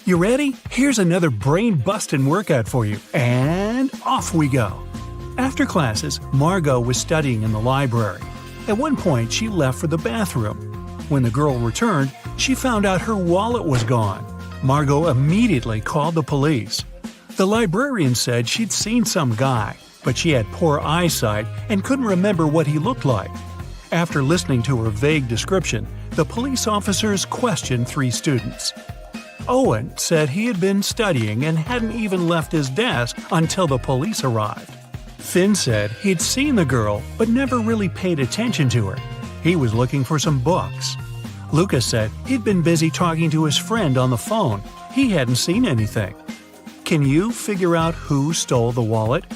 You ready? Here's another brain-busting workout for you, and off we go! After classes, Margot was studying in the library. At one point, she left for the bathroom. When the girl returned, she found out her wallet was gone. Margot immediately called the police. The librarian said she'd seen some guy, but she had poor eyesight and couldn't remember what he looked like. After listening to her vague description, the police officers questioned 3 students. Owen said he had been studying and hadn't even left his desk until the police arrived. Finn said he'd seen the girl but never really paid attention to her. He was looking for some books. Lucas said he'd been busy talking to his friend on the phone. He hadn't seen anything. Can you figure out who stole the wallet?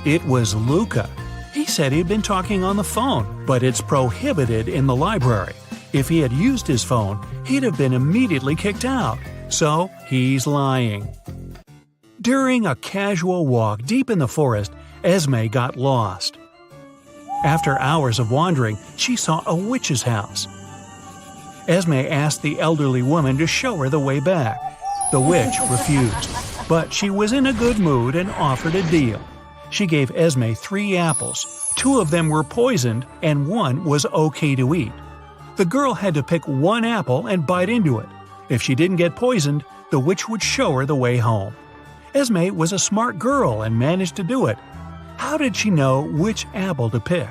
It was Luca. He said he'd been talking on the phone, but it's prohibited in the library. If he had used his phone, he'd have been immediately kicked out. So, he's lying. During a casual walk deep in the forest, Esme got lost. After hours of wandering, she saw a witch's house. Esme asked the elderly woman to show her the way back. The witch refused, but she was in a good mood and offered a deal. She gave Esme 3 apples. 2 of them were poisoned and 1 was okay to eat. The girl had to pick 1 apple and bite into it. If she didn't get poisoned, the witch would show her the way home. Esme was a smart girl and managed to do it. How did she know which apple to pick?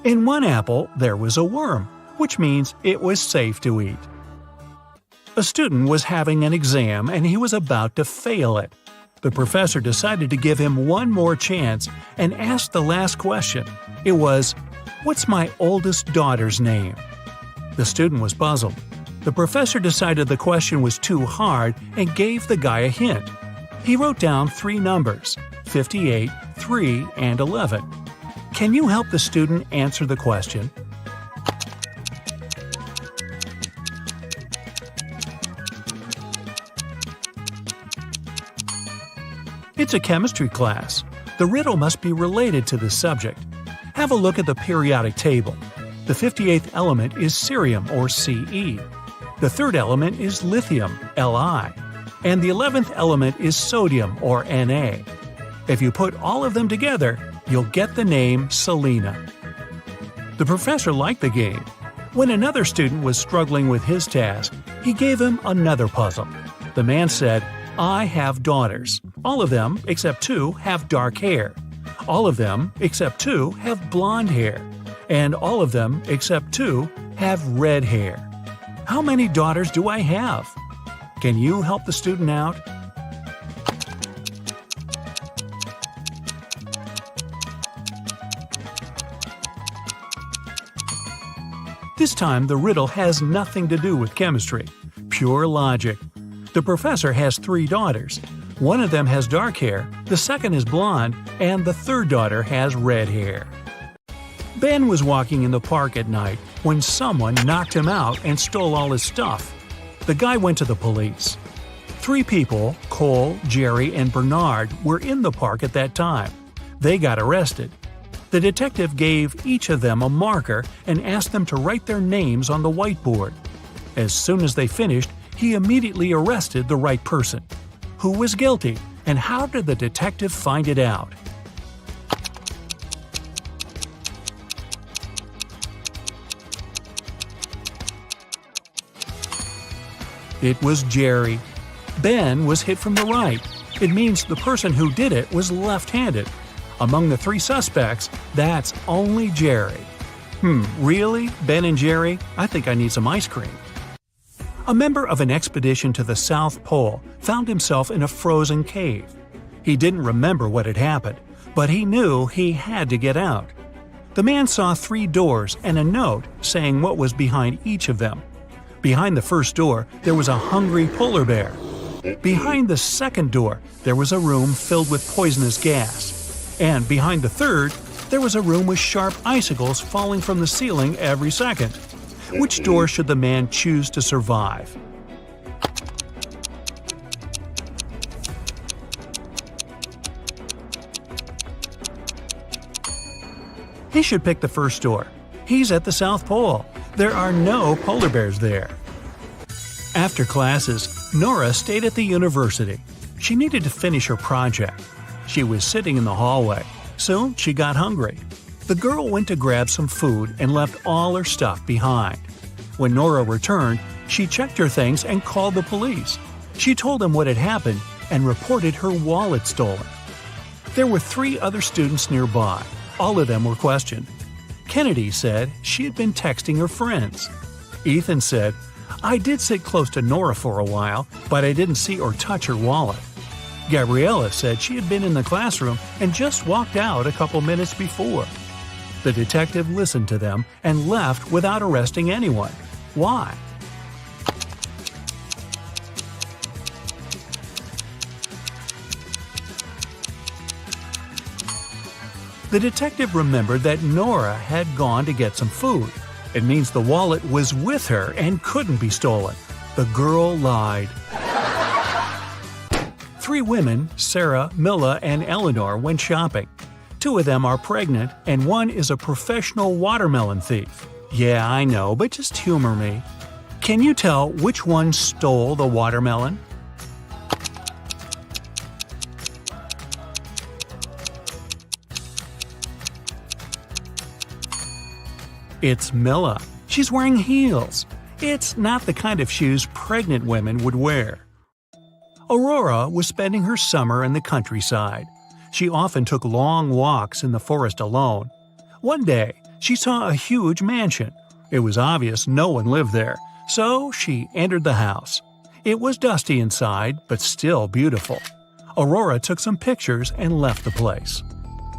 In 1 apple, there was a worm, which means it was safe to eat. A student was having an exam and he was about to fail it. The professor decided to give him one more chance and asked the last question. It was, "What's my oldest daughter's name?" The student was puzzled. The professor decided the question was too hard and gave the guy a hint. He wrote down 3 numbers, 58, 3, and 11. Can you help the student answer the question? It's a chemistry class. The riddle must be related to the subject. Have a look at the periodic table. The 58th element is cerium, or Ce. The 3rd element is lithium, Li. And the 11th element is sodium, or Na. If you put all of them together, you'll get the name Selena. The professor liked the game. When another student was struggling with his task, he gave him another puzzle. The man said, "I have daughters. All of them, except 2, have dark hair. All of them, except 2, have blonde hair. And all of them, except 2, have red hair. How many daughters do I have?" Can you help the student out? This time, the riddle has nothing to do with chemistry. Pure logic. The professor has 3 daughters. One of them has dark hair, the second is blonde, and the 3rd daughter has red hair. Ben was walking in the park at night when someone knocked him out and stole all his stuff. The guy went to the police. 3 people, Cole, Jerry, and Bernard, were in the park at that time. They got arrested. The detective gave each of them a marker and asked them to write their names on the whiteboard. As soon as they finished, he immediately arrested the right person. Who was guilty, and how did the detective find it out? It was Jerry. Ben was hit from the right. It means the person who did it was left-handed. Among the 3 suspects, that's only Jerry. Really? Ben and Jerry? I think I need some ice cream. A member of an expedition to the South Pole found himself in a frozen cave. He didn't remember what had happened, but he knew he had to get out. The man saw 3 doors and a note saying what was behind each of them. Behind the first door, there was a hungry polar bear. Behind the second door, there was a room filled with poisonous gas. And behind the third, there was a room with sharp icicles falling from the ceiling every second. Which door should the man choose to survive? He should pick the first door. He's at the South Pole. There are no polar bears there. After classes, Nora stayed at the university. She needed to finish her project. She was sitting in the hallway. Soon she got hungry. The girl went to grab some food and left all her stuff behind. When Nora returned, she checked her things and called the police. She told them what had happened and reported her wallet stolen. There were 3 other students nearby. All of them were questioned. Kennedy said she had been texting her friends. Ethan said, "I did sit close to Nora for a while, but I didn't see or touch her wallet." Gabriella said she had been in the classroom and just walked out a couple minutes before. The detective listened to them and left without arresting anyone. Why? The detective remembered that Nora had gone to get some food. It means the wallet was with her and couldn't be stolen. The girl lied. 3 women, Sarah, Milla, and Eleanor, went shopping. 2 of them are pregnant, and 1 is a professional watermelon thief. Yeah, I know, but just humor me. Can you tell which one stole the watermelon? It's Milla. She's wearing heels. It's not the kind of shoes pregnant women would wear. Aurora was spending her summer in the countryside. She often took long walks in the forest alone. One day, she saw a huge mansion. It was obvious no one lived there, so she entered the house. It was dusty inside, but still beautiful. Aurora took some pictures and left the place.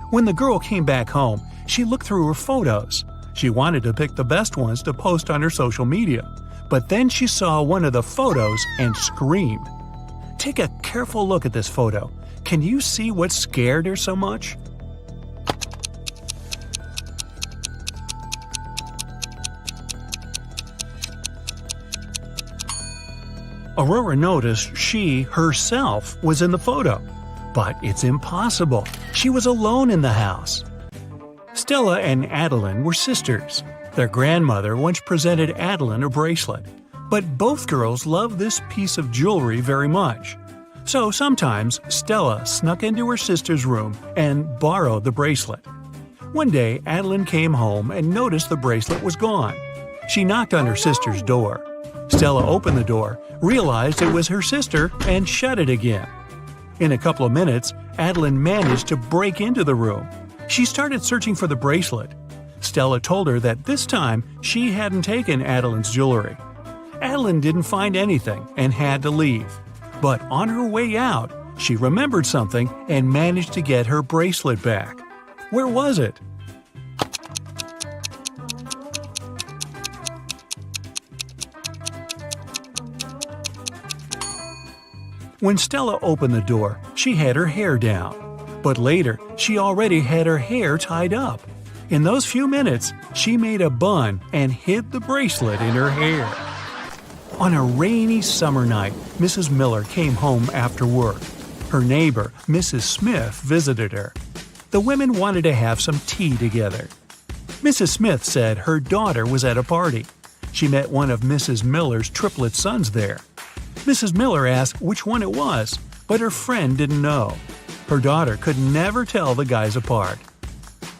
When the girl came back home, she looked through her photos. She wanted to pick the best ones to post on her social media, but then she saw one of the photos and screamed. Take a careful look at this photo. Can you see what scared her so much? Aurora noticed she, herself, was in the photo. But it's impossible. She was alone in the house. Stella and Adeline were sisters. Their grandmother once presented Adeline a bracelet. But both girls loved this piece of jewelry very much. So sometimes Stella snuck into her sister's room and borrowed the bracelet. One day, Adeline came home and noticed the bracelet was gone. She knocked on her sister's door. Stella opened the door, realized it was her sister, and shut it again. In a couple of minutes, Adeline managed to break into the room. She started searching for the bracelet. Stella told her that this time she hadn't taken Adeline's jewelry. Adeline didn't find anything and had to leave. But on her way out, she remembered something and managed to get her bracelet back. Where was it? When Stella opened the door, she had her hair down. But later, she already had her hair tied up. In those few minutes, she made a bun and hid the bracelet in her hair. On a rainy summer night, Mrs. Miller came home after work. Her neighbor, Mrs. Smith, visited her. The women wanted to have some tea together. Mrs. Smith said her daughter was at a party. She met one of Mrs. Miller's triplet sons there. Mrs. Miller asked which one it was, but her friend didn't know. Her daughter could never tell the guys apart.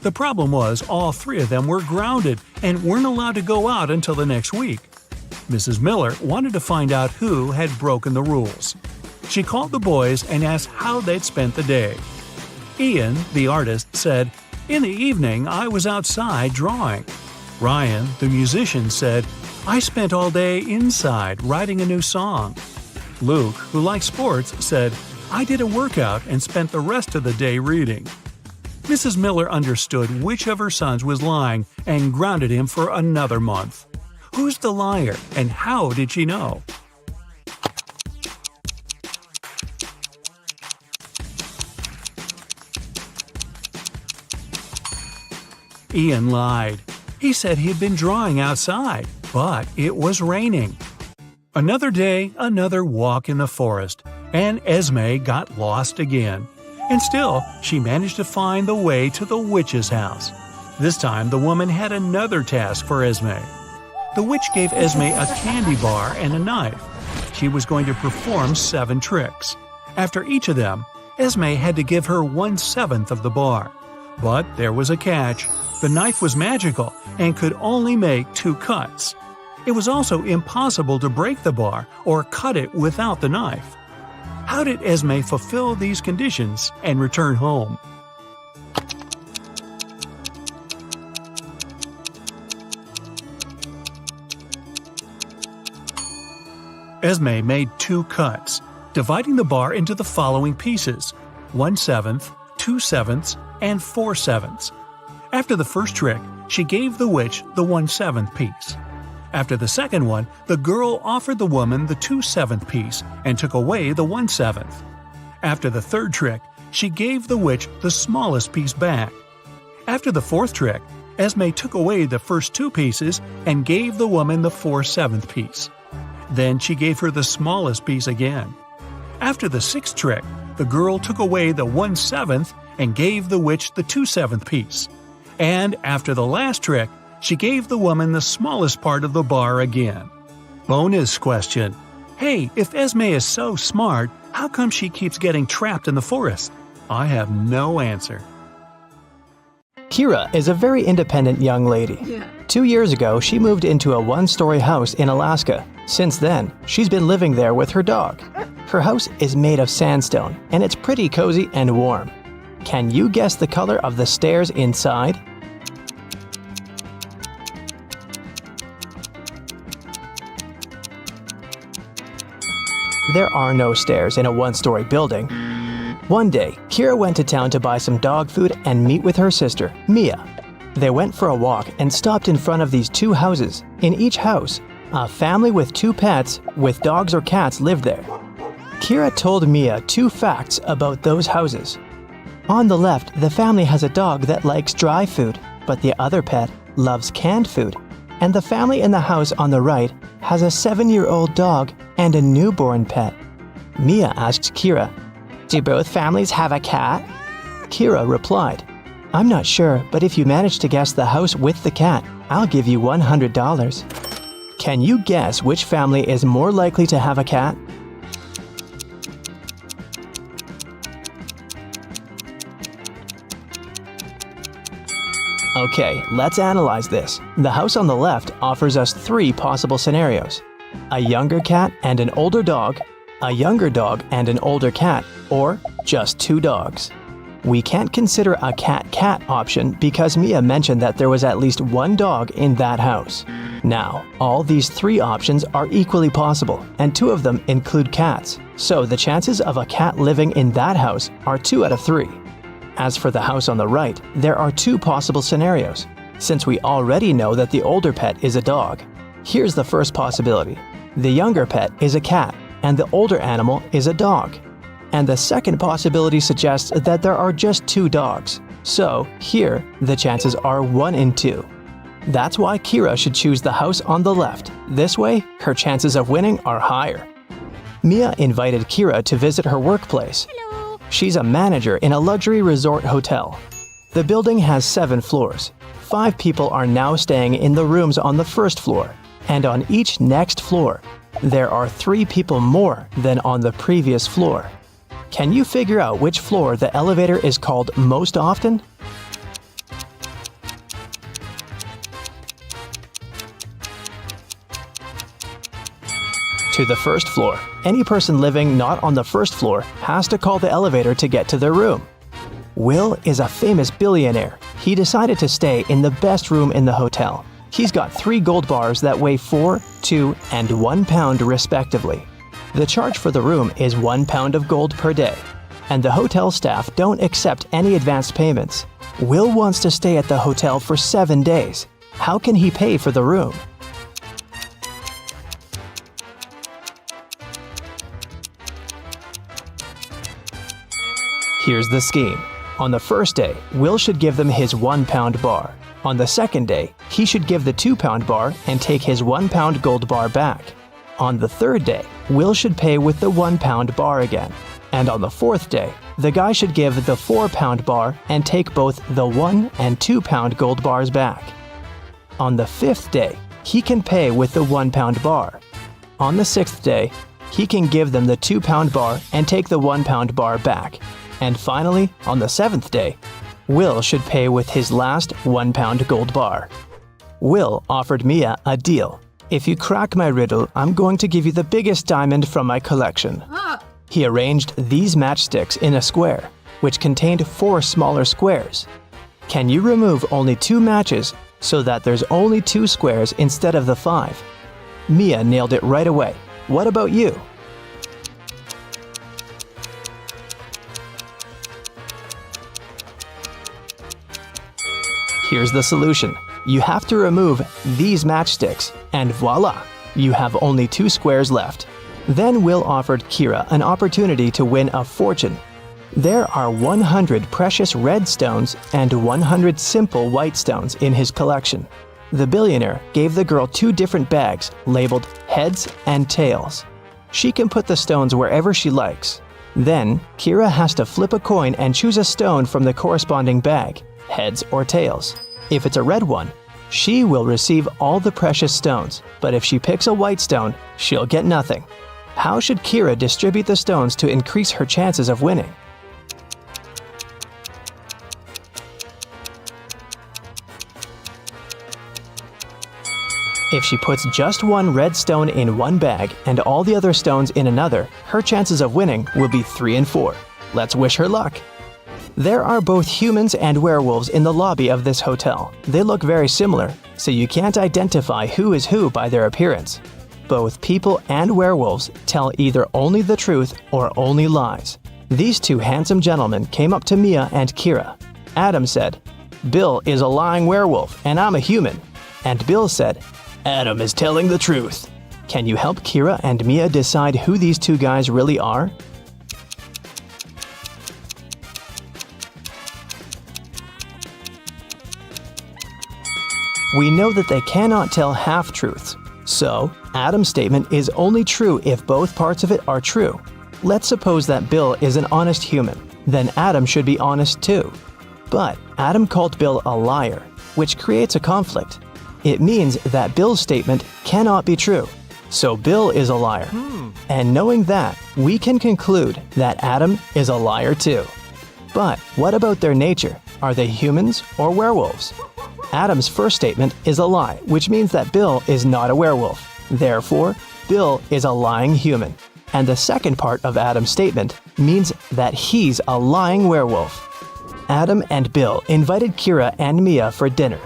The problem was all 3 of them were grounded and weren't allowed to go out until the next week. Mrs. Miller wanted to find out who had broken the rules. She called the boys and asked how they'd spent the day. Ian, the artist, said, "In the evening, I was outside drawing." Ryan, the musician, said, "I spent all day inside writing a new song." Luke, who likes sports, said, "I did a workout and spent the rest of the day reading." Mrs. Miller understood which of her sons was lying and grounded him for another month. Who's the liar, and how did she know? Ian lied. He said he had been drawing outside. but it was raining. Another day, another walk in the forest, and Esme got lost again. And still, she managed to find the way to the witch's house. This time, the woman had another task for Esme. The witch gave Esme a candy bar and a knife. She was going to perform 7 tricks. After each of them, Esme had to give her 1/7 of the bar. But there was a catch. The knife was magical and could only make 2 cuts. It was also impossible to break the bar or cut it without the knife. How did Esme fulfill these conditions and return home? Esme made 2 cuts, dividing the bar into the following pieces: 1/7, 2/7, and 4/7. After the first trick, she gave the witch the 1/7 piece. After the second one, the girl offered the woman the 2/7 piece and took away the 1/7. After the third trick, she gave the witch the smallest piece back. After the fourth trick, Esme took away the first 2 pieces and gave the woman the 4/7 piece. Then she gave her the smallest piece again. After the sixth trick, the girl took away the 1/7 and gave the witch the 2/7 piece. And after the last trick, she gave the woman the smallest part of the bar again. Bonus question. Hey, if Esme is so smart, how come she keeps getting trapped in the forest? I have no answer. Kira is a very independent young lady. 2 years ago, she moved into a 1-story house in Alaska. Since then, she's been living there with her dog. Her house is made of sandstone, and it's pretty cozy and warm. Can you guess the color of the stairs inside? There are no stairs in a 1-story building. One day, Kira went to town to buy some dog food and meet with her sister, Mia. They went for a walk and stopped in front of these 2 houses. In each house, a family with 2 pets with dogs or cats lived there. Kira told Mia 2 facts about those houses. On the left, the family has a dog that likes dry food, but the other pet loves canned food. And the family in the house on the right has a 7-year-old dog and a newborn pet. Mia asked Kira, "Do both families have a cat?" Kira replied, "I'm not sure, but if you manage to guess the house with the cat, I'll give you $100. Can you guess which family is more likely to have a cat? Okay, let's analyze this. The house on the left offers us 3 possible scenarios: a younger cat and an older dog, a younger dog and an older cat, or just 2 dogs. We can't consider a cat-cat option because Mia mentioned that there was at least 1 dog in that house. Now, all these 3 options are equally possible, and 2 of them include cats, so the chances of a cat living in that house are 2 out of 3. As for the house on the right, there are 2 possible scenarios. Since we already know that the older pet is a dog, here's the first possibility. The younger pet is a cat, and the older animal is a dog. And the second possibility suggests that there are just 2 dogs. So, here, the chances are 1 in 2. That's why Kira should choose the house on the left. This way, her chances of winning are higher. Mia invited Kira to visit her workplace. She's a manager in a luxury resort hotel. The building has 7 floors. 5 people are now staying in the rooms on the first floor, and on each next floor, there are 3 people more than on the previous floor. Can you figure out which floor the elevator is called most often? To the first floor. Any person living not on the first floor has to call the elevator to get to their room. Will is a famous billionaire. He decided to stay in the best room in the hotel. He's got 3 gold bars that weigh 4, 2, and 1 pound respectively. The charge for the room is 1 pound of gold per day, and the hotel staff don't accept any advanced payments. Will wants to stay at the hotel for 7 days. How can he pay for the room? Here's the scheme. On the first day, Will should give them his 1 pound bar. On the second day, he should give the 2-pound bar and take his 1-pound gold bar back. On the 3rd day, Will should pay with the 1-pound bar again. And on the 4th day, the guy should give the 4-pound bar and take both the 1 and 2-pound gold bars back. On the 5th day, he can pay with the 1-pound bar. On the 6th day, he can give them the 2-pound bar and take the 1-pound bar back. And finally, on the 7th day, Will should pay with his last 1-pound gold bar. Will offered Mia a deal. If you crack my riddle, I'm going to give you the biggest diamond from my collection. He arranged these matchsticks in a square, which contained 4 smaller squares. Can you remove only 2 matches so that there's only 2 squares instead of the 5? Mia nailed it right away. What about you? Here's the solution. You have to remove these matchsticks, and voila, you have only 2 squares left. Then Will offered Kira an opportunity to win a fortune. There are 100 precious red stones and 100 simple white stones in his collection. The billionaire gave the girl 2 different bags labeled heads and tails. She can put the stones wherever she likes. Then, Kira has to flip a coin and choose a stone from the corresponding bag, heads or tails. If it's a red one, she will receive all the precious stones, but if she picks a white stone, she'll get nothing. How should Kira distribute the stones to increase her chances of winning? If she puts just 1 red stone in one bag and all the other stones in another, her chances of winning will be 3 and 4. Let's wish her luck. There are both humans and werewolves in the lobby of this hotel. They look very similar, so you can't identify who is who by their appearance. Both people and werewolves tell either only the truth or only lies. These 2 handsome gentlemen came up to Mia and Kira. Adam said, "Bill is a lying werewolf and I'm a human." And Bill said, "Adam is telling the truth." Can you help Kira and Mia decide who these 2 guys really are? We know that they cannot tell half-truths. So, Adam's statement is only true if both parts of it are true. Let's suppose that Bill is an honest human. Then Adam should be honest too. But Adam called Bill a liar, which creates a conflict. It means that Bill's statement cannot be true. So Bill is a liar. And knowing that, we can conclude that Adam is a liar too. But what about their nature? Are they humans or werewolves? Adam's first statement is a lie, which means that Bill is not a werewolf. Therefore, Bill is a lying human. And the second part of Adam's statement means that he's a lying werewolf. Adam and Bill invited Kira and Mia for dinner.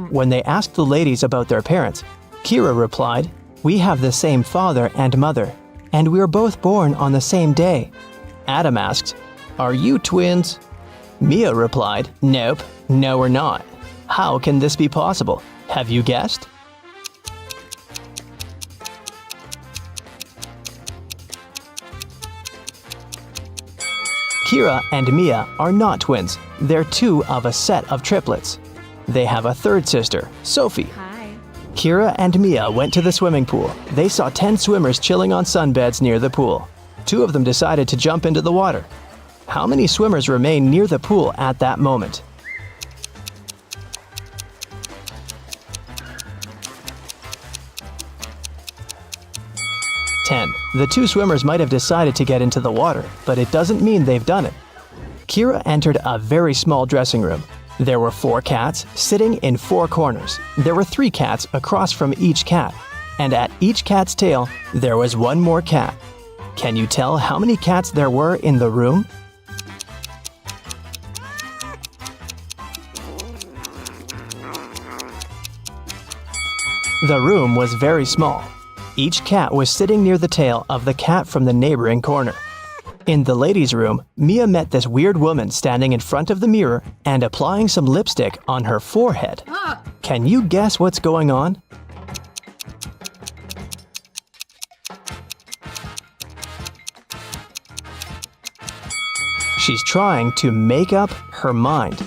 When they asked the ladies about their parents, Kira replied, "We have the same father and mother, and we were both born on the same day." Adam asked, "Are you twins?" Mia replied, "Nope, no we're not." How can this be possible? Have you guessed? Kira and Mia are not twins. They're 2 of a set of triplets. They have a 3rd sister, Sophie. Hi. Kira and Mia went to the swimming pool. They saw 10 swimmers chilling on sunbeds near the pool. 2 of them decided to jump into the water. How many swimmers remained near the pool at that moment? 10. The 2 swimmers might have decided to get into the water, but it doesn't mean they've done it. Kira entered a very small dressing room. There were 4 cats sitting in 4 corners. There were 3 cats across from each cat. And at each cat's tail, there was 1 more cat. Can you tell how many cats there were in the room? The room was very small. Each cat was sitting near the tail of the cat from the neighboring corner. In the ladies' room, Mia met this weird woman standing in front of the mirror and applying some lipstick on her forehead. Can you guess what's going on? She's trying to make up her mind.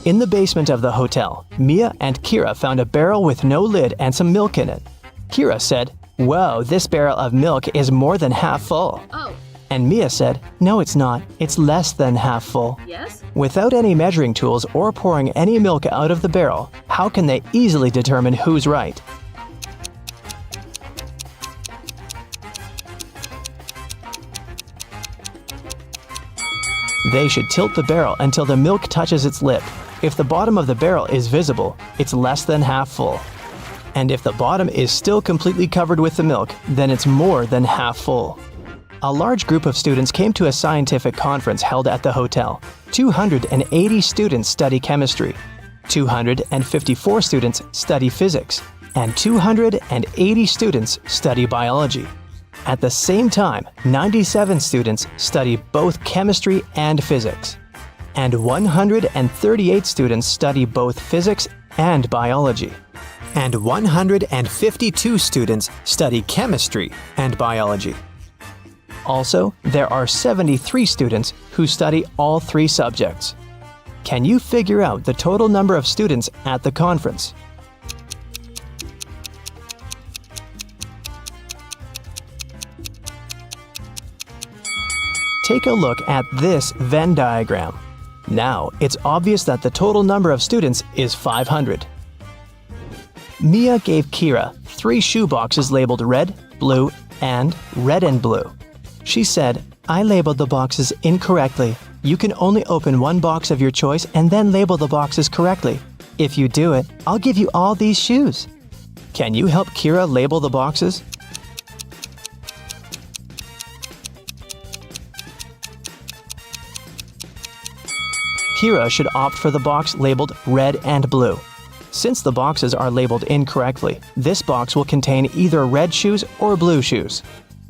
In the basement of the hotel, Mia and Kira found a barrel with no lid and some milk in it. Kira said, "Whoa, this barrel of milk is more than half full." Oh, And Mia said, "No, it's not. It's less than half full." yes? Without any measuring tools or pouring any milk out of the barrel, how can they easily determine who's right? They should tilt the barrel until the milk touches its lip. If the bottom of the barrel is visible, it's less than half full. And if the bottom is still completely covered with the milk, then it's more than half full. A large group of students came to a scientific conference held at the hotel. 280 students study chemistry, 254 students study physics, and 280 students study biology. At the same time, 97 students study both chemistry and physics, and 138 students study both physics and biology, and 152 students study chemistry and biology. Also, there are 73 students who study all three subjects. Can you figure out the total number of students at the conference? Take a look at this Venn diagram. Now, it's obvious that the total number of students is 500. Mia gave Kira 3 shoe boxes labeled red, blue, and red and blue. She said, "I labeled the boxes incorrectly. You can only open one box of your choice and then label the boxes correctly. If you do it, I'll give you all these shoes." Can you help Kira label the boxes? Kira should opt for the box labeled red and blue. Since the boxes are labeled incorrectly, this box will contain either red shoes or blue shoes.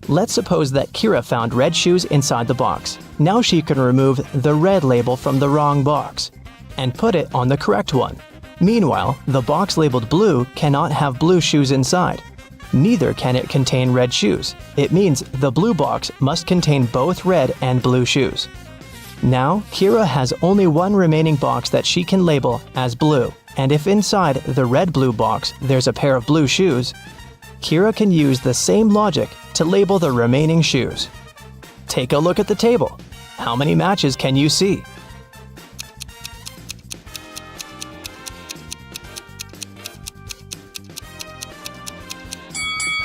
Let's suppose that Kira found red shoes inside the box. Now she can remove the red label from the wrong box and put it on the correct one. Meanwhile, the box labeled blue cannot have blue shoes inside. Neither can it contain red shoes. It means the blue box must contain both red and blue shoes. Now, Kira has only one remaining box that she can label as blue, and if inside the red-blue box there's a pair of blue shoes, Kira can use the same logic to label the remaining shoes. Take a look at the table. How many matches can you see?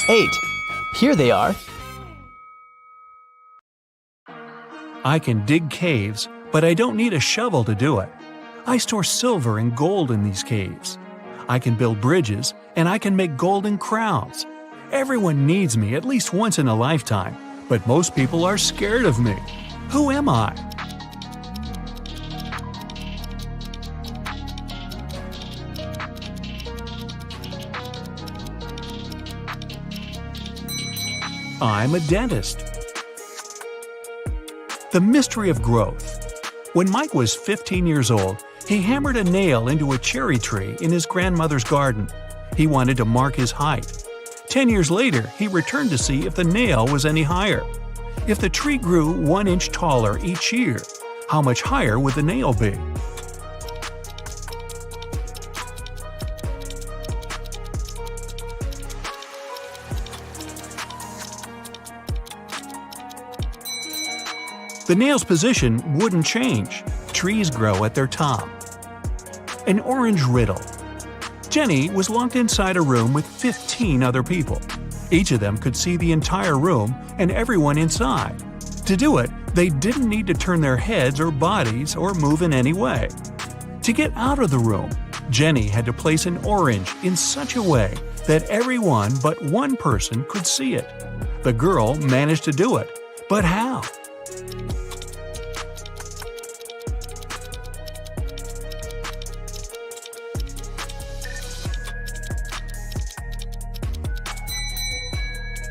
8. Here they are. I can dig caves, but I don't need a shovel to do it. I store silver and gold in these caves. I can build bridges, and I can make golden crowns. Everyone needs me at least once in a lifetime, but most people are scared of me. Who am I? I'm a dentist. The mystery of growth. When Mike was 15 years old, he hammered a nail into a cherry tree in his grandmother's garden. He wanted to mark his height. 10 years later, he returned to see if the nail was any higher. If the tree grew 1 inch taller each year, how much higher would the nail be? The nail's position wouldn't change. Trees grow at their top. An orange riddle. Jenny was locked inside a room with 15 other people. Each of them could see the entire room and everyone inside. To do it, they didn't need to turn their heads or bodies or move in any way. To get out of the room, Jenny had to place an orange in such a way that everyone but one person could see it. The girl managed to do it, but how?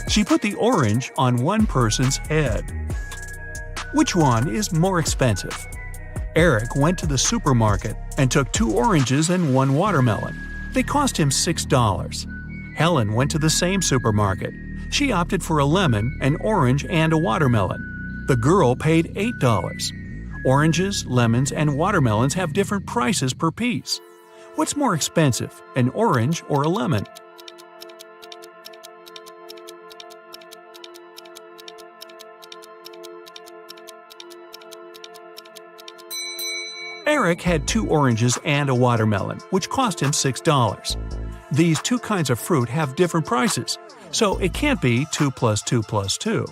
She put the orange on one person's head. Which one is more expensive? Eric went to the supermarket and took 2 oranges and 1 watermelon. They cost him $6. Helen went to the same supermarket. She opted for a lemon, an orange, and a watermelon. The girl paid $8. Oranges, lemons, and watermelons have different prices per piece. What's more expensive, an orange or a lemon? Eric had 2 oranges and a watermelon, which cost him $6. These two kinds of fruit have different prices, so it can't be 2 plus 2 plus 2.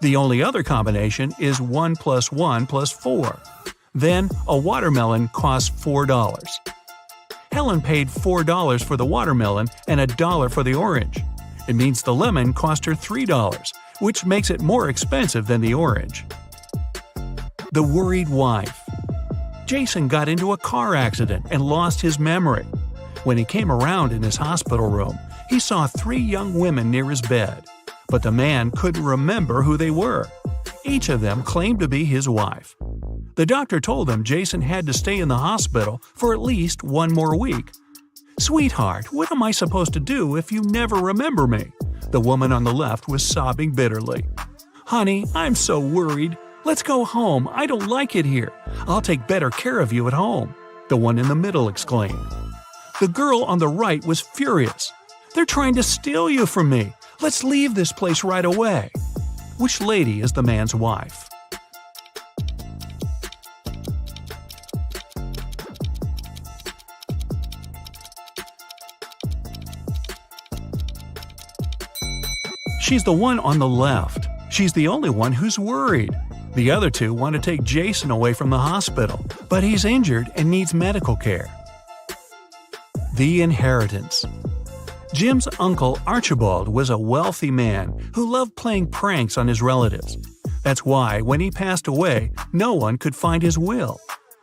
The only other combination is 1 plus 1 plus 4. Then, a watermelon costs $4. Helen paid $4 for the watermelon and $1 for the orange. It means the lemon cost her $3, which makes it more expensive than the orange. The worried wife. Jason got into a car accident and lost his memory. When he came around in his hospital room, he saw 3 young women near his bed, but the man couldn't remember who they were. Each of them claimed to be his wife. The doctor told him Jason had to stay in the hospital for at least 1 more week. "Sweetheart, what am I supposed to do if you never remember me?" The woman on the left was sobbing bitterly. "Honey, I'm so worried. Let's go home. I don't like it here. I'll take better care of you at home," the one in the middle exclaimed. The girl on the right was furious. "They're trying to steal you from me. Let's leave this place right away." Which lady is the man's wife? She's the one on the left. She's the only one who's worried. The other 2 want to take Jason away from the hospital, but he's injured and needs medical care. The inheritance. Jim's uncle Archibald was a wealthy man who loved playing pranks on his relatives. That's why, when he passed away, no one could find his will.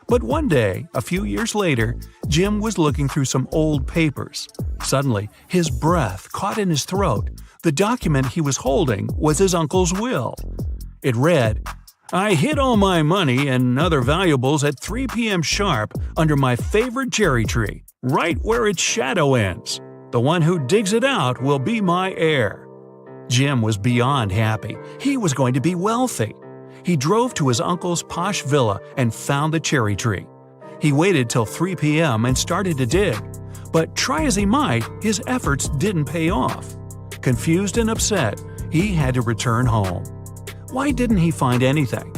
But one day, a few years later, Jim was looking through some old papers. Suddenly, his breath caught in his throat. The document he was holding was his uncle's will. It read, "I hid all my money and other valuables at 3 p.m. sharp under my favorite cherry tree, right where its shadow ends. The one who digs it out will be my heir." Jim was beyond happy. He was going to be wealthy. He drove to his uncle's posh villa and found the cherry tree. He waited till 3 p.m. and started to dig. But try as he might, his efforts didn't pay off. Confused and upset, he had to return home. Why didn't he find anything?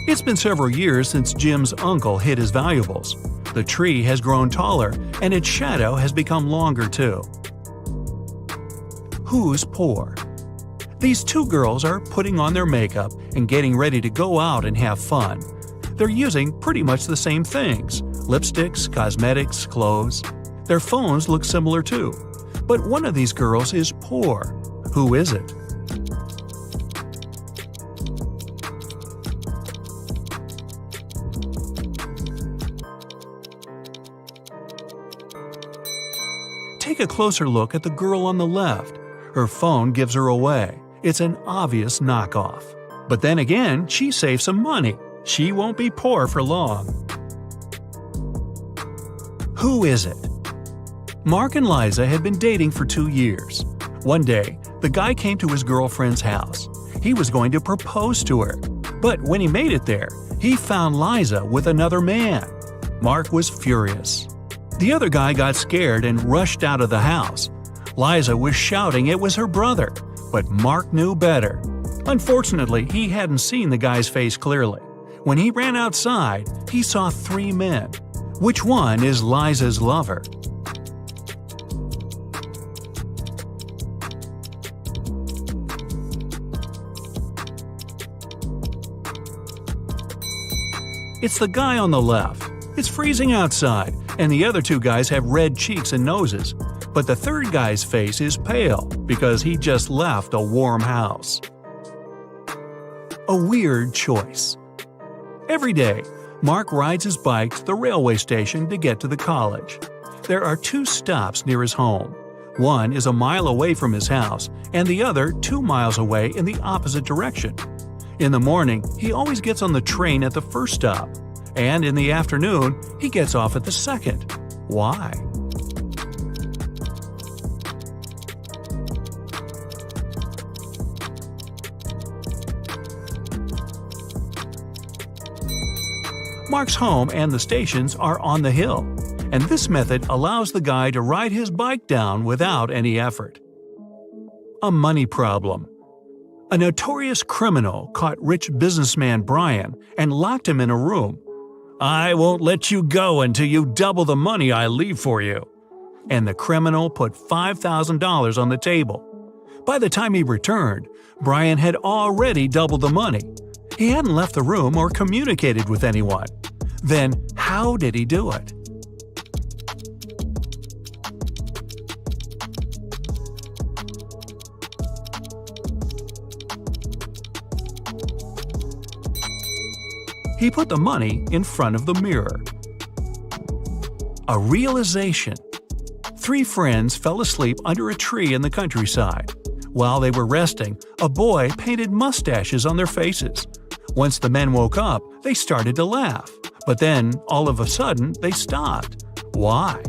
It's been several years since Jim's uncle hid his valuables. The tree has grown taller, and its shadow has become longer too. Who's poor? These 2 girls are putting on their makeup and getting ready to go out and have fun. They're using pretty much the same things: lipsticks, cosmetics, clothes. Their phones look similar too. But one of these girls is poor. Who is it? Take a closer look at the girl on the left. Her phone gives her away. It's an obvious knockoff. But then again, she saved some money. She won't be poor for long. Who is it? Mark and Liza had been dating for 2 years. One day, the guy came to his girlfriend's house. He was going to propose to her. But when he made it there, he found Liza with another man. Mark was furious. The other guy got scared and rushed out of the house. Liza was shouting it was her brother, but Mark knew better. Unfortunately, he hadn't seen the guy's face clearly. When he ran outside, he saw 3 men. Which one is Liza's lover? It's the guy on the left. It's freezing outside, and the other 2 guys have red cheeks and noses. But the third guy's face is pale because he just left a warm house. A weird choice. Every day, Mark rides his bike to the railway station to get to the college. There are 2 stops near his home. One is a mile away from his house, and the other 2 miles away in the opposite direction. In the morning, he always gets on the train at the first stop, and in the afternoon, he gets off at the second. Why? Mark's home and the stations are on the hill, and this method allows the guy to ride his bike down without any effort. A money problem. A notorious criminal caught rich businessman Brian and locked him in a room. "I won't let you go until you double the money I leave for you." And the criminal put $5,000 on the table. By the time he returned, Brian had already doubled the money. He hadn't left the room or communicated with anyone. Then, how did he do it? He put the money in front of the mirror. A realization. 3 friends fell asleep under a tree in the countryside. While they were resting, a boy painted mustaches on their faces. Once the men woke up, they started to laugh. But then, all of a sudden, they stopped. Why?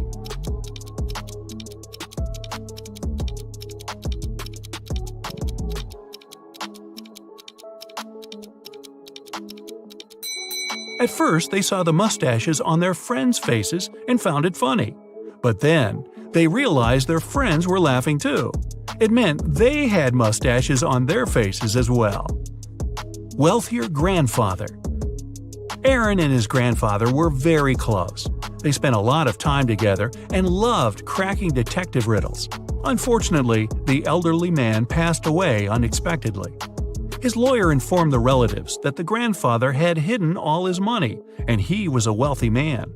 At first, they saw the mustaches on their friends' faces and found it funny. But then, they realized their friends were laughing too. It meant they had mustaches on their faces as well. Wealthier grandfather. Aaron and his grandfather were very close. They spent a lot of time together and loved cracking detective riddles. Unfortunately, the elderly man passed away unexpectedly. His lawyer informed the relatives that the grandfather had hidden all his money, and he was a wealthy man.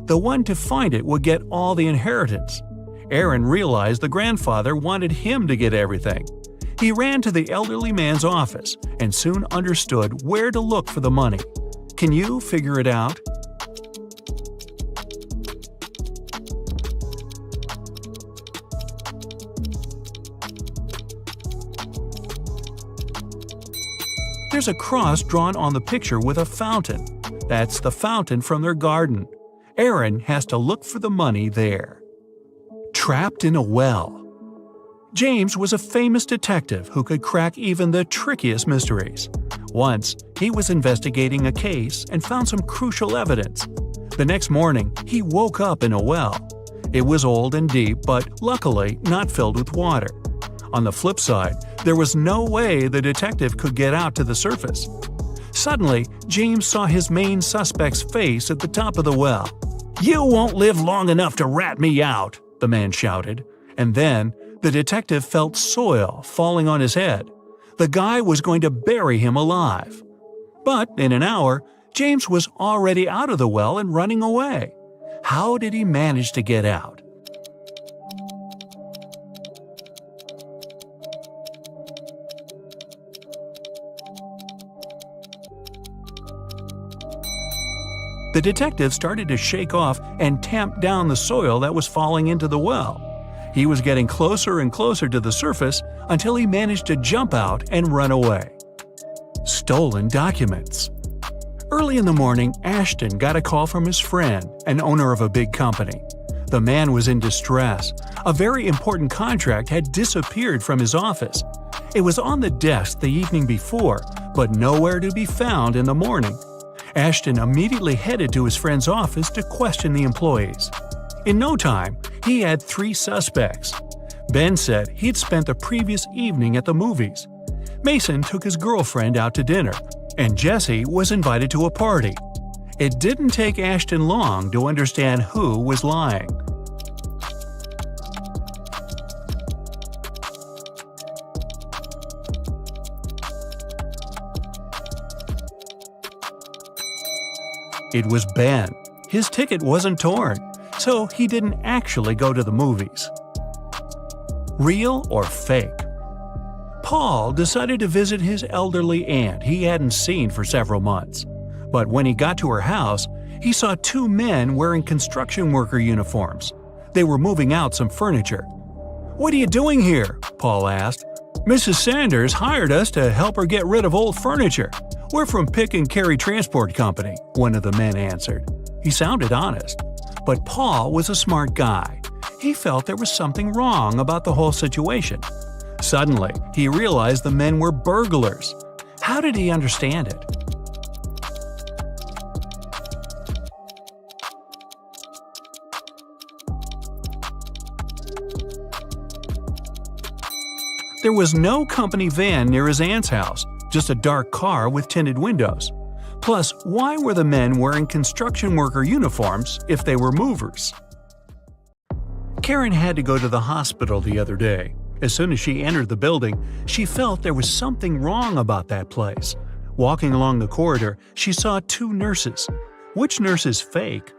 The one to find it would get all the inheritance. Aaron realized the grandfather wanted him to get everything. He ran to the elderly man's office and soon understood where to look for the money. Can you figure it out? There's a cross drawn on the picture with a fountain. That's the fountain from their garden. Aaron has to look for the money there. Trapped in a well. James was a famous detective who could crack even the trickiest mysteries. Once, he was investigating a case and found some crucial evidence. The next morning, he woke up in a well. It was old and deep, but luckily not filled with water. On the flip side, there was no way the detective could get out to the surface. Suddenly, James saw his main suspect's face at the top of the well. "You won't live long enough to rat me out," the man shouted. And then, the detective felt soil falling on his head. The guy was going to bury him alive. But in an hour, James was already out of the well and running away. How did he manage to get out? The detective started to shake off and tamp down the soil that was falling into the well. He was getting closer and closer to the surface until he managed to jump out and run away. Stolen documents. Early in the morning, Ashton got a call from his friend, an owner of a big company. The man was in distress. A very important contract had disappeared from his office. It was on the desk the evening before, but nowhere to be found in the morning. Ashton immediately headed to his friend's office to question the employees. In no time, he had 3 suspects. Ben said he'd spent the previous evening at the movies. Mason took his girlfriend out to dinner, and Jesse was invited to a party. It didn't take Ashton long to understand who was lying. It was Ben. His ticket wasn't torn, so he didn't actually go to the movies. Real or fake? Paul decided to visit his elderly aunt he hadn't seen for several months. But when he got to her house, he saw 2 men wearing construction worker uniforms. They were moving out some furniture. "What are you doing here?" Paul asked. "Mrs. Sanders hired us to help her get rid of old furniture. We're from Pick and Carry Transport Company," one of the men answered. He sounded honest. But Paul was a smart guy. He felt there was something wrong about the whole situation. Suddenly, he realized the men were burglars. How did he understand it? There was no company van near his aunt's house, just a dark car with tinted windows. Plus, why were the men wearing construction worker uniforms if they were movers? Karen had to go to the hospital the other day. As soon as she entered the building, she felt there was something wrong about that place. Walking along the corridor, she saw two nurses. Which nurse is fake?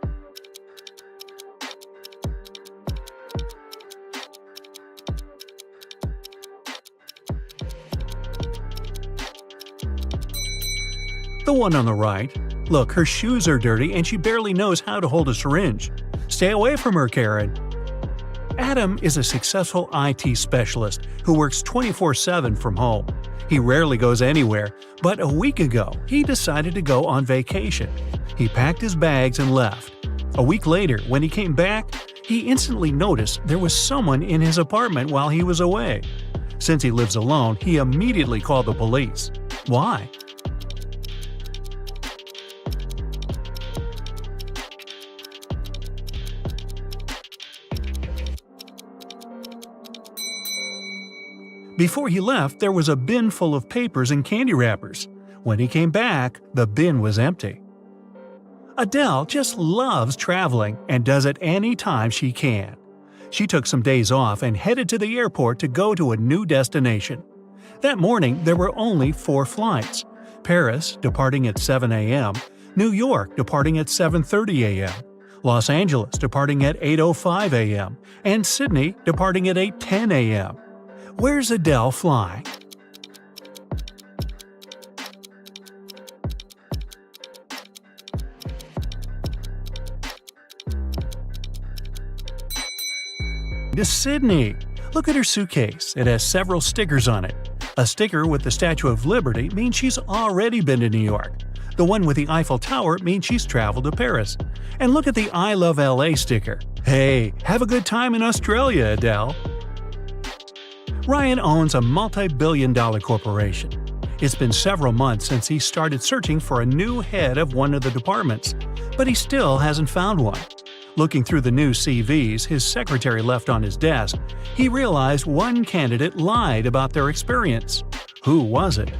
The one on the right. Look, her shoes are dirty and she barely knows how to hold a syringe. Stay away from her, Karen. Adam is a successful IT specialist who works 24/7 from home. He rarely goes anywhere, but a week ago, he decided to go on vacation. He packed his bags and left. A week later, when he came back, he instantly noticed there was someone in his apartment while he was away. Since he lives alone, he immediately called the police. Why? Before he left, there was a bin full of papers and candy wrappers. When he came back, the bin was empty. Adele just loves traveling and does it any time she can. She took some days off and headed to the airport to go to a new destination. That morning, there were only 4 flights. Paris, departing at 7 a.m., New York, departing at 7:30 a.m., Los Angeles, departing at 8:05 a.m., and Sydney, departing at 8:10 a.m. Where's Adele flying? To Sydney. Look at her suitcase. It has several stickers on it. A sticker with the Statue of Liberty means she's already been to New York. The one with the Eiffel Tower means she's traveled to Paris. And look at the I Love LA sticker. Hey, have a good time in Australia, Adele. Ryan owns a multi-billion-dollar corporation. It's been several months since he started searching for a new head of one of the departments, but he still hasn't found one. Looking through the new CVs his secretary left on his desk, he realized one candidate lied about their experience. Who was it?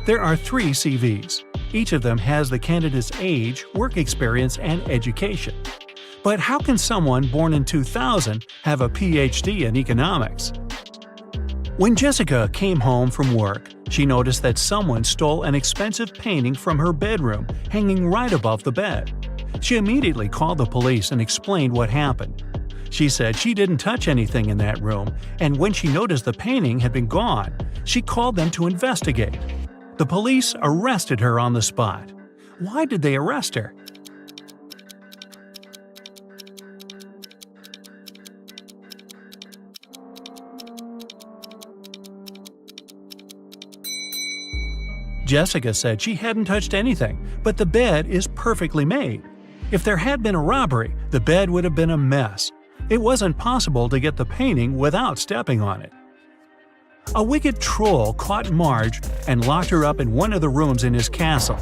There are 3 CVs. Each of them has the candidate's age, work experience, and education. But how can someone born in 2000 have a PhD in economics? When Jessica came home from work, she noticed that someone stole an expensive painting from her bedroom, hanging right above the bed. She immediately called the police and explained what happened. She said she didn't touch anything in that room, and when she noticed the painting had been gone, she called them to investigate. The police arrested her on the spot. Why did they arrest her? Jessica said she hadn't touched anything, but the bed is perfectly made. If there had been a robbery, the bed would have been a mess. It wasn't possible to get the painting without stepping on it. A wicked troll caught Marge and locked her up in one of the rooms in his castle.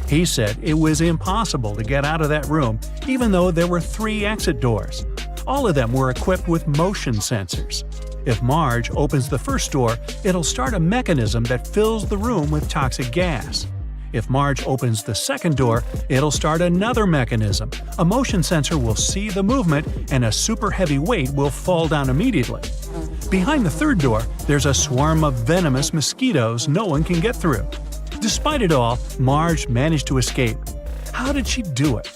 He said it was impossible to get out of that room even though there were 3 exit doors. All of them were equipped with motion sensors. If Marge opens the first door, it'll start a mechanism that fills the room with toxic gas. If Marge opens the second door, it'll start another mechanism. A motion sensor will see the movement and a super heavy weight will fall down immediately. Behind the third door, there's a swarm of venomous mosquitoes no one can get through. Despite it all, Marge managed to escape. How did she do it?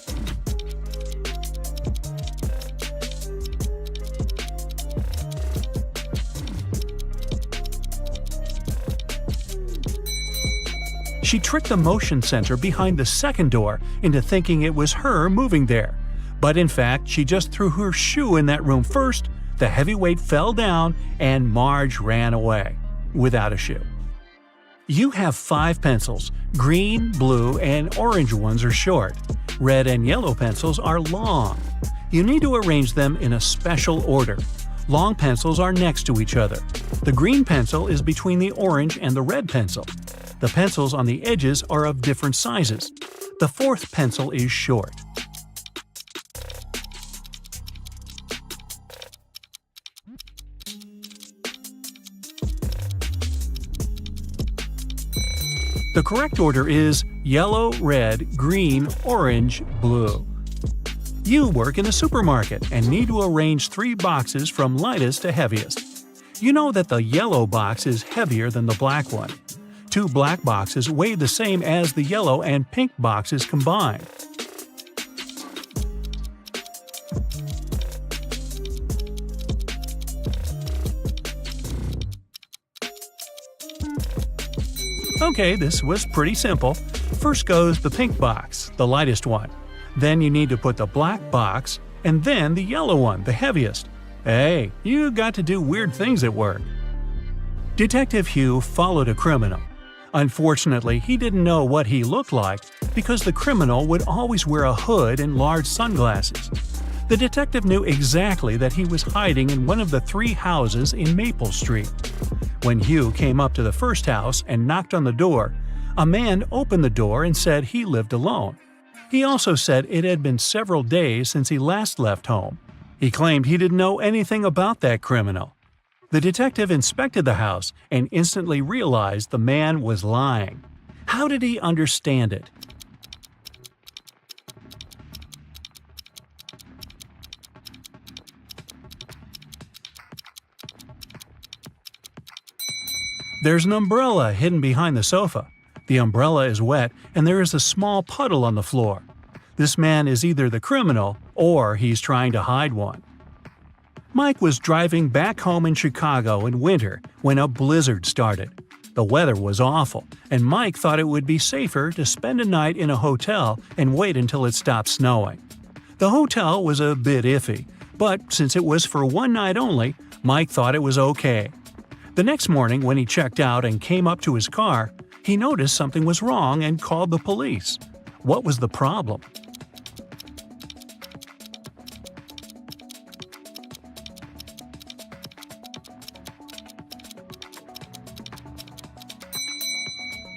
She tricked the motion sensor behind the second door into thinking it was her moving there. But in fact, she just threw her shoe in that room first, the heavy weight fell down, and Marge ran away without a shoe. You have 5 pencils. Green, blue, and orange ones are short. Red and yellow pencils are long. You need to arrange them in a special order. Long pencils are next to each other. The green pencil is between the orange and the red pencil. The pencils on the edges are of different sizes. The fourth pencil is short. The correct order is yellow, red, green, orange, blue. You work in a supermarket and need to arrange 3 boxes from lightest to heaviest. You know that the yellow box is heavier than the black one. 2 black boxes weigh the same as the yellow and pink boxes combined. Okay, this was pretty simple. First goes the pink box, the lightest one. Then you need to put the black box, and then the yellow one, the heaviest. Hey, you got to do weird things at work. Detective Hugh followed a criminal. Unfortunately, he didn't know what he looked like because the criminal would always wear a hood and large sunglasses. The detective knew exactly that he was hiding in one of the 3 houses in Maple Street. When Hugh came up to the first house and knocked on the door, a man opened the door and said he lived alone. He also said it had been several days since he last left home. He claimed he didn't know anything about that criminal. The detective inspected the house and instantly realized the man was lying. How did he understand it? There's an umbrella hidden behind the sofa. The umbrella is wet and there is a small puddle on the floor. This man is either the criminal or he's trying to hide one. Mike was driving back home in Chicago in winter when a blizzard started. The weather was awful, and Mike thought it would be safer to spend a night in a hotel and wait until it stopped snowing. The hotel was a bit iffy, but since it was for one night only, Mike thought it was okay. The next morning when he checked out and came up to his car, he noticed something was wrong and called the police. What was the problem?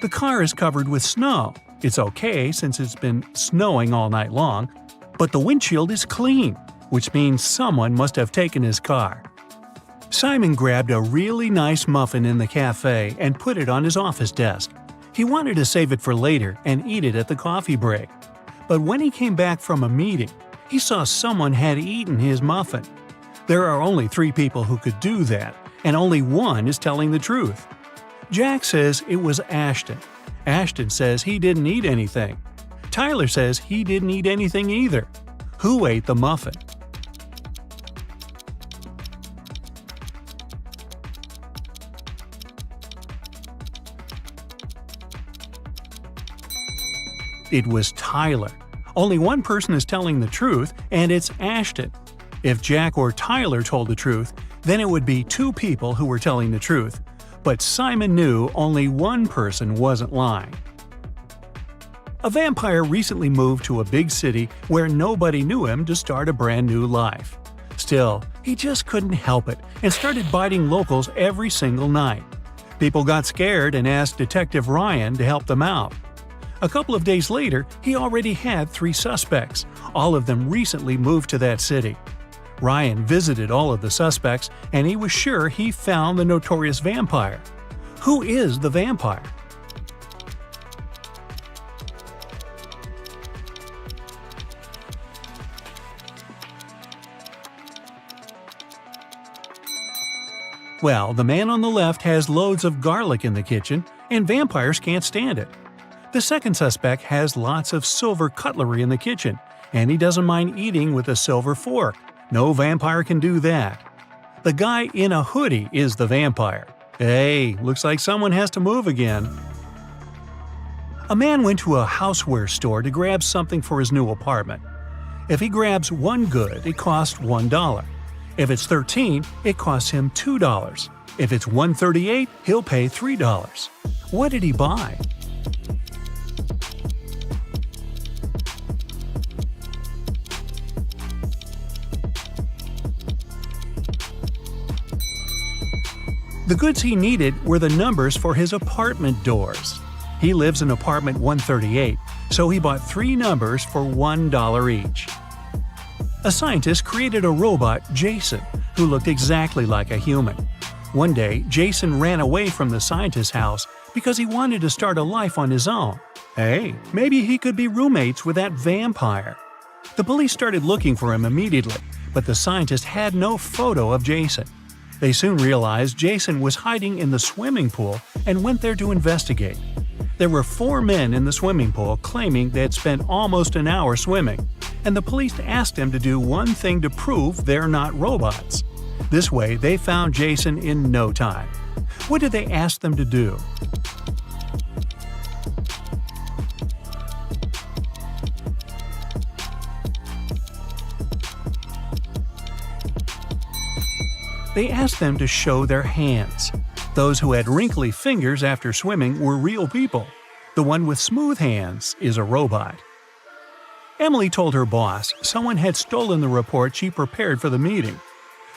The car is covered with snow. It's okay since it's been snowing all night long, but the windshield is clean, which means someone must have taken his car. Simon grabbed a really nice muffin in the cafe and put it on his office desk. He wanted to save it for later and eat it at the coffee break. But when he came back from a meeting, he saw someone had eaten his muffin. There are only 3 people who could do that, and only one is telling the truth. Jack says it was Ashton. Ashton says he didn't eat anything. Tyler says he didn't eat anything either. Who ate the muffin? It was Tyler. Only one person is telling the truth, and it's Ashton. If Jack or Tyler told the truth, then it would be 2 people who were telling the truth. But Simon knew only one person wasn't lying. A vampire recently moved to a big city where nobody knew him to start a brand new life. Still, he just couldn't help it and started biting locals every single night. People got scared and asked Detective Ryan to help them out. A couple of days later, he already had 3 suspects. All of them recently moved to that city. Ryan visited all of the suspects, and he was sure he found the notorious vampire. Who is the vampire? Well, the man on the left has loads of garlic in the kitchen, and vampires can't stand it. The second suspect has lots of silver cutlery in the kitchen, and he doesn't mind eating with a silver fork. No vampire can do that. The guy in a hoodie is the vampire. Hey, looks like someone has to move again. A man went to a houseware store to grab something for his new apartment. If he grabs one good, it costs $1. If it's 13, it costs him $2. If it's $138, he'll pay $3. What did he buy? The goods he needed were the numbers for his apartment doors. He lives in apartment 138, so he bought 3 numbers for $1 each. A scientist created a robot, Jason, who looked exactly like a human. One day, Jason ran away from the scientist's house because he wanted to start a life on his own. Hey, maybe he could be roommates with that vampire. The police started looking for him immediately, but the scientist had no photo of Jason. They soon realized Jason was hiding in the swimming pool and went there to investigate. There were 4 men in the swimming pool claiming they had spent almost an hour swimming, and the police asked them to do one thing to prove they're not robots. This way, they found Jason in no time. What did they ask them to do? They asked them to show their hands. Those who had wrinkly fingers after swimming were real people. The one with smooth hands is a robot. Emily told her boss someone had stolen the report she prepared for the meeting.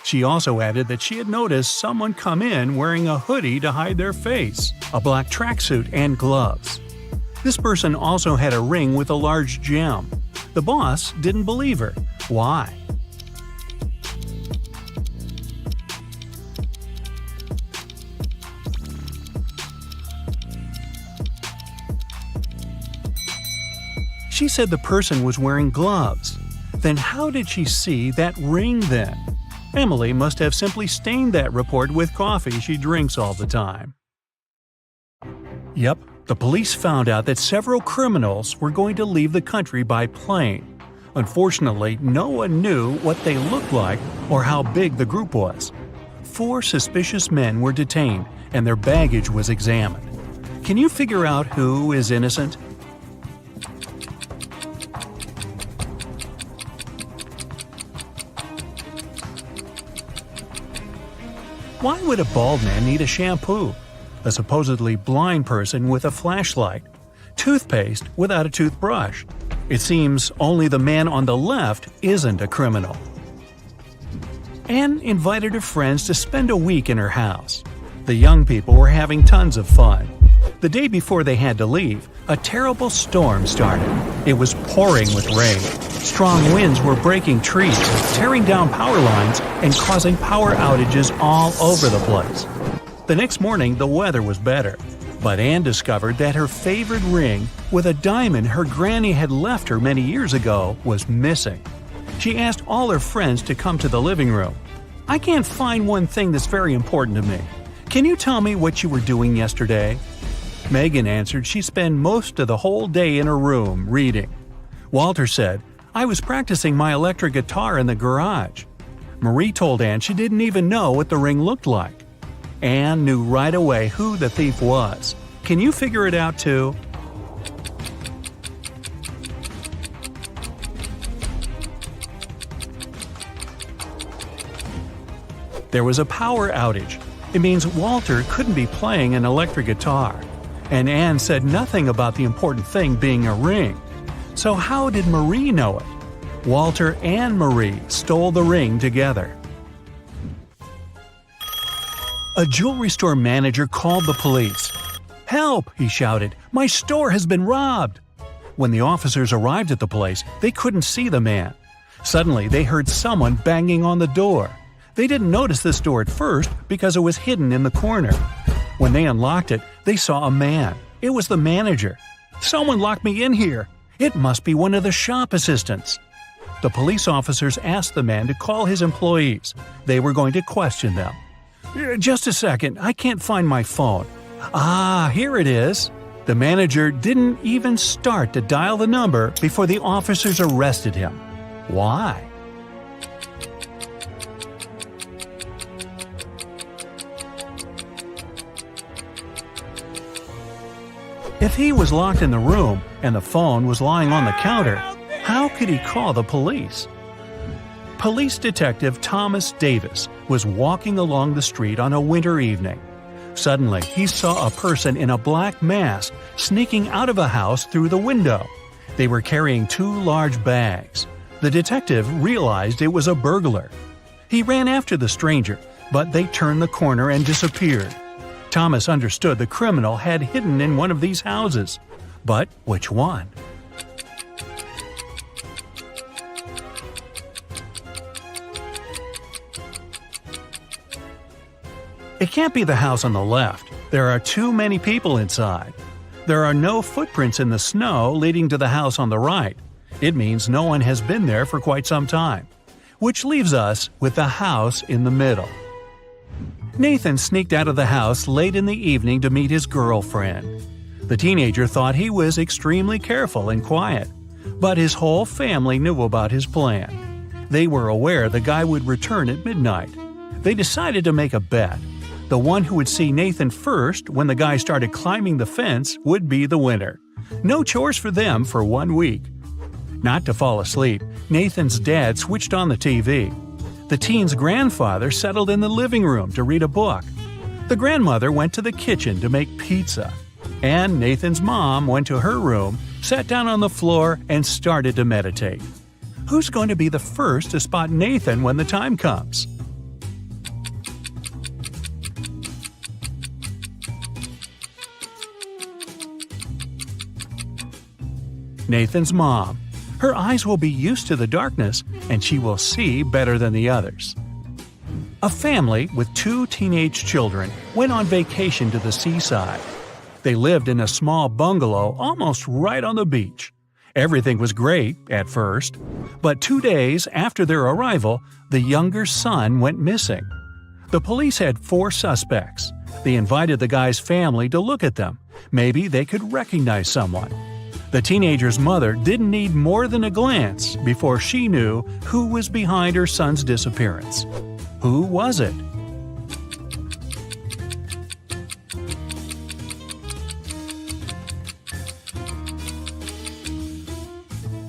She also added that she had noticed someone come in wearing a hoodie to hide their face, a black tracksuit, and gloves. This person also had a ring with a large gem. The boss didn't believe her. Why? She said the person was wearing gloves. Then how did she see that ring then? Emily must have simply stained that report with coffee she drinks all the time. Yep, the police found out that several criminals were going to leave the country by plane. Unfortunately, no one knew what they looked like or how big the group was. 4 suspicious men were detained and their baggage was examined. Can you figure out who is innocent? Why would a bald man need a shampoo? A supposedly blind person with a flashlight? Toothpaste without a toothbrush? It seems only the man on the left isn't a criminal. Anne invited her friends to spend a week in her house. The young people were having tons of fun. The day before they had to leave, a terrible storm started. It was pouring with rain. Strong winds were breaking trees, tearing down power lines, and causing power outages all over the place. The next morning, the weather was better, but Anne discovered that her favorite ring with a diamond her granny had left her many years ago was missing. She asked all her friends to come to the living room. "I can't find one thing that's very important to me. Can you tell me what you were doing yesterday?" Megan answered she spent most of the whole day in her room reading. Walter said, "I was practicing my electric guitar in the garage." Marie told Anne she didn't even know what the ring looked like. Anne knew right away who the thief was. Can you figure it out too? There was a power outage. It means Walter couldn't be playing an electric guitar. And Anne said nothing about the important thing being a ring. So how did Marie know it? Walter and Marie stole the ring together. A jewelry store manager called the police. "Help!" he shouted. "My store has been robbed!" When the officers arrived at the place, they couldn't see the man. Suddenly, they heard someone banging on the door. They didn't notice this door at first because it was hidden in the corner. When they unlocked it, they saw a man. It was the manager. "Someone locked me in here. It must be one of the shop assistants." The police officers asked the man to call his employees. They were going to question them. "Just a second, I can't find my phone." "Ah, here it is." The manager didn't even start to dial the number before the officers arrested him. Why? If he was locked in the room and the phone was lying on the counter, how could he call the police? Police Detective Thomas Davis was walking along the street on a winter evening. Suddenly, he saw a person in a black mask sneaking out of a house through the window. They were carrying 2 large bags. The detective realized it was a burglar. He ran after the stranger, but they turned the corner and disappeared. Thomas understood the criminal had hidden in one of these houses. But which one? It can't be the house on the left. There are too many people inside. There are no footprints in the snow leading to the house on the right. It means no one has been there for quite some time. Which leaves us with the house in the middle. Nathan sneaked out of the house late in the evening to meet his girlfriend. The teenager thought he was extremely careful and quiet, but his whole family knew about his plan. They were aware the guy would return at midnight. They decided to make a bet. The one who would see Nathan first when the guy started climbing the fence would be the winner. No chores for them for 1 week. Not to fall asleep, Nathan's dad switched on the TV. The teen's grandfather settled in the living room to read a book. The grandmother went to the kitchen to make pizza. And Nathan's mom went to her room, sat down on the floor, and started to meditate. Who's going to be the first to spot Nathan when the time comes? Nathan's mom. Her eyes will be used to the darkness, and she will see better than the others. A family with 2 teenage children went on vacation to the seaside. They lived in a small bungalow almost right on the beach. Everything was great at first, but 2 days after their arrival, the younger son went missing. The police had 4 suspects. They invited the guy's family to look at them. Maybe they could recognize someone. The teenager's mother didn't need more than a glance before she knew who was behind her son's disappearance. Who was it?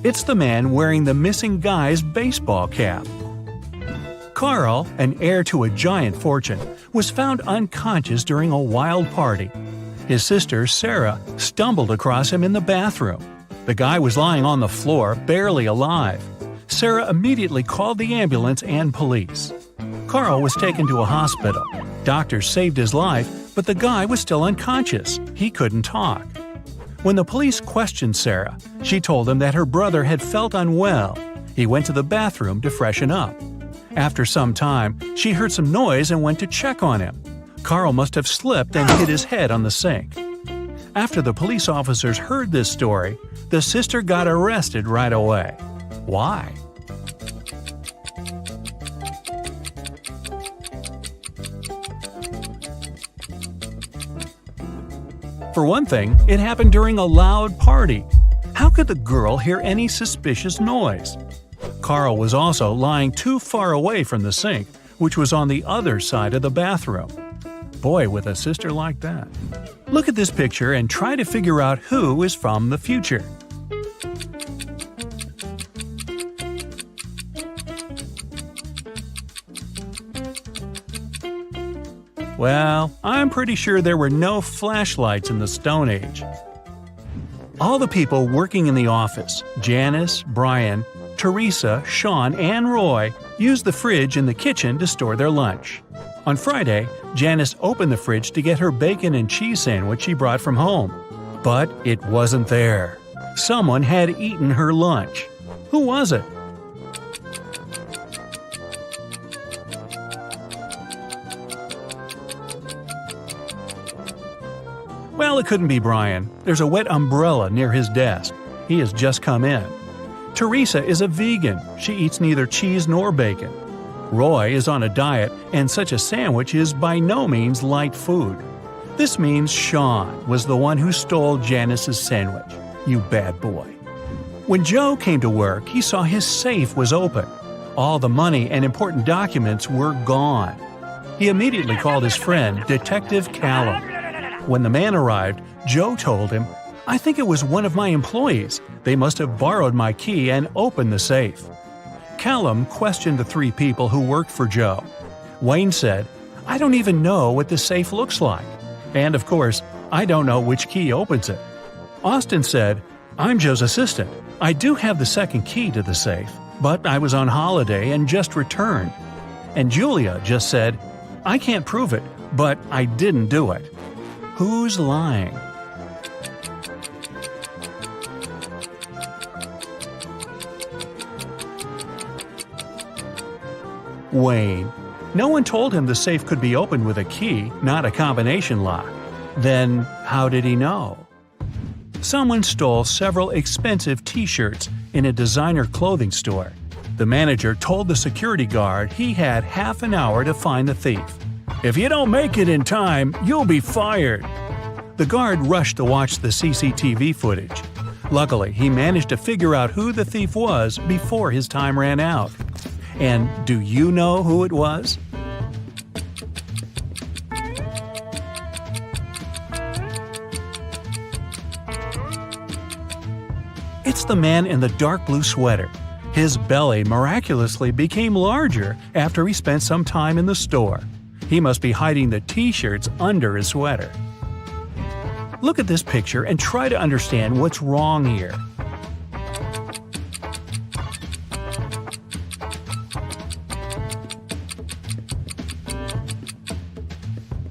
It's the man wearing the missing guy's baseball cap. Carl, an heir to a giant fortune, was found unconscious during a wild party. His sister, Sarah, stumbled across him in the bathroom. The guy was lying on the floor, barely alive. Sarah immediately called the ambulance and police. Carl was taken to a hospital. Doctors saved his life, but the guy was still unconscious. He couldn't talk. When the police questioned Sarah, she told them that her brother had felt unwell. He went to the bathroom to freshen up. After some time, she heard some noise and went to check on him. Carl must have slipped and hit his head on the sink. After the police officers heard this story, the sister got arrested right away. Why? For one thing, it happened during a loud party. How could the girl hear any suspicious noise? Carl was also lying too far away from the sink, which was on the other side of the bathroom. Boy, with a sister like that. Look at this picture and try to figure out who is from the future. Well, I'm pretty sure there were no flashlights in the Stone Age. All the people working in the office, Janice, Brian, Teresa, Sean, and Roy, used the fridge in the kitchen to store their lunch. On Friday, Janice opened the fridge to get her bacon and cheese sandwich she brought from home. But it wasn't there. Someone had eaten her lunch. Who was it? Well, it couldn't be Brian. There's a wet umbrella near his desk. He has just come in. Teresa is a vegan. She eats neither cheese nor bacon. Roy is on a diet, and such a sandwich is by no means light food. This means Sean was the one who stole Janice's sandwich. You bad boy. When Joe came to work, he saw his safe was open. All the money and important documents were gone. He immediately called his friend, Detective Callum. When the man arrived, Joe told him, "I think it was one of my employees. They must have borrowed my key and opened the safe." Callum questioned the 3 people who worked for Joe. Wayne said, "I don't even know what the safe looks like. And of course, I don't know which key opens it." Austin said, "I'm Joe's assistant. I do have the second key to the safe, but I was on holiday and just returned." And Julia just said, I can't prove it, but I didn't do it. Who's lying? Wayne. No one told him the safe could be opened with a key, not a combination lock. Then, how did he know? Someone stole several expensive t-shirts in a designer clothing store. The manager told the security guard he had half an hour to find the thief. "If you don't make it in time, you'll be fired." The guard rushed to watch the CCTV footage. Luckily, he managed to figure out who the thief was before his time ran out. And do you know who it was? It's the man in the dark blue sweater. His belly miraculously became larger after he spent some time in the store. He must be hiding the t-shirts under his sweater. Look at this picture and try to understand what's wrong here.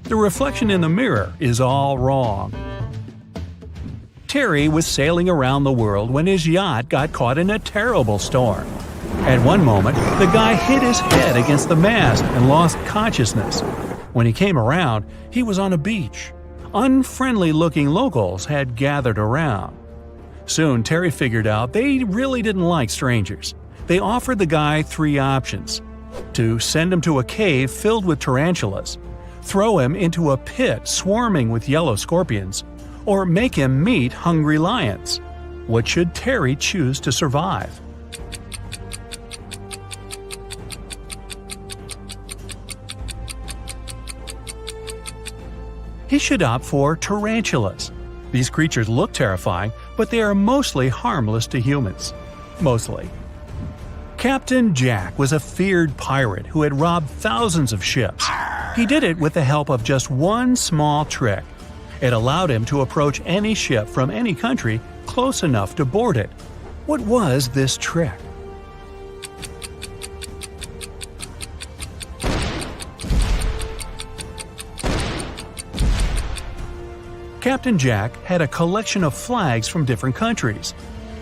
The reflection in the mirror is all wrong. Terry was sailing around the world when his yacht got caught in a terrible storm. At one moment, the guy hit his head against the mast and lost consciousness. When he came around, he was on a beach. Unfriendly-looking locals had gathered around. Soon, Terry figured out they really didn't like strangers. They offered the guy 3 options: to send him to a cave filled with tarantulas, throw him into a pit swarming with yellow scorpions, or make him meet hungry lions. What should Terry choose to survive? He should opt for tarantulas. These creatures look terrifying, but they are mostly harmless to humans. Mostly. Captain Jack was a feared pirate who had robbed thousands of ships. He did it with the help of just one small trick. It allowed him to approach any ship from any country close enough to board it. What was this trick? Captain Jack had a collection of flags from different countries.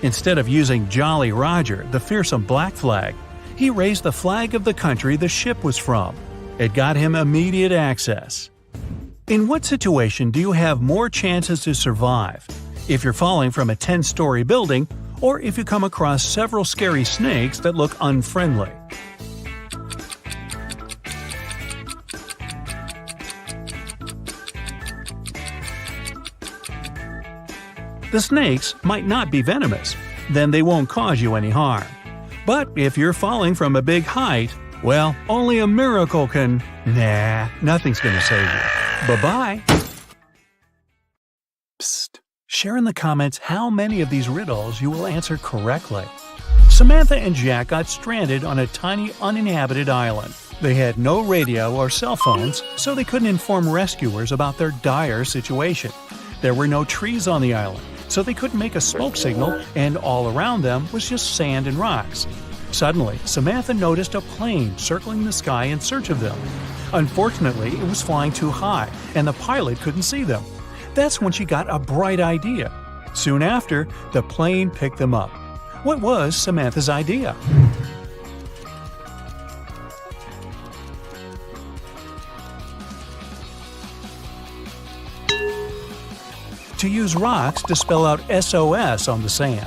Instead of using Jolly Roger, the fearsome black flag, he raised the flag of the country the ship was from. It got him immediate access. In what situation do you have more chances to survive? If you're falling from a 10-story building, or if you come across several scary snakes that look unfriendly? The snakes might not be venomous, then they won't cause you any harm. But if you're falling from a big height, well, only a miracle can… Nah, nothing's gonna save you. Bye-bye! Psst. Share in the comments how many of these riddles you will answer correctly. Samantha and Jack got stranded on a tiny uninhabited island. They had no radio or cell phones, so they couldn't inform rescuers about their dire situation. There were no trees on the island, so they couldn't make a smoke signal, and all around them was just sand and rocks. Suddenly, Samantha noticed a plane circling the sky in search of them. Unfortunately, it was flying too high, and the pilot couldn't see them. That's when she got a bright idea. Soon after, the plane picked them up. What was Samantha's idea? To use rocks to spell out SOS on the sand.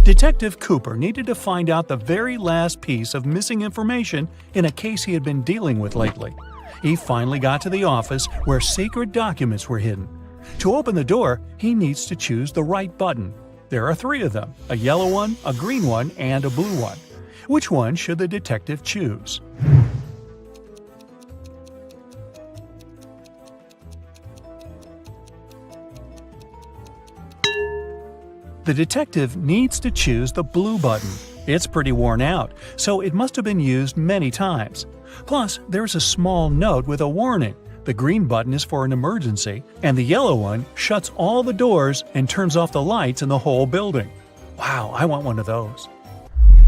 Detective Cooper needed to find out the very last piece of missing information in a case he had been dealing with lately. He finally got to the office where secret documents were hidden. To open the door, he needs to choose the right button. There are 3 of them, a yellow one, a green one, and a blue one. Which one should the detective choose? The detective needs to choose the blue button. It's pretty worn out, so it must have been used many times. Plus, there's a small note with a warning. The green button is for an emergency, and the yellow one shuts all the doors and turns off the lights in the whole building. Wow, I want one of those.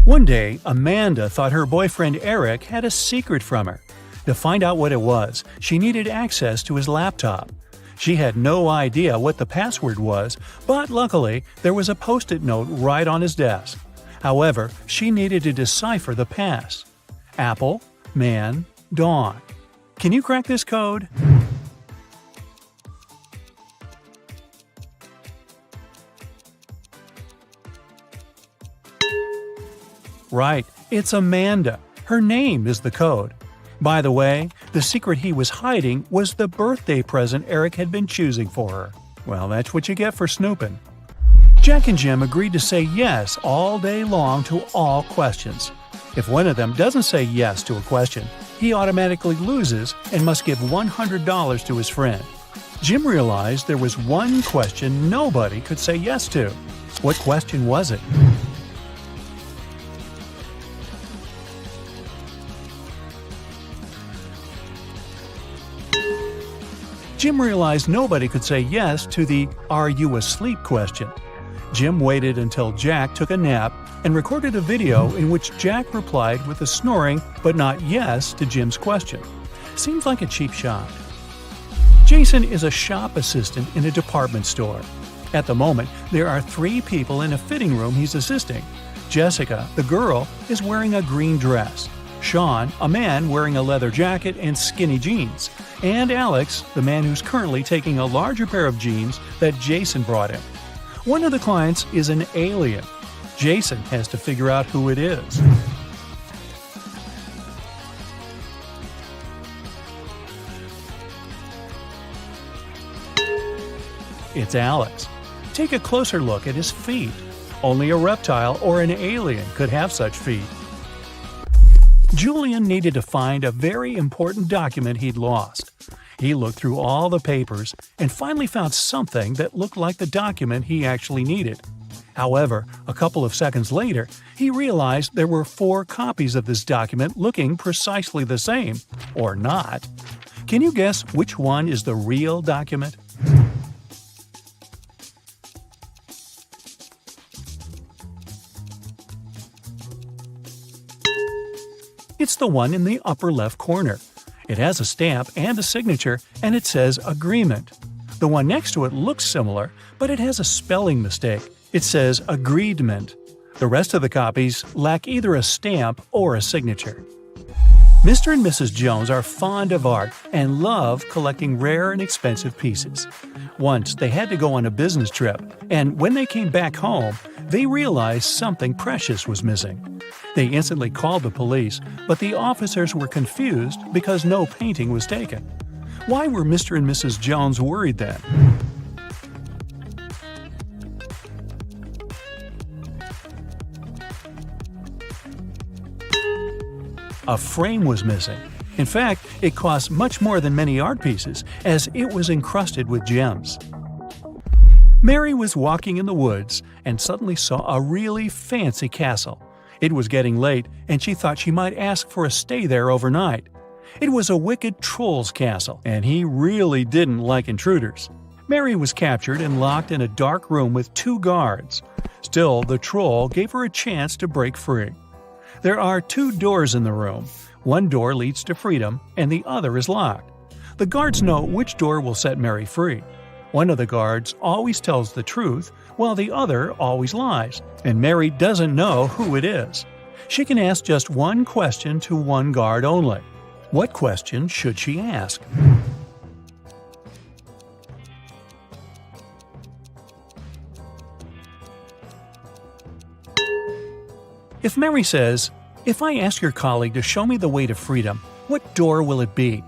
One day, Amanda thought her boyfriend Eric had a secret from her. To find out what it was, she needed access to his laptop. She had no idea what the password was, but luckily there was a post-it note right on his desk. However, she needed to decipher the pass. Apple, man, dog. Can you crack this code? Right, it's Amanda. Her name is the code. By the way, the secret he was hiding was the birthday present Eric had been choosing for her. Well, that's what you get for snooping. Jack and Jim agreed to say yes all day long to all questions. If one of them doesn't say yes to a question, he automatically loses and must give $100 to his friend. Jim realized there was one question nobody could say yes to. What question was it? Jim realized nobody could say yes to the "Are you asleep?" question. Jim waited until Jack took a nap and recorded a video in which Jack replied with a snoring but not yes to Jim's question. Seems like a cheap shot. Jason is a shop assistant in a department store. At the moment, there are 3 people in a fitting room he's assisting. Jessica, the girl, is wearing a green dress. Sean, a man wearing a leather jacket and skinny jeans. And Alex, the man who's currently taking a larger pair of jeans that Jason brought him. One of the clients is an alien. Jason has to figure out who it is. It's Alex. Take a closer look at his feet. Only a reptile or an alien could have such feet. Julian needed to find a very important document he'd lost. He looked through all the papers and finally found something that looked like the document he actually needed. However, a couple of seconds later, he realized there were 4 copies of this document looking precisely the same, or not. Can you guess which one is the real document? It's the one in the upper left corner. It has a stamp and a signature, and it says Agreement. The one next to it looks similar, but it has a spelling mistake. It says Agreedment. The rest of the copies lack either a stamp or a signature. Mr. and Mrs. Jones are fond of art and love collecting rare and expensive pieces. Once they had to go on a business trip, and when they came back home, they realized something precious was missing. They instantly called the police, but the officers were confused because no painting was taken. Why were Mr. and Mrs. Jones worried then? A frame was missing. In fact, it cost much more than many art pieces, as it was encrusted with gems. Mary was walking in the woods and suddenly saw a really fancy castle. It was getting late, and she thought she might ask for a stay there overnight. It was a wicked troll's castle, and he really didn't like intruders. Mary was captured and locked in a dark room with 2 guards. Still, the troll gave her a chance to break free. There are 2 doors in the room. One door leads to freedom, and the other is locked. The guards know which door will set Mary free. One of the guards always tells the truth, while the other always lies, and Mary doesn't know who it is. She can ask just one question to one guard only. What question should she ask? If Mary says, "If I ask your colleague to show me the way to freedom, what door will it be?"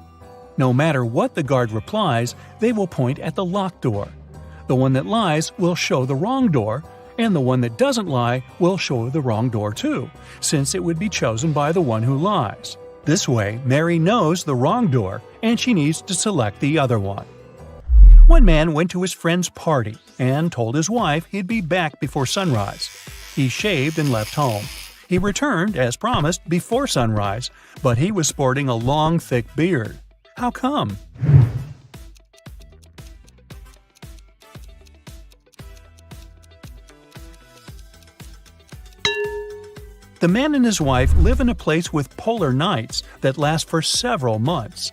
No matter what the guard replies, they will point at the locked door. The one that lies will show the wrong door, and the one that doesn't lie will show the wrong door too, since it would be chosen by the one who lies. This way, Mary knows the wrong door, and she needs to select the other one. One man went to his friend's party and told his wife he'd be back before sunrise. He shaved and left home. He returned, as promised, before sunrise, but he was sporting a long, thick beard. How come? The man and his wife live in a place with polar nights that last for several months.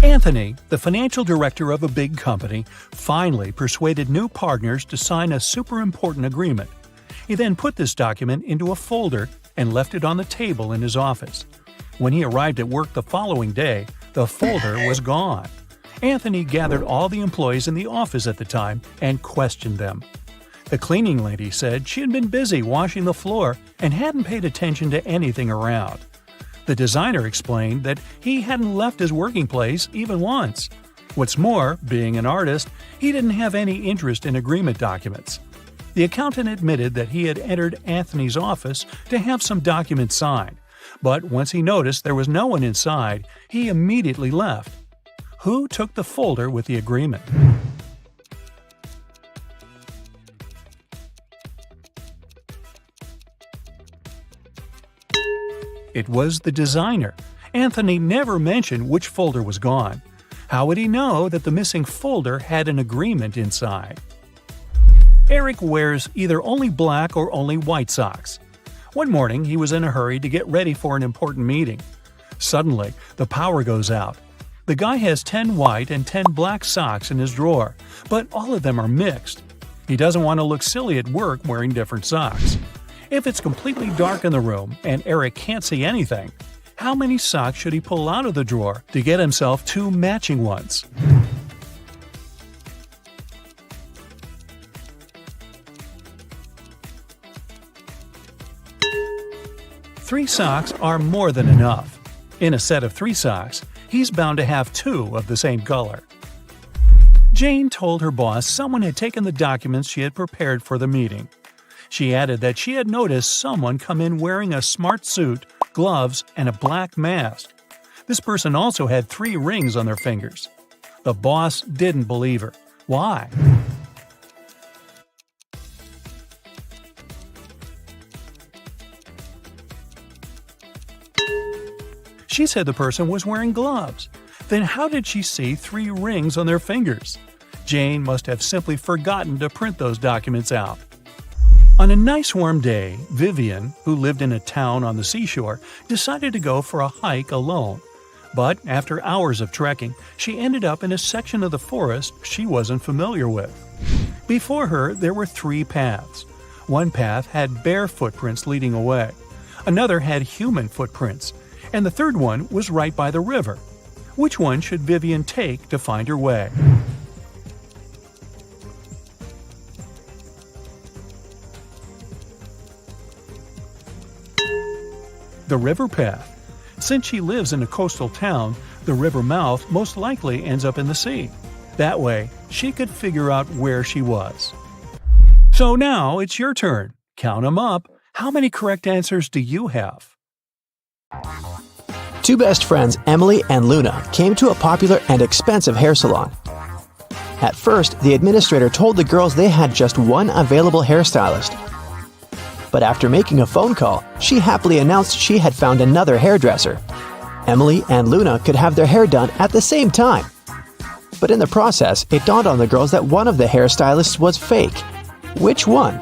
Anthony, the financial director of a big company, finally persuaded new partners to sign a super important agreement. He then put this document into a folder and left it on the table in his office. When he arrived at work the following day, the folder was gone. Anthony gathered all the employees in the office at the time and questioned them. The cleaning lady said she had been busy washing the floor and hadn't paid attention to anything around. The designer explained that he hadn't left his working place even once. What's more, being an artist, he didn't have any interest in agreement documents. The accountant admitted that he had entered Anthony's office to have some documents signed, but once he noticed there was no one inside, he immediately left. Who took the folder with the agreement? It was the designer. Anthony never mentioned which folder was gone. How would he know that the missing folder had an agreement inside? Eric wears either only black or only white socks. One morning, he was in a hurry to get ready for an important meeting. Suddenly, the power goes out. The guy has 10 white and 10 black socks in his drawer, but all of them are mixed. He doesn't want to look silly at work wearing different socks. If it's completely dark in the room and Eric can't see anything, how many socks should he pull out of the drawer to get himself 2 matching ones? Three socks are more than enough. In a set of 3 socks, he's bound to have 2 of the same color. Jane told her boss someone had taken the documents she had prepared for the meeting. She added that she had noticed someone come in wearing a smart suit, gloves, and a black mask. This person also had 3 rings on their fingers. The boss didn't believe her. Why? She said the person was wearing gloves. Then how did she see 3 rings on their fingers? Jane must have simply forgotten to print those documents out. On a nice warm day, Vivian, who lived in a town on the seashore, decided to go for a hike alone. But after hours of trekking, she ended up in a section of the forest she wasn't familiar with. Before her, there were 3 paths. One path had bare footprints leading away. Another had human footprints. And the third one was right by the river. Which one should Vivian take to find her way? The river path. Since she lives in a coastal town, the river mouth most likely ends up in the sea. That way, she could figure out where she was. So now it's your turn. Count 'em up. How many correct answers do you have? 2 best friends, Emily and Luna, came to a popular and expensive hair salon. At first, the administrator told the girls they had just one available hairstylist. But after making a phone call, she happily announced she had found another hairdresser. Emily and Luna could have their hair done at the same time. But in the process, it dawned on the girls that one of the hairstylists was fake. Which one?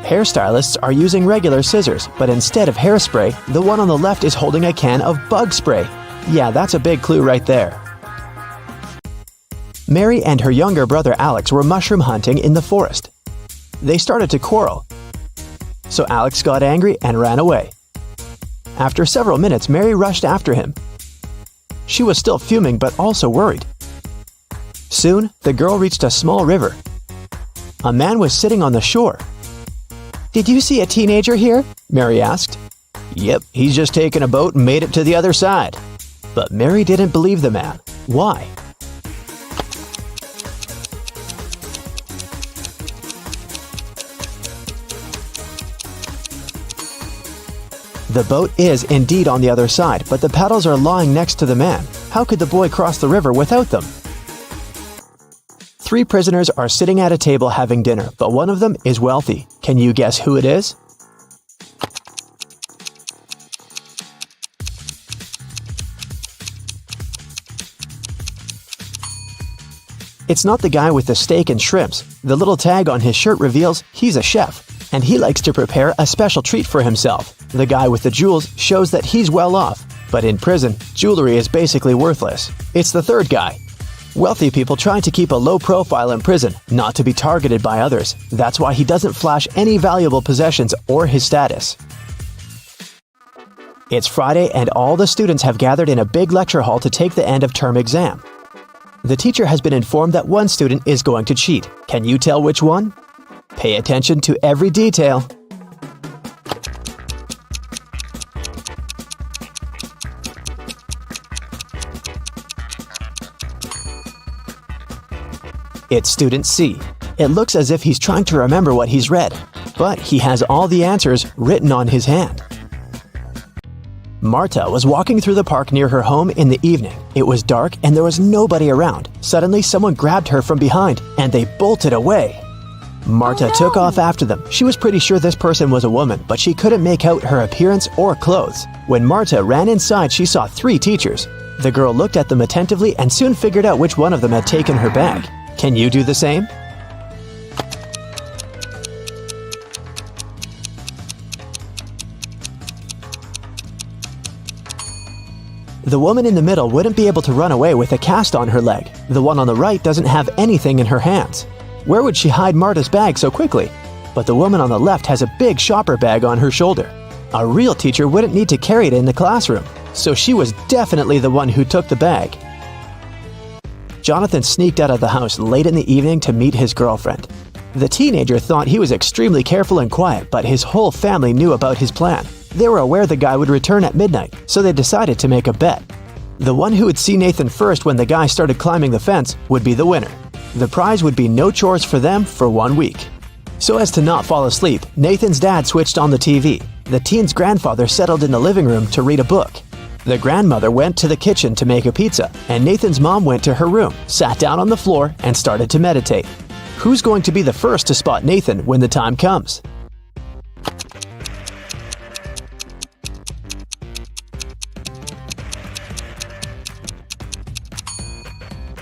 Hairstylists are using regular scissors, but instead of hairspray, the one on the left is holding a can of bug spray. Yeah, that's a big clue right there. Mary and her younger brother Alex were mushroom hunting in the forest. They started to quarrel. So Alex got angry and ran away. After several minutes, Mary rushed after him. She was still fuming but also worried. Soon, the girl reached a small river. A man was sitting on the shore. "Did you see a teenager here?" Mary asked. "Yep, he's just taken a boat and made it to the other side." But Mary didn't believe the man. Why? The boat is indeed on the other side, but the paddles are lying next to the man. How could the boy cross the river without them? 3 prisoners are sitting at a table having dinner, but one of them is wealthy. Can you guess who it is? It's not the guy with the steak and shrimps. The little tag on his shirt reveals he's a chef, and he likes to prepare a special treat for himself. The guy with the jewels shows that he's well off, but in prison, jewelry is basically worthless. It's the third guy. Wealthy people try to keep a low profile in prison, not to be targeted by others. That's why he doesn't flash any valuable possessions or his status. It's Friday and all the students have gathered in a big lecture hall to take the end of term exam. The teacher has been informed that one student is going to cheat. Can you tell which one? Pay attention to every detail. It's student C. It looks as if he's trying to remember what he's read, but he has all the answers written on his hand. Marta was walking through the park near her home in the evening. It was dark and there was nobody around. Suddenly, someone grabbed her from behind and they bolted away. Marta took off after them. She was pretty sure this person was a woman, but she couldn't make out her appearance or clothes. When Marta ran inside, she saw 3 teachers. The girl looked at them attentively and soon figured out which one of them had taken her bag. Can you do the same? The woman in the middle wouldn't be able to run away with a cast on her leg. The one on the right doesn't have anything in her hands. Where would she hide Marta's bag so quickly? But the woman on the left has a big shopper bag on her shoulder. A real teacher wouldn't need to carry it in the classroom, so she was definitely the one who took the bag. Jonathan sneaked out of the house late in the evening to meet his girlfriend. The teenager thought he was extremely careful and quiet, but his whole family knew about his plan. They were aware the guy would return at midnight, so they decided to make a bet. The one who would see Nathan first when the guy started climbing the fence would be the winner. The prize would be no chores for them for 1 week. So as to not fall asleep, Nathan's dad switched on the TV. The teen's grandfather settled in the living room to read a book. The grandmother went to the kitchen to make a pizza, and Nathan's mom went to her room, sat down on the floor, and started to meditate. Who's going to be the first to spot Nathan when the time comes?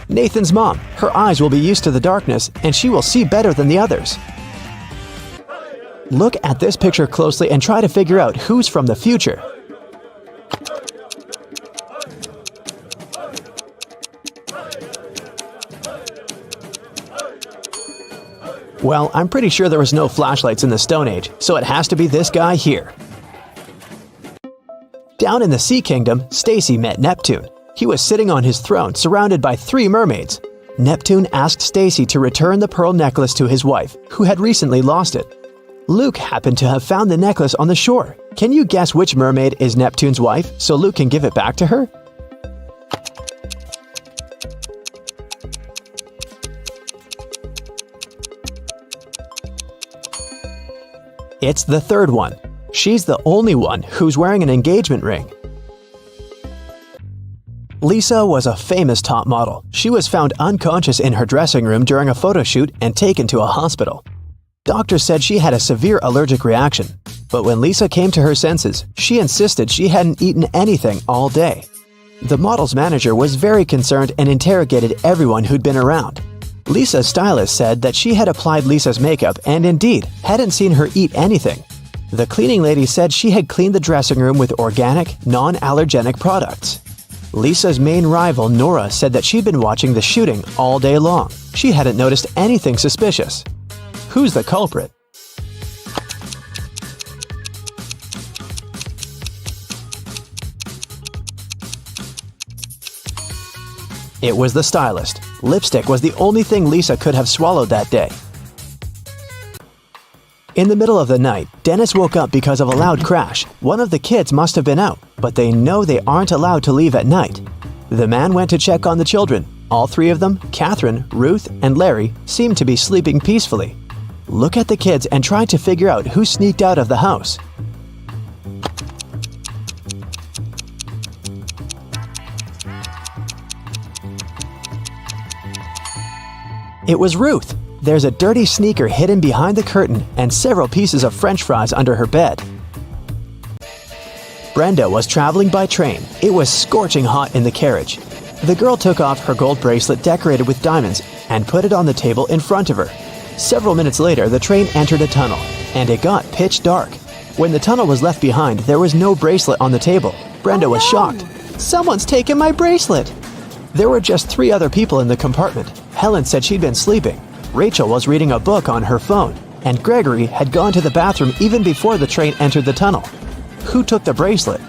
Nathan's mom. Her eyes will be used to the darkness, and she will see better than the others. Look at this picture closely and try to figure out who's from the future. Well, I'm pretty sure there was no flashlights in the Stone Age, so it has to be this guy here. Down in the Sea Kingdom, Stacy met Neptune. He was sitting on his throne, surrounded by 3 mermaids. Neptune asked Stacy to return the pearl necklace to his wife, who had recently lost it. Luke happened to have found the necklace on the shore. Can you guess which mermaid is Neptune's wife, so Luke can give it back to her? It's the third one. She's the only one who's wearing an engagement ring. Lisa was a famous top model. She was found unconscious in her dressing room during a photo shoot and taken to a hospital. Doctors said she had a severe allergic reaction, but when Lisa came to her senses, she insisted she hadn't eaten anything all day. The model's manager was very concerned and interrogated everyone who'd been around. Lisa's stylist said that she had applied Lisa's makeup and indeed hadn't seen her eat anything. The cleaning lady said she had cleaned the dressing room with organic, non-allergenic products. Lisa's main rival, Nora, said that she'd been watching the shooting all day long. She hadn't noticed anything suspicious. Who's the culprit? It was the stylist. Lipstick was the only thing Lisa could have swallowed that day. In the middle of the night, Dennis woke up because of a loud crash. One of the kids must have been out, but they know they aren't allowed to leave at night. The man went to check on the children. All 3 of them, Catherine, Ruth, and Larry, seemed to be sleeping peacefully. Look at the kids and try to figure out who sneaked out of the house. It was Ruth. There's a dirty sneaker hidden behind the curtain and several pieces of French fries under her bed. Brenda was traveling by train. It was scorching hot in the carriage. The girl took off her gold bracelet decorated with diamonds and put it on the table in front of her. Several minutes later, the train entered a tunnel, and it got pitch dark. When the tunnel was left behind, there was no bracelet on the table. Brenda was shocked. "Someone's taken my bracelet!" There were just 3 other people in the compartment. Helen said she'd been sleeping. Rachel was reading a book on her phone, and Gregory had gone to the bathroom even before the train entered the tunnel. Who took the bracelet?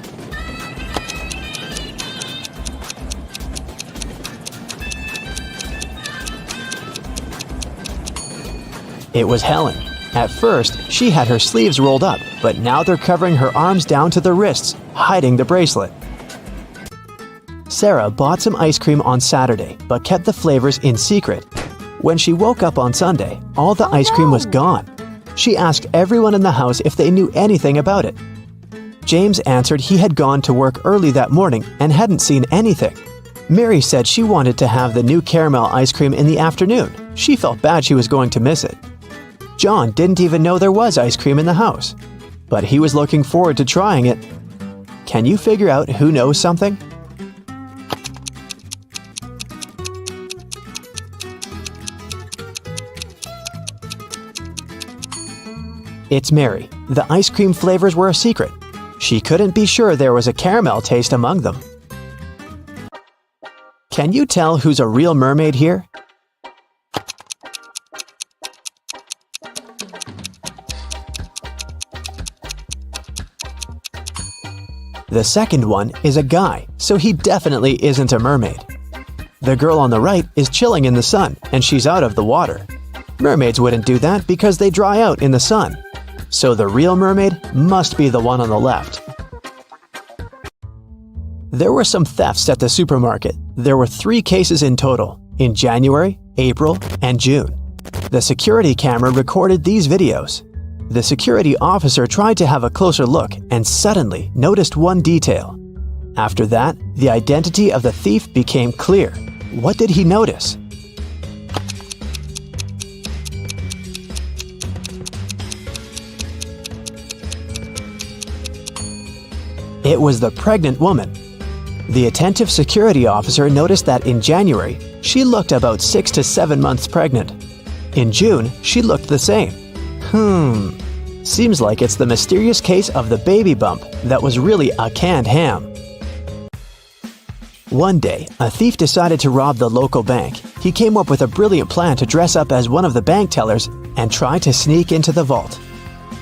It was Helen. At first, she had her sleeves rolled up, but now they're covering her arms down to the wrists, hiding the bracelet. Sarah bought some ice cream on Saturday, but kept the flavors in secret. When she woke up on Sunday, all the ice cream was gone. She asked everyone in the house if they knew anything about it. James answered he had gone to work early that morning and hadn't seen anything. Mary said she wanted to have the new caramel ice cream in the afternoon. She felt bad she was going to miss it. John didn't even know there was ice cream in the house, but he was looking forward to trying it. Can you figure out who knows something? It's Mary. The ice cream flavors were a secret. She couldn't be sure there was a caramel taste among them. Can you tell who's a real mermaid here? The second one is a guy, so he definitely isn't a mermaid. The girl on the right is chilling in the sun, and she's out of the water. Mermaids wouldn't do that because they dry out in the sun. So the real mermaid must be the one on the left. There were some thefts at the supermarket. There were 3 cases in total, in January, April, and June. The security camera recorded these videos. The security officer tried to have a closer look and suddenly noticed one detail. After that, the identity of the thief became clear. What did he notice? It was the pregnant woman. The attentive security officer noticed that in January, she looked about 6 to 7 months pregnant. In June, she looked the same. Seems like it's the mysterious case of the baby bump that was really a canned ham. One day, a thief decided to rob the local bank. He came up with a brilliant plan to dress up as one of the bank tellers and try to sneak into the vault.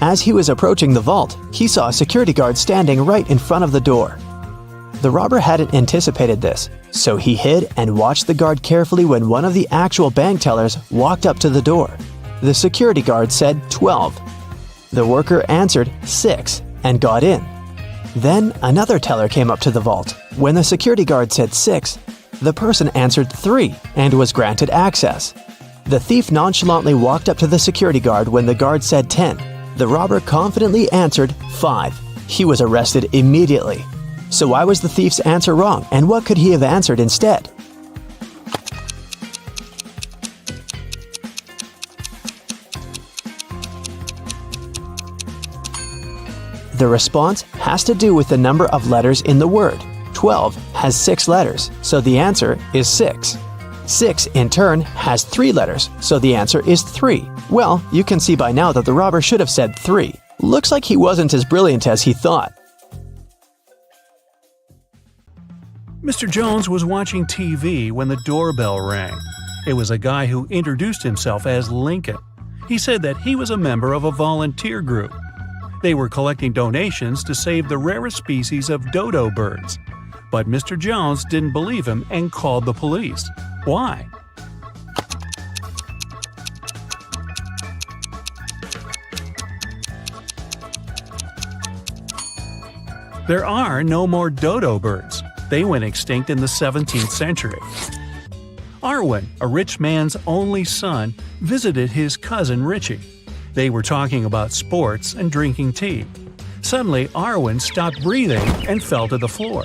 As he was approaching the vault, he saw a security guard standing right in front of the door. The robber hadn't anticipated this, so he hid and watched the guard carefully when one of the actual bank tellers walked up to the door. The security guard said 12. The worker answered 6 and got in. Then another teller came up to the vault. When the security guard said 6, the person answered 3 and was granted access. The thief nonchalantly walked up to the security guard when the guard said 10. The robber confidently answered 5. He was arrested immediately. So why was the thief's answer wrong, and what could he have answered instead? The response has to do with the number of letters in the word. 12 has 6 letters, so the answer is 6. 6 in turn has 3 letters, so the answer is 3. Well, you can see by now that the robber should have said 3. Looks like he wasn't as brilliant as he thought. Mr. Jones was watching TV when the doorbell rang. It was a guy who introduced himself as Lincoln. He said that he was a member of a volunteer group. They were collecting donations to save the rarest species of dodo birds. But Mr. Jones didn't believe him and called the police. Why? There are no more dodo birds. They went extinct in the 17th century. Arwen, a rich man's only son, visited his cousin Richie. They were talking about sports and drinking tea. Suddenly, Arwen stopped breathing and fell to the floor.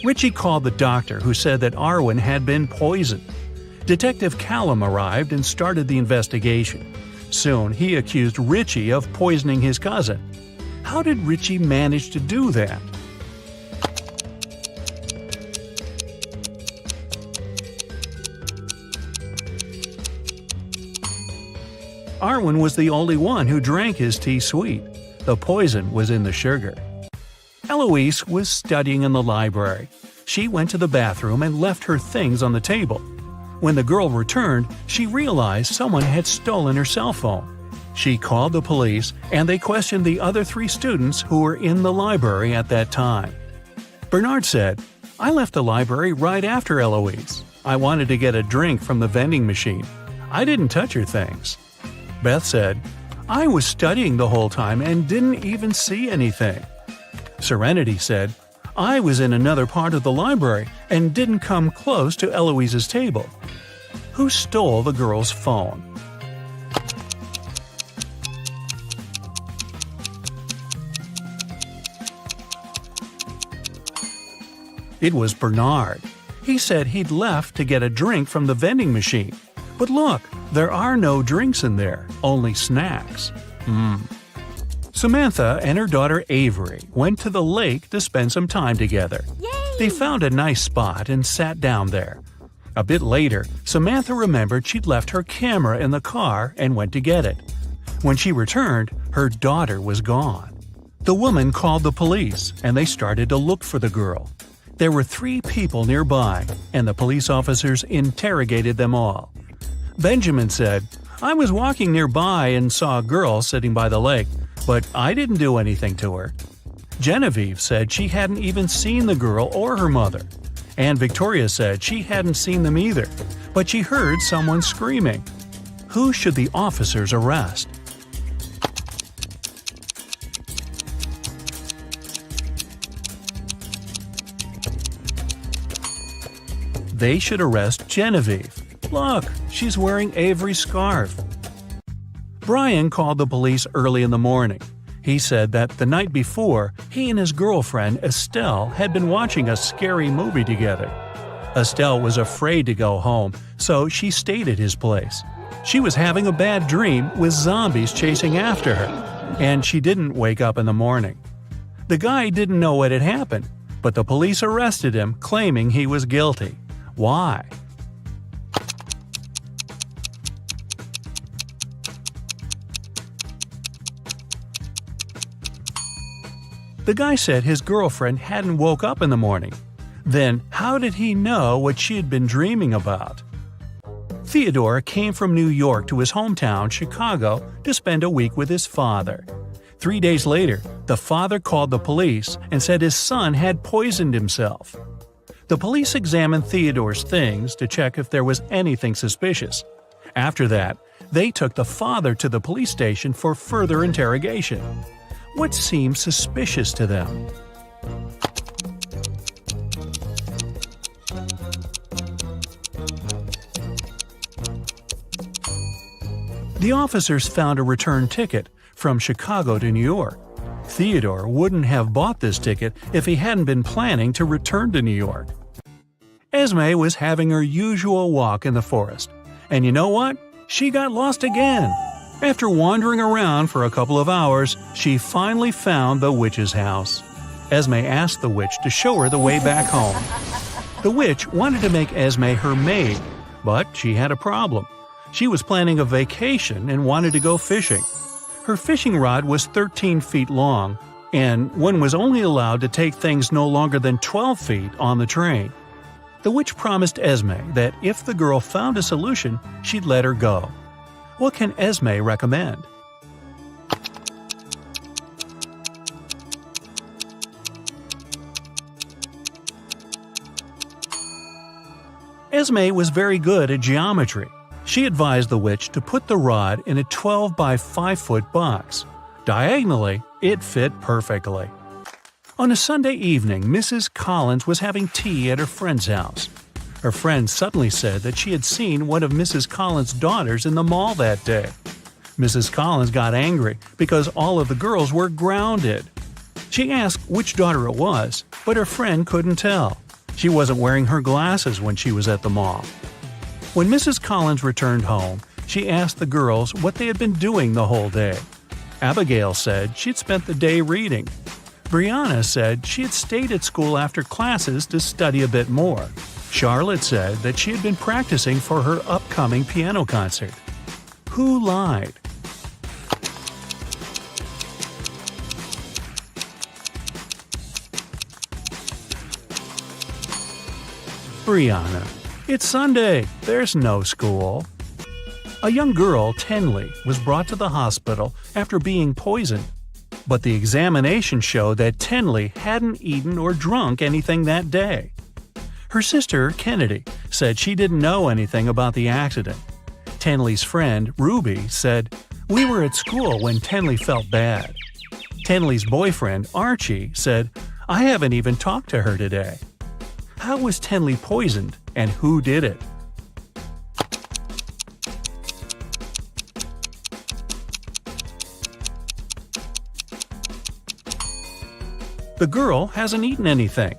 Richie called the doctor, who said that Arwen had been poisoned. Detective Callum arrived and started the investigation. Soon, he accused Richie of poisoning his cousin. How did Richie manage to do that? Darwin was the only one who drank his tea sweet. The poison was in the sugar. Eloise was studying in the library. She went to the bathroom and left her things on the table. When the girl returned, she realized someone had stolen her cell phone. She called the police, and they questioned the other 3 students who were in the library at that time. Bernard said, "I left the library right after Eloise. I wanted to get a drink from the vending machine. I didn't touch her things." Beth said, "I was studying the whole time and didn't even see anything." Serenity said, "I was in another part of the library and didn't come close to Eloise's table." Who stole the girl's phone? It was Bernard. He said he'd left to get a drink from the vending machine. But look, there are no drinks in there, only snacks. Samantha and her daughter Avery went to the lake to spend some time together. Yay! They found a nice spot and sat down there. A bit later, Samantha remembered she'd left her camera in the car and went to get it. When she returned, her daughter was gone. The woman called the police, and they started to look for the girl. There were 3 people nearby, and the police officers interrogated them all. Benjamin said, "I was walking nearby and saw a girl sitting by the lake, but I didn't do anything to her." Genevieve said she hadn't even seen the girl or her mother. And Victoria said she hadn't seen them either, but she heard someone screaming. Who should the officers arrest? They should arrest Genevieve. Look, she's wearing Avery's scarf. Brian called the police early in the morning. He said that the night before, he and his girlfriend Estelle had been watching a scary movie together. Estelle was afraid to go home, so she stayed at his place. She was having a bad dream with zombies chasing after her, and she didn't wake up in the morning. The guy didn't know what had happened, but the police arrested him, claiming he was guilty. Why? The guy said his girlfriend hadn't woke up in the morning. Then how did he know what she had been dreaming about? Theodore came from New York to his hometown, Chicago, to spend a week with his father. 3 days later, the father called the police and said his son had poisoned himself. The police examined Theodore's things to check if there was anything suspicious. After that, they took the father to the police station for further interrogation. What seemed suspicious to them? The officers found a return ticket from Chicago to New York. Theodore wouldn't have bought this ticket if he hadn't been planning to return to New York. Esme was having her usual walk in the forest. And you know what? She got lost again. After wandering around for a couple of hours, she finally found the witch's house. Esme asked the witch to show her the way back home. The witch wanted to make Esme her maid, but she had a problem. She was planning a vacation and wanted to go fishing. Her fishing rod was 13 feet long, and one was only allowed to take things no longer than 12 feet on the train. The witch promised Esme that if the girl found a solution, she'd let her go. What can Esme recommend? Esme was very good at geometry. She advised the witch to put the rod in a 12 by 5 foot box. Diagonally, it fit perfectly. On a Sunday evening, Mrs. Collins was having tea at her friend's house. Her friend suddenly said that she had seen one of Mrs. Collins' daughters in the mall that day. Mrs. Collins got angry because all of the girls were grounded. She asked which daughter it was, but her friend couldn't tell. She wasn't wearing her glasses when she was at the mall. When Mrs. Collins returned home, she asked the girls what they had been doing the whole day. Abigail said she'd spent the day reading. Brianna said she had stayed at school after classes to study a bit more. Charlotte said that she had been practicing for her upcoming piano concert. Who lied? Brianna, it's Sunday. There's no school. A young girl, Tenley, was brought to the hospital after being poisoned. But the examination showed that Tenley hadn't eaten or drunk anything that day. Her sister, Kennedy, said she didn't know anything about the accident. Tenley's friend, Ruby, said, "We were at school when Tenley felt bad." Tenley's boyfriend, Archie, said, "I haven't even talked to her today." How was Tenley poisoned, and who did it? The girl hasn't eaten anything,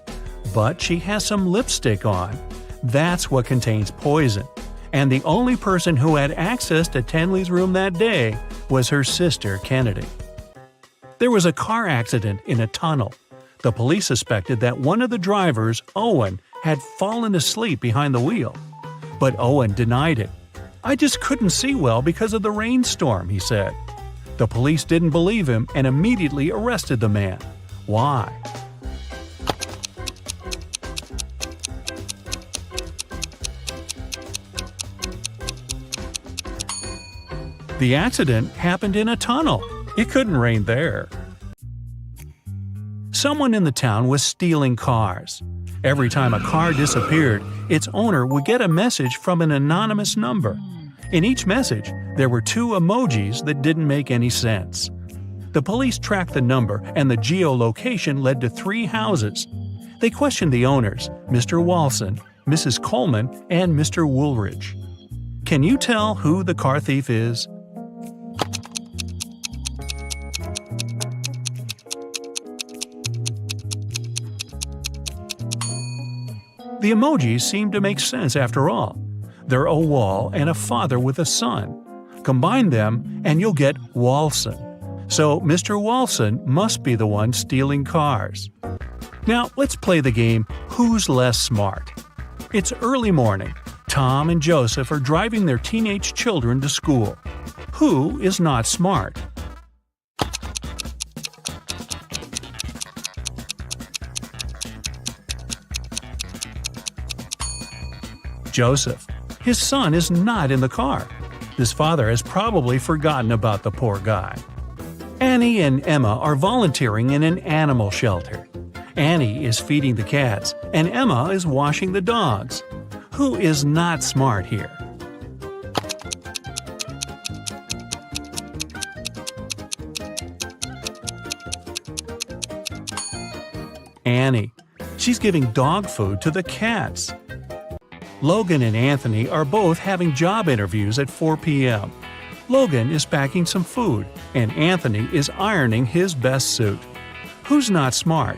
but she has some lipstick on. That's what contains poison. And the only person who had access to Tenley's room that day was her sister, Kennedy. There was a car accident in a tunnel. The police suspected that one of the drivers, Owen, had fallen asleep behind the wheel. But Owen denied it. "I just couldn't see well because of the rainstorm," he said. The police didn't believe him and immediately arrested the man. Why? The accident happened in a tunnel. It couldn't rain there. Someone in the town was stealing cars. Every time a car disappeared, its owner would get a message from an anonymous number. In each message, there were 2 emojis that didn't make any sense. The police tracked the number, and the geolocation led to 3 houses. They questioned the owners, Mr. Walson, Mrs. Coleman, and Mr. Woolridge. Can you tell who the car thief is? The emojis seem to make sense after all. They're a wall and a father with a son. Combine them and you'll get Walson. So Mr. Walson must be the one stealing cars. Now let's play the game Who's Less Smart? It's early morning. Tom and Joseph are driving their teenage children to school. Who is not smart? Joseph. His son is not in the car. His father has probably forgotten about the poor guy. Annie and Emma are volunteering in an animal shelter. Annie is feeding the cats, and Emma is washing the dogs. Who is not smart here? Annie. She's giving dog food to the cats. Logan and Anthony are both having job interviews at 4 p.m. Logan is packing some food, and Anthony is ironing his best suit. Who's not smart?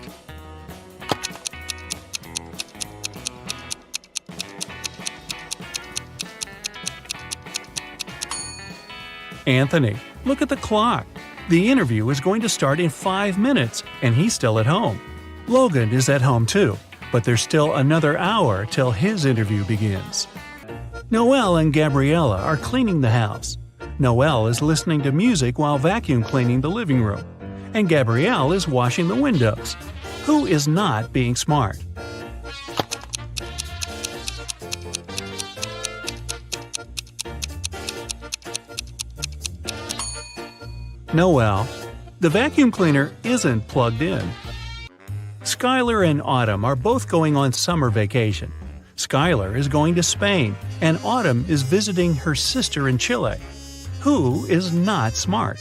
Anthony. Look at the clock. The interview is going to start in 5 minutes, and he's still at home. Logan is at home too, but there's still another hour till his interview begins. Noelle and Gabriella are cleaning the house. Noelle is listening to music while vacuum cleaning the living room, and Gabrielle is washing the windows. Who is not being smart? Noelle. The vacuum cleaner isn't plugged in. Skylar and Autumn are both going on summer vacation. Skylar is going to Spain, and Autumn is visiting her sister in Chile. Who is not smart?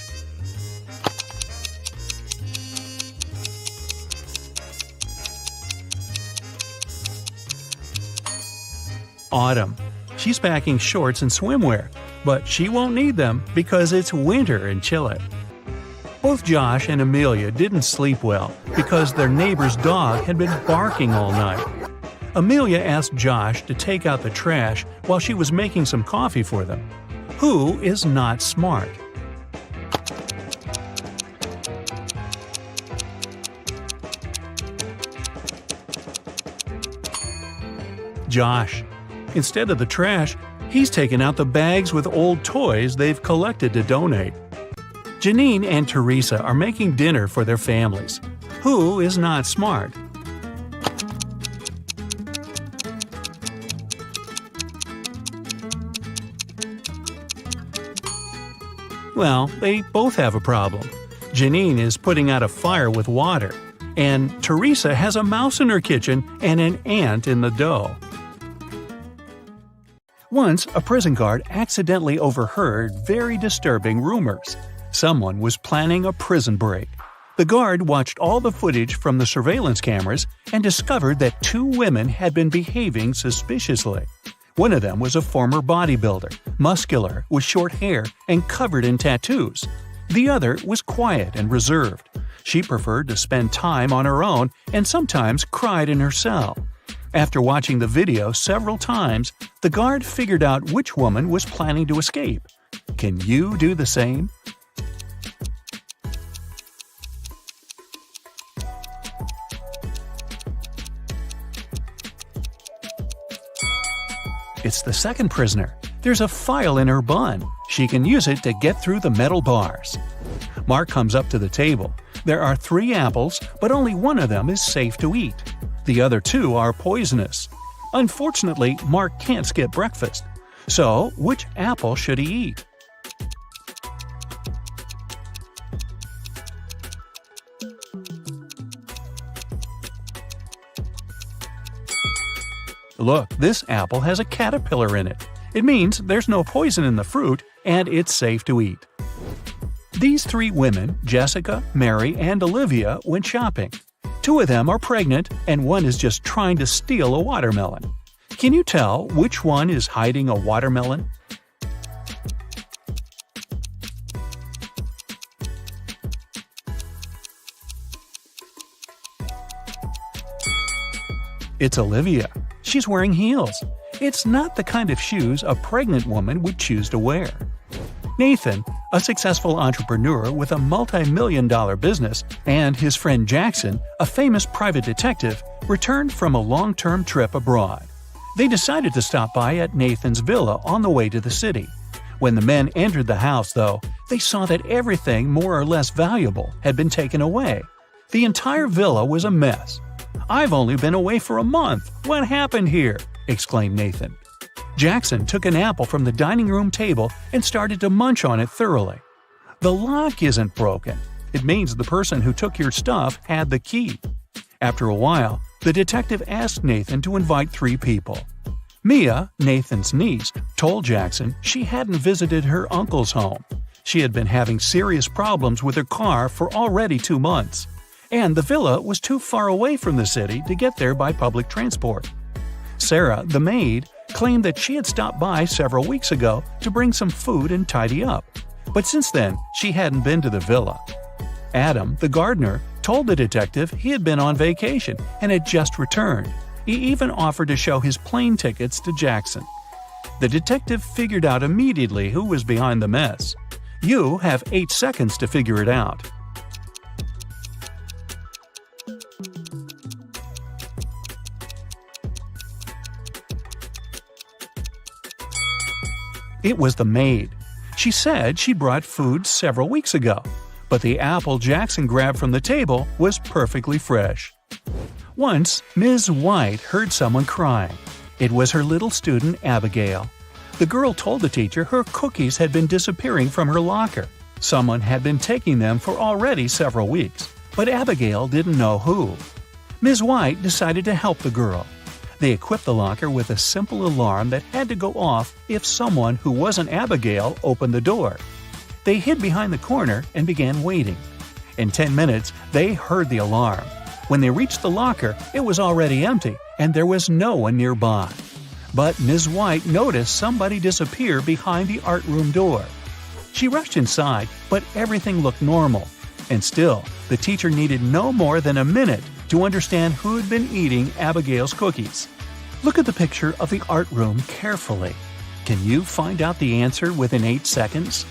Autumn. She's packing shorts and swimwear, but she won't need them because it's winter in Chile. Both Josh and Amelia didn't sleep well because their neighbor's dog had been barking all night. Amelia asked Josh to take out the trash while she was making some coffee for them. Who is not smart? Josh. Instead of the trash, he's taken out the bags with old toys they've collected to donate. Janine and Teresa are making dinner for their families. Who is not smart? Well, they both have a problem. Janine is putting out a fire with water, and Teresa has a mouse in her kitchen and an ant in the dough. Once, a prison guard accidentally overheard very disturbing rumors. Someone was planning a prison break. The guard watched all the footage from the surveillance cameras and discovered that 2 women had been behaving suspiciously. One of them was a former bodybuilder, muscular, with short hair, and covered in tattoos. The other was quiet and reserved. She preferred to spend time on her own and sometimes cried in her cell. After watching the video several times, the guard figured out which woman was planning to escape. Can you do the same? It's the second prisoner. There's a file in her bun. She can use it to get through the metal bars. Mark comes up to the table. There are 3 apples, but only one of them is safe to eat. The other 2 are poisonous. Unfortunately, Mark can't skip breakfast. So, which apple should he eat? Look, this apple has a caterpillar in it. It means there's no poison in the fruit and it's safe to eat. These 3 women, Jessica, Mary, and Olivia, went shopping. 2 of them are pregnant and one is just trying to steal a watermelon. Can you tell which one is hiding a watermelon? It's Olivia. She's wearing heels. It's not the kind of shoes a pregnant woman would choose to wear. Nathan, a successful entrepreneur with a multi-million-dollar business, and his friend Jackson, a famous private detective, returned from a long-term trip abroad. They decided to stop by at Nathan's villa on the way to the city. When the men entered the house, though, they saw that everything more or less valuable had been taken away. The entire villa was a mess. "I've only been away for a month. What happened here?" exclaimed Nathan. Jackson took an apple from the dining room table and started to munch on it thoroughly. "The lock isn't broken. It means the person who took your stuff had the key." After a while, the detective asked Nathan to invite 3 people. Mia, Nathan's niece, told Jackson she hadn't visited her uncle's home. She had been having serious problems with her car for already 2 months. And the villa was too far away from the city to get there by public transport. Sarah, the maid, claimed that she had stopped by several weeks ago to bring some food and tidy up, but since then she hadn't been to the villa. Adam, the gardener, told the detective he had been on vacation and had just returned. He even offered to show his plane tickets to Jackson. The detective figured out immediately who was behind the mess. You have 8 seconds to figure it out. It was the maid. She said she brought food several weeks ago, but the apple Jackson grabbed from the table was perfectly fresh. Once, Ms. White heard someone crying. It was her little student, Abigail. The girl told the teacher her cookies had been disappearing from her locker. Someone had been taking them for already several weeks, but Abigail didn't know who. Ms. White decided to help the girl. They equipped the locker with a simple alarm that had to go off if someone who wasn't Abigail opened the door. They hid behind the corner and began waiting. In 10 minutes, they heard the alarm. When they reached the locker, it was already empty and there was no one nearby. But Ms. White noticed somebody disappear behind the art room door. She rushed inside, but everything looked normal. And still, the teacher needed no more than a minute to understand who had been eating Abigail's cookies. Look at the picture of the art room carefully. Can you find out the answer within 8 seconds?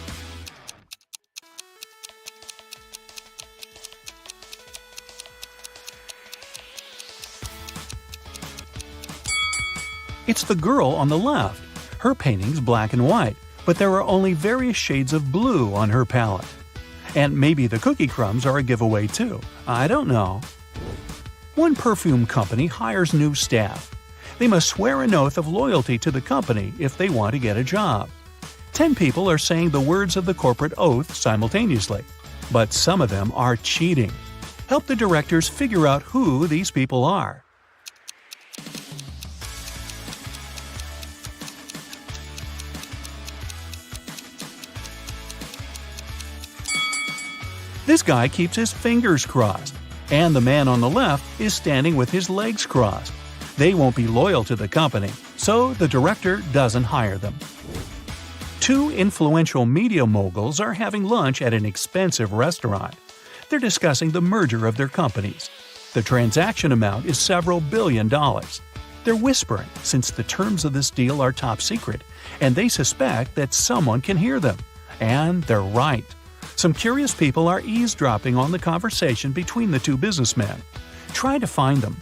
It's the girl on the left. Her painting's black and white, but there are only various shades of blue on her palette. And maybe the cookie crumbs are a giveaway too. I don't know. One perfume company hires new staff. They must swear an oath of loyalty to the company if they want to get a job. 10 people are saying the words of the corporate oath simultaneously, but some of them are cheating. Help the directors figure out who these people are. This guy keeps his fingers crossed, and the man on the left is standing with his legs crossed. They won't be loyal to the company, so the director doesn't hire them. Two influential media moguls are having lunch at an expensive restaurant. They're discussing the merger of their companies. The transaction amount is several $billion. They're whispering since the terms of this deal are top secret, and they suspect that someone can hear them. And they're right. Some curious people are eavesdropping on the conversation between the two businessmen. Try to find them.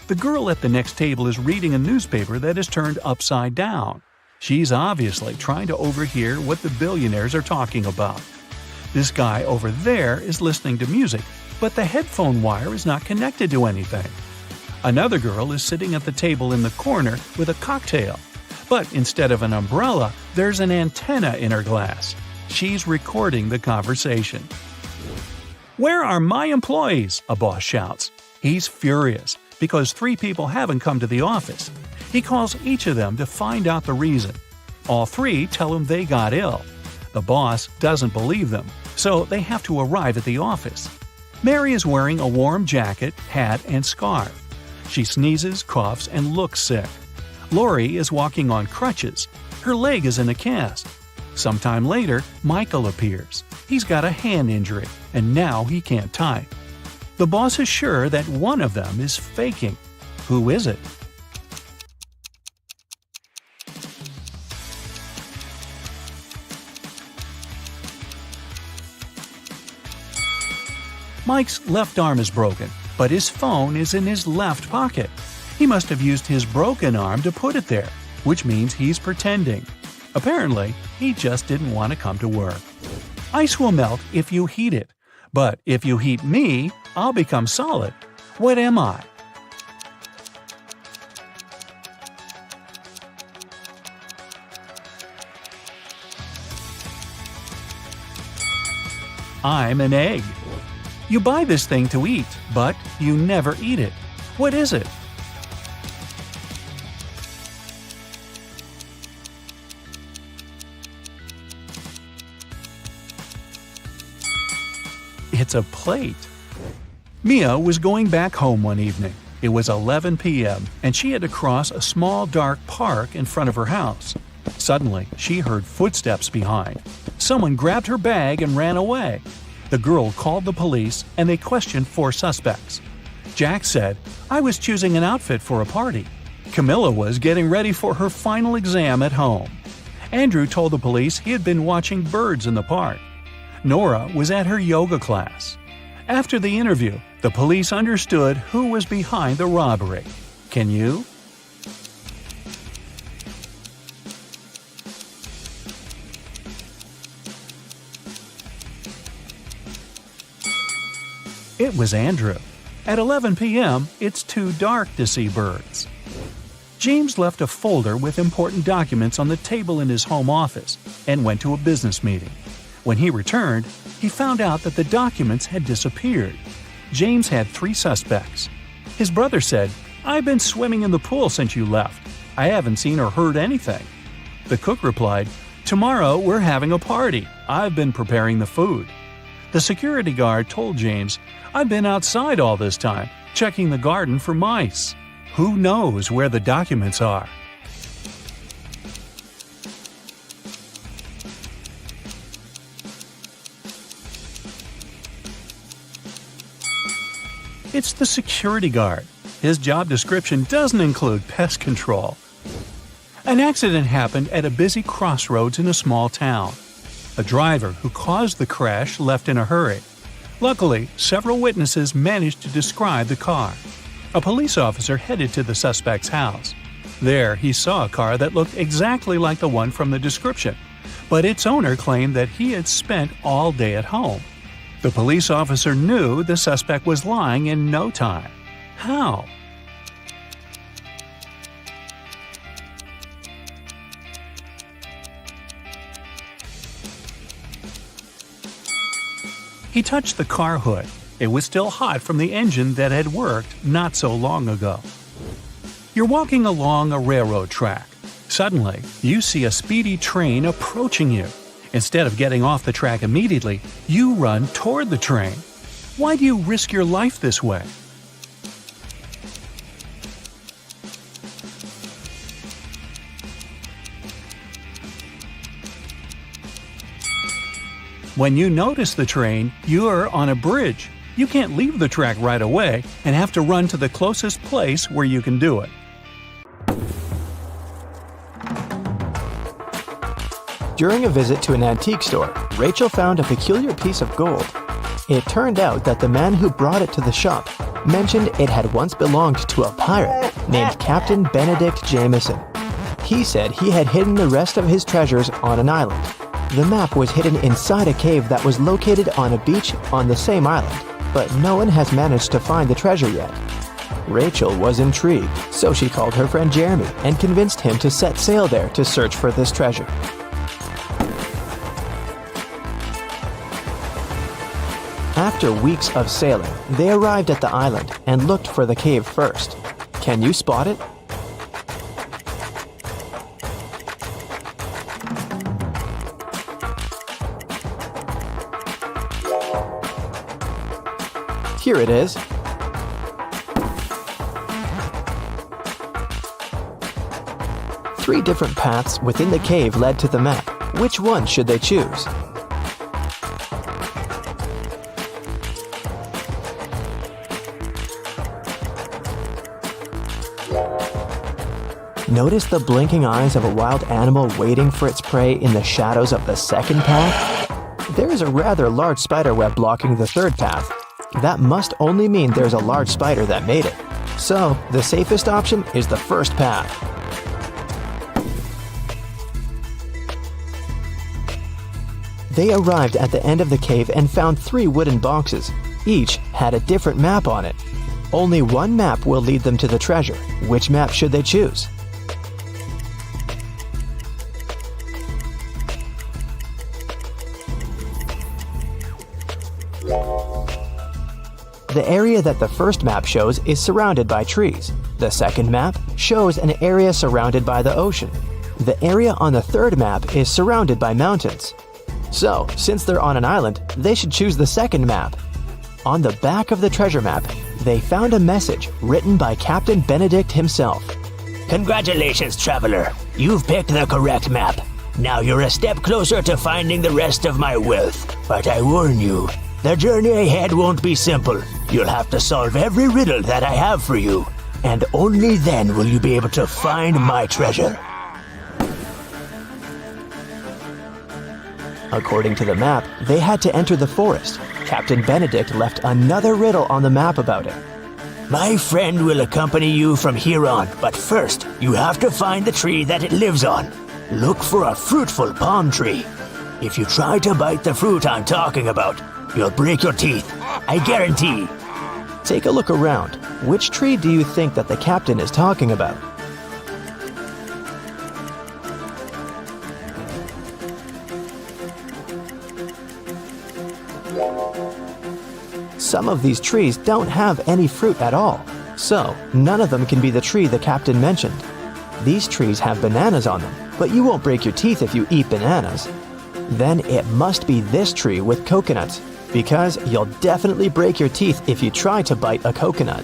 The girl at the next table is reading a newspaper that is turned upside down. She's obviously trying to overhear what the billionaires are talking about. This guy over there is listening to music, but the headphone wire is not connected to anything. Another girl is sitting at the table in the corner with a cocktail, but instead of an umbrella, there's an antenna in her glass. She's recording the conversation. "Where are my employees?" a boss shouts. He's furious because 3 people haven't come to the office. He calls each of them to find out the reason. All 3 tell him they got ill. The boss doesn't believe them, so they have to arrive at the office. Mary is wearing a warm jacket, hat, and scarf. She sneezes, coughs, and looks sick. Lori is walking on crutches. Her leg is in a cast. Sometime later, Michael appears. He's got a hand injury, and now he can't type. The boss is sure that one of them is faking. Who is it? Mike's left arm is broken, but his phone is in his left pocket. He must have used his broken arm to put it there, which means he's pretending. Apparently, he just didn't want to come to work. Ice will melt if you heat it, but if you heat me, I'll become solid. What am I? I'm an egg. You buy this thing to eat, but you never eat it. What is it? It's a plate. Mia was going back home one evening. It was 11 p.m., and she had to cross a small dark park in front of her house. Suddenly, she heard footsteps behind. Someone grabbed her bag and ran away. The girl called the police, and they questioned 4 suspects. Jack said, "I was choosing an outfit for a party." Camilla was getting ready for her final exam at home. Andrew told the police he had been watching birds in the park. Nora was at her yoga class. After the interview, the police understood who was behind the robbery. Can you? It was Andrew. At 11 p.m., it's too dark to see birds. James left a folder with important documents on the table in his home office and went to a business meeting. When he returned, he found out that the documents had disappeared. James had 3 suspects. His brother said, "I've been swimming in the pool since you left. I haven't seen or heard anything." The cook replied, "Tomorrow we're having a party. I've been preparing the food." The security guard told James, "I've been outside all this time, checking the garden for mice." Who knows where the documents are? It's the security guard. His job description doesn't include pest control. An accident happened at a busy crossroads in a small town. A driver who caused the crash left in a hurry. Luckily, several witnesses managed to describe the car. A police officer headed to the suspect's house. There, he saw a car that looked exactly like the one from the description, but its owner claimed that he had spent all day at home. The police officer knew the suspect was lying in no time. How? He touched the car hood. It was still hot from the engine that had worked not so long ago. You're walking along a railroad track. Suddenly, you see a speedy train approaching you. Instead of getting off the track immediately, you run toward the train. Why do you risk your life this way? When you notice the train, you're on a bridge. You can't leave the track right away and have to run to the closest place where you can do it. During a visit to an antique store, Rachel found a peculiar piece of gold. It turned out that the man who brought it to the shop mentioned it had once belonged to a pirate named Captain Benedict Jameson. He said he had hidden the rest of his treasures on an island. The map was hidden inside a cave that was located on a beach on the same island, but no one has managed to find the treasure yet. Rachel was intrigued, so she called her friend Jeremy and convinced him to set sail there to search for this treasure. After weeks of sailing, they arrived at the island and looked for the cave first. Can you spot it? Here it is. Three different paths within the cave led to the map. Which one should they choose? Notice the blinking eyes of a wild animal waiting for its prey in the shadows of the second path? There is a rather large spider web blocking the third path. That must only mean there's a large spider that made it. So, the safest option is the first path. They arrived at the end of the cave and found 3 wooden boxes. Each had a different map on it. Only one map will lead them to the treasure. Which map should they choose? The area that the first map shows is surrounded by trees. The second map shows an area surrounded by the ocean. The area on the third map is surrounded by mountains. So, since they're on an island, they should choose the second map. On the back of the treasure map, they found a message written by Captain Benedict himself. Congratulations, traveler. You've picked the correct map. Now you're a step closer to finding the rest of my wealth. But I warn you, the journey ahead won't be simple. You'll have to solve every riddle that I have for you. And only then will you be able to find my treasure. According to the map, they had to enter the forest. Captain Benedict left another riddle on the map about it. My friend will accompany you from here on, but first, you have to find the tree that it lives on. Look for a fruitful palm tree. If you try to bite the fruit I'm talking about, you'll break your teeth. I guarantee. Take a look around. Which tree do you think that the captain is talking about? Some of these trees don't have any fruit at all, so none of them can be the tree the captain mentioned. These trees have bananas on them, but you won't break your teeth if you eat bananas. Then it must be this tree with coconuts, because you'll definitely break your teeth if you try to bite a coconut.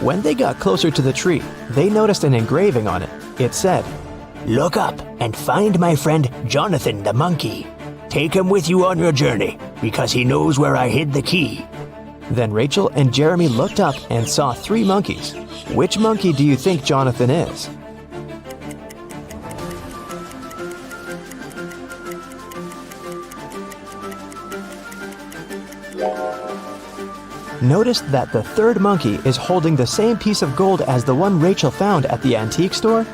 When they got closer to the tree, they noticed an engraving on it. It said, "Look up and find my friend Jonathan the monkey. Take him with you on your journey, because he knows where I hid the key." Then Rachel and Jeremy looked up and saw 3 monkeys. Which monkey do you think Jonathan is? Notice that the third monkey is holding the same piece of gold as the one Rachel found at the antique store?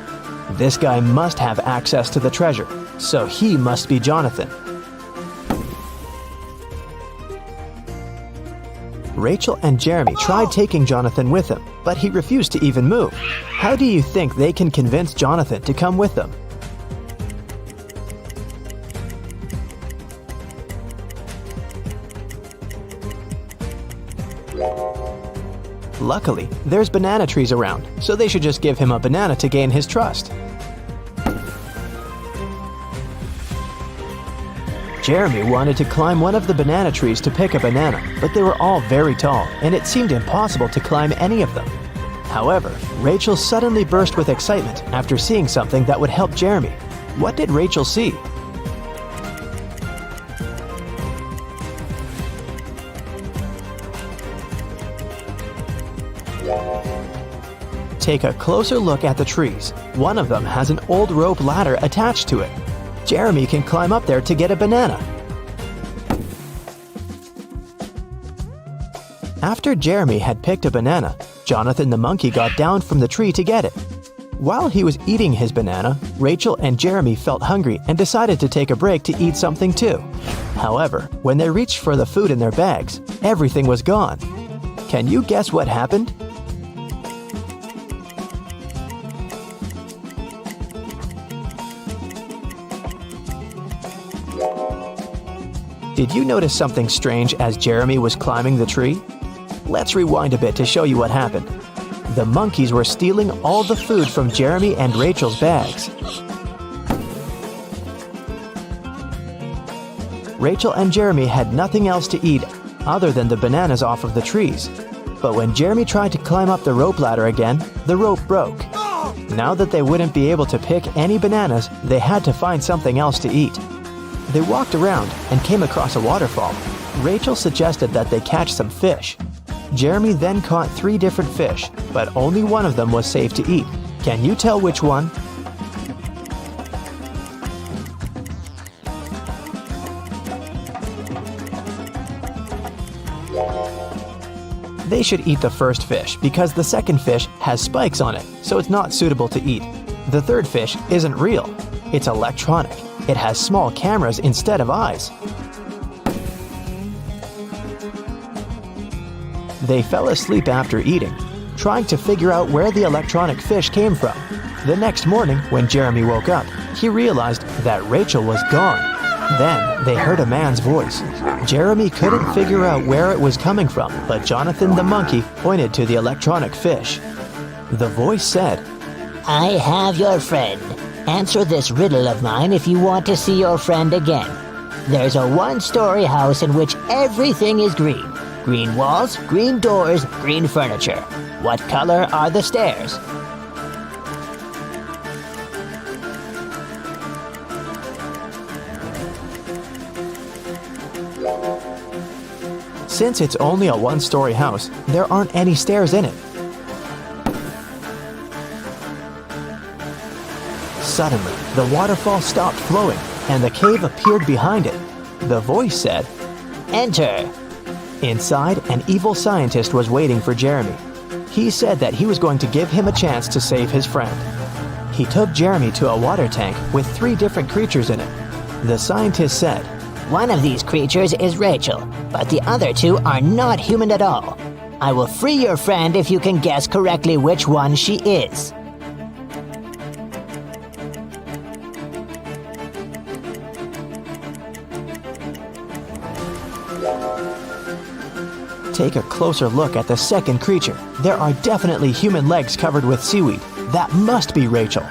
This guy must have access to the treasure. so he must be Jonathan. Rachel and Jeremy tried taking Jonathan with them, but he refused to even move. How do you think they can convince Jonathan to come with them? Luckily, there's banana trees around, so they should just give him a banana to gain his trust. Jeremy wanted to climb one of the banana trees to pick a banana, but they were all very tall, and it seemed impossible to climb any of them. However, Rachel suddenly burst with excitement after seeing something that would help Jeremy. What did Rachel see? Take a closer look at the trees. One of them has an old rope ladder attached to it. Jeremy can climb up there to get a banana. After Jeremy had picked a banana, Jonathan the monkey got down from the tree to get it. While he was eating his banana, Rachel and Jeremy felt hungry and decided to take a break to eat something too. However, when they reached for the food in their bags, everything was gone. Can you guess what happened? Did you notice something strange as Jeremy was climbing the tree? Let's rewind a bit to show you what happened. The monkeys were stealing all the food from Jeremy and Rachel's bags. Rachel and Jeremy had nothing else to eat other than the bananas off of the trees. But when Jeremy tried to climb up the rope ladder again, the rope broke. Now that they wouldn't be able to pick any bananas, they had to find something else to eat. They walked around and came across a waterfall. Rachel suggested that they catch some fish. Jeremy then caught 3 different fish, but only one of them was safe to eat. Can you tell which one? They should eat the first fish because the second fish has spikes on it, so it's not suitable to eat. The third fish isn't real. It's electronic. It has small cameras instead of eyes. They fell asleep after eating, trying to figure out where the electronic fish came from. The next morning, when Jeremy woke up, he realized that Rachel was gone. Then they heard a man's voice. Jeremy couldn't figure out where it was coming from, but Jonathan the monkey pointed to the electronic fish. The voice said, I have your friend. Answer this riddle of mine if you want to see your friend again. There's a 1-story house in which everything is green. Green walls, green doors, green furniture. What color are the stairs? Since it's only a 1-story house, there aren't any stairs in it. Suddenly, the waterfall stopped flowing, and the cave appeared behind it. The voice said, Enter. Inside, an evil scientist was waiting for Jeremy. He said that he was going to give him a chance to save his friend. He took Jeremy to a water tank with 3 different creatures in it. The scientist said, One of these creatures is Rachel, but the other 2 are not human at all. I will free your friend if you can guess correctly which one she is. Take a closer look at the second creature. There are definitely human legs covered with seaweed. That must be Rachel.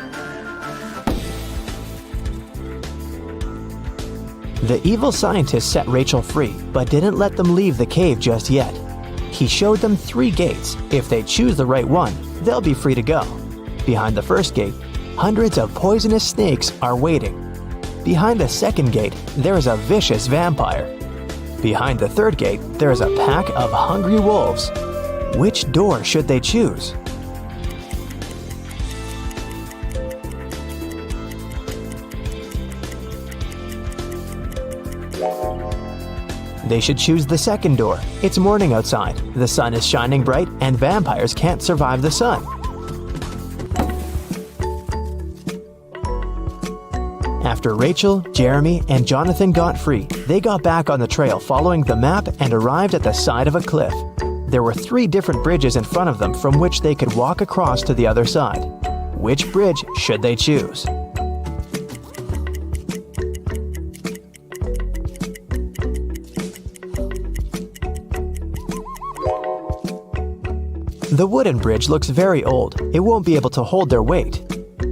The evil scientist set Rachel free, but didn't let them leave the cave just yet. He showed them 3 gates. If they choose the right one, they'll be free to go. Behind the first gate, hundreds of poisonous snakes are waiting. Behind the second gate, there is a vicious vampire. Behind the third gate, there is a pack of hungry wolves. Which door should they choose? They should choose the second door. It's morning outside. The sun is shining bright, and vampires can't survive the sun. After Rachel, Jeremy, and Jonathan got free, they got back on the trail following the map and arrived at the side of a cliff. There were 3 different bridges in front of them from which they could walk across to the other side. Which bridge should they choose? The wooden bridge looks very old. It won't be able to hold their weight.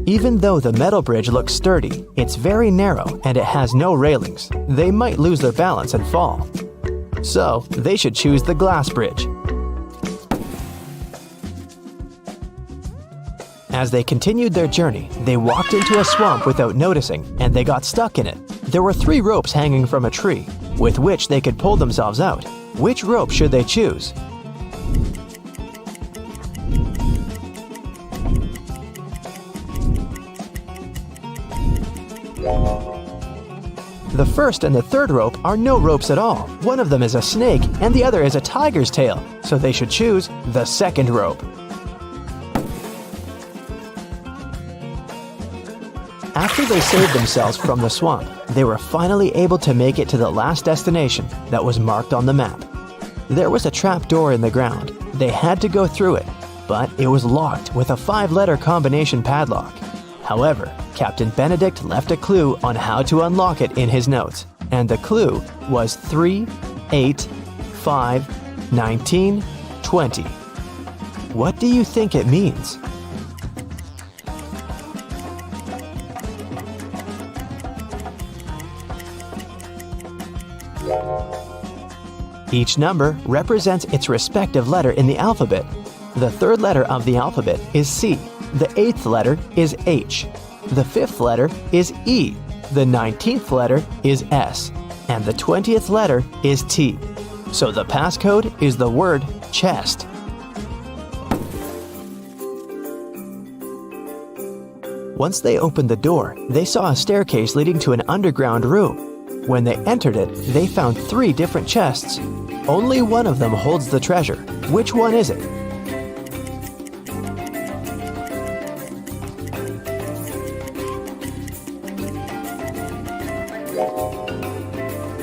Even though the metal bridge looks sturdy, it's very narrow and it has no railings. They might lose their balance and fall. So, they should choose the glass bridge. As they continued their journey, they walked into a swamp without noticing, and they got stuck in it. There were 3 ropes hanging from a tree, with which they could pull themselves out. Which rope should they choose? The first and the third rope are no ropes at all. One of them is a snake and the other is a tiger's tail, so they should choose the second rope. After they saved themselves from the swamp, they were finally able to make it to the last destination that was marked on the map. There was a trap door in the ground. They had to go through it, but it was locked with a 5-letter combination padlock. However, Captain Benedict left a clue on how to unlock it in his notes, and the clue was 3, 8, 5, 19, 20. What do you think it means? Each number represents its respective letter in the alphabet. The 3rd letter of the alphabet is C. The 8th letter is H. The 5th letter is E. The 19th letter is S. And the 20th letter is T. So the passcode is the word chest. Once they opened the door, they saw a staircase leading to an underground room. When they entered it, they found 3 different chests. Only one of them holds the treasure. Which one is it?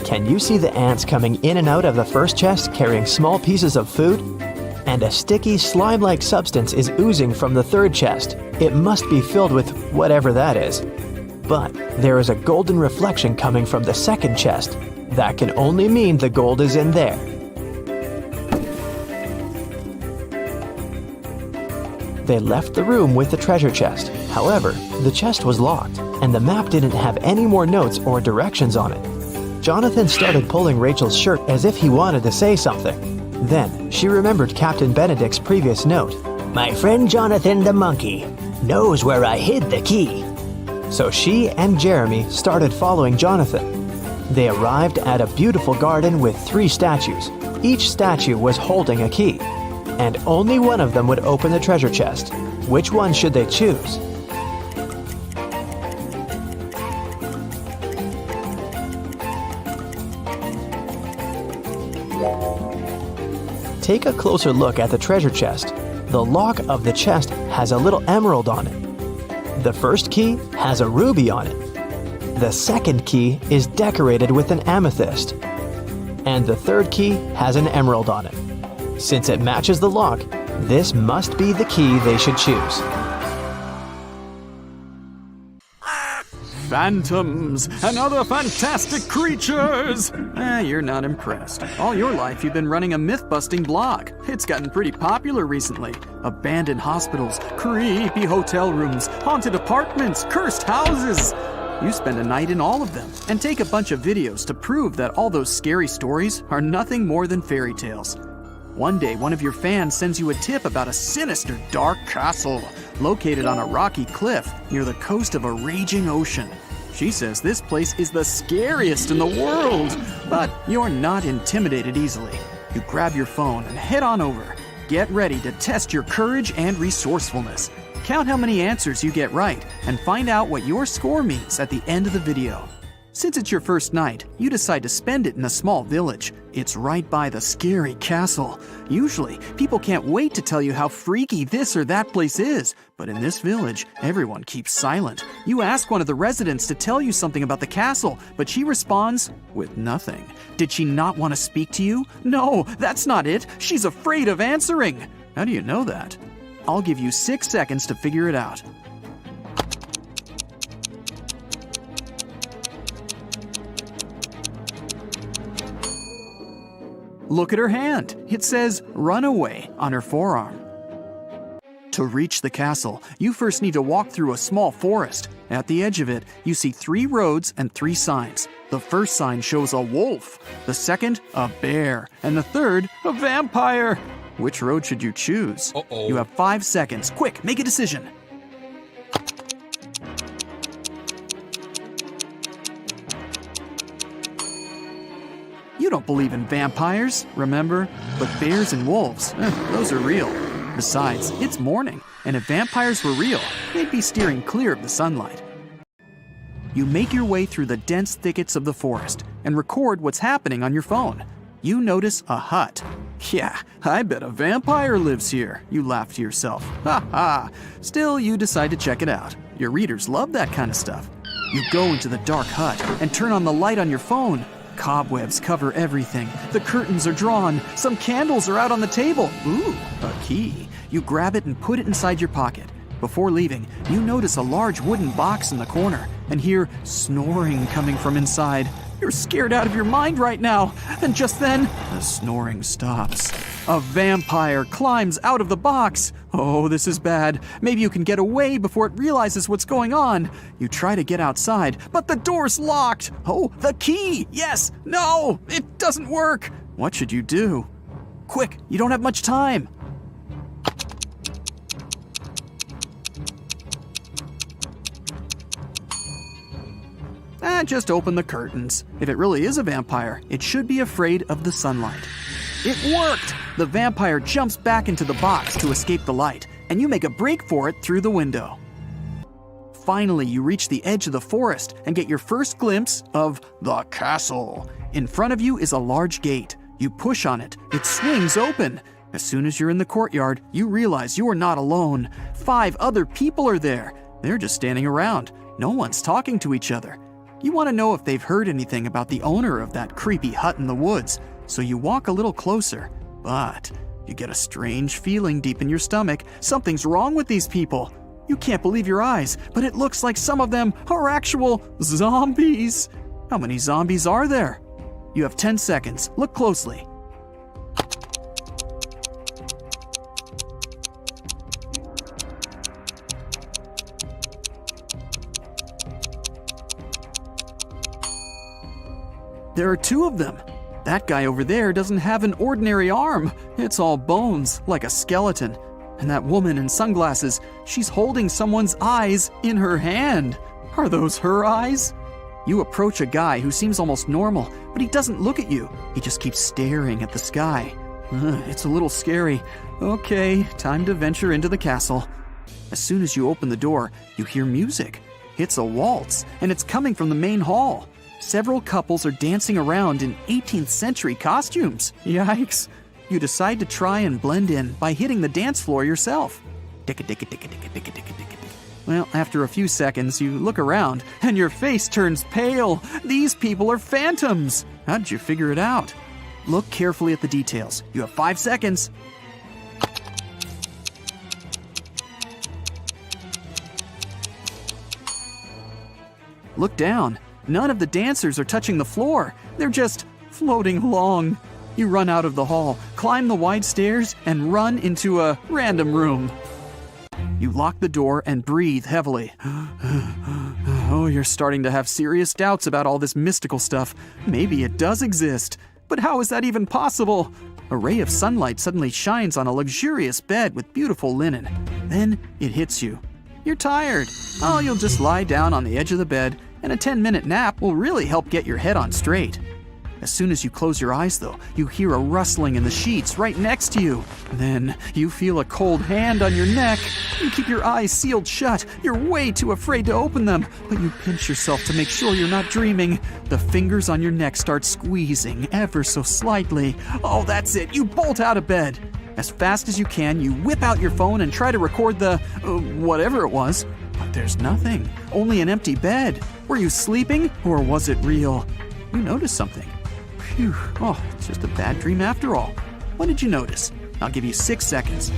Can you see the ants coming in and out of the first chest carrying small pieces of food? And a sticky slime-like substance is oozing from the 3rd chest. It must be filled with whatever that is. But there is a golden reflection coming from the 2nd chest. That can only mean the gold is in there. They left the room with the treasure chest. However, the chest was locked, and the map didn't have any more notes or directions on it. Jonathan started pulling Rachel's shirt as if he wanted to say something. Then, she remembered Captain Benedict's previous note. My friend Jonathan the monkey knows where I hid the key. So she and Jeremy started following Jonathan. They arrived at a beautiful garden with 3 statues. Each statue was holding a key, and only one of them would open the treasure chest. Which one should they choose? Take a closer look at the treasure chest. The lock of the chest has a little emerald on it. The first key has a ruby on it. The second key is decorated with an amethyst. And the 3rd key has an emerald on it. Since it matches the lock, this must be the key they should choose. Phantoms and other fantastic creatures! You're not impressed. All your life you've been running a myth-busting blog. It's gotten pretty popular recently. Abandoned hospitals, creepy hotel rooms, haunted apartments, cursed houses. You spend a night in all of them and take a bunch of videos to prove that all those scary stories are nothing more than fairy tales. One day, one of your fans sends you a tip about a sinister, dark castle located on a rocky cliff near the coast of a raging ocean. She says this place is the scariest in the world, but you're not intimidated easily. You grab your phone and head on over. Get ready to test your courage and resourcefulness. Count how many answers you get right and find out what your score means at the end of the video. Since it's your first night, you decide to spend it in a small village. It's right by the scary castle. Usually, people can't wait to tell you how freaky this or that place is. But in this village, everyone keeps silent. You ask one of the residents to tell you something about the castle, but she responds with nothing. Did she not want to speak to you? No, that's not it. She's afraid of answering. How do you know that? I'll give you 6 seconds to figure it out. Look at her hand. It says "Runaway" on her forearm. To reach the castle, you first need to walk through a small forest. At the edge of it, you see 3 roads and 3 signs. The first sign shows a wolf, the second, a bear, and the third, a vampire. Which road should you choose? You have 5 seconds. Quick, make a decision. You don't believe in vampires, remember? But bears and wolves, those are real. Besides, it's morning, and if vampires were real, they'd be steering clear of the sunlight. You make your way through the dense thickets of the forest and record what's happening on your phone. You notice a hut. Yeah, I bet a vampire lives here, you laugh to yourself. Ha ha! Still, you decide to check it out. Your readers love that kind of stuff. You go into the dark hut and turn on the light on your phone. Cobwebs cover everything. The curtains are drawn. Some candles are out on the table. Ooh, a key. You grab it and put it inside your pocket. Before leaving, you notice a large wooden box in the corner and hear snoring coming from inside. You're scared out of your mind right now. And just then, the snoring stops. A vampire climbs out of the box. Oh, this is bad. Maybe you can get away before it realizes what's going on. You try to get outside, but the door's locked. Oh, the key! Yes! No! It doesn't work! What should you do? Quick, you don't have much time. Just open the curtains. If it really is a vampire, it should be afraid of the sunlight. It worked! The vampire jumps back into the box to escape the light, and you make a break for it through the window. Finally, you reach the edge of the forest and get your first glimpse of the castle. In front of you is a large gate. You push on it. It swings open. As soon as you're in the courtyard, you realize you are not alone. 5 other people are there. They're just standing around. No one's talking to each other. You want to know if they've heard anything about the owner of that creepy hut in the woods, so you walk a little closer. But you get a strange feeling deep in your stomach. Something's wrong with these people. You can't believe your eyes, but it looks like some of them are actual zombies. How many zombies are there? You have 10 seconds. Look closely. There are 2 of them. That guy over there doesn't have an ordinary arm. It's all bones, like a skeleton. And that woman in sunglasses, she's holding someone's eyes in her hand. Are those her eyes? You approach a guy who seems almost normal, but he doesn't look at you. He just keeps staring at the sky. It's a little scary. Okay, time to venture into the castle. As soon as you open the door, you hear music. It's a waltz, and it's coming from the main hall. Several couples are dancing around in 18th century costumes. Yikes. You decide to try and blend in by hitting the dance floor yourself. Well, after a few seconds, you look around and your face turns pale. These people are phantoms. How did you figure it out? Look carefully at the details. You have 5 seconds. Look down. None of the dancers are touching the floor. They're just floating along. You run out of the hall, climb the wide stairs, and run into a random room. You lock the door and breathe heavily. Oh, you're starting to have serious doubts about all this mystical stuff. Maybe it does exist. But how is that even possible? A ray of sunlight suddenly shines on a luxurious bed with beautiful linen. Then it hits you. You're tired. Oh, you'll just lie down on the edge of the bed, and a 10-minute nap will really help get your head on straight. As soon as you close your eyes, though, you hear a rustling in the sheets right next to you. Then you feel a cold hand on your neck. You keep your eyes sealed shut. You're way too afraid to open them, but you pinch yourself to make sure you're not dreaming. The fingers on your neck start squeezing ever so slightly. Oh, that's it. You bolt out of bed. As fast as you can, you whip out your phone and try to record the whatever it was. But there's nothing. Only an empty bed. Were you sleeping, or was it real? You noticed something. Phew. Oh, it's just a bad dream after all. What did you notice? I'll give you 6 seconds.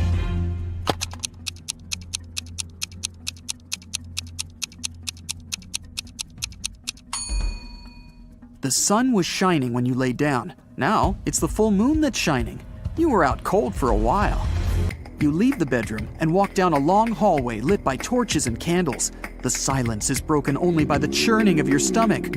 The sun was shining when you lay down. Now, it's the full moon that's shining. You were out cold for a while. You leave the bedroom and walk down a long hallway lit by torches and candles. The silence is broken only by the churning of your stomach.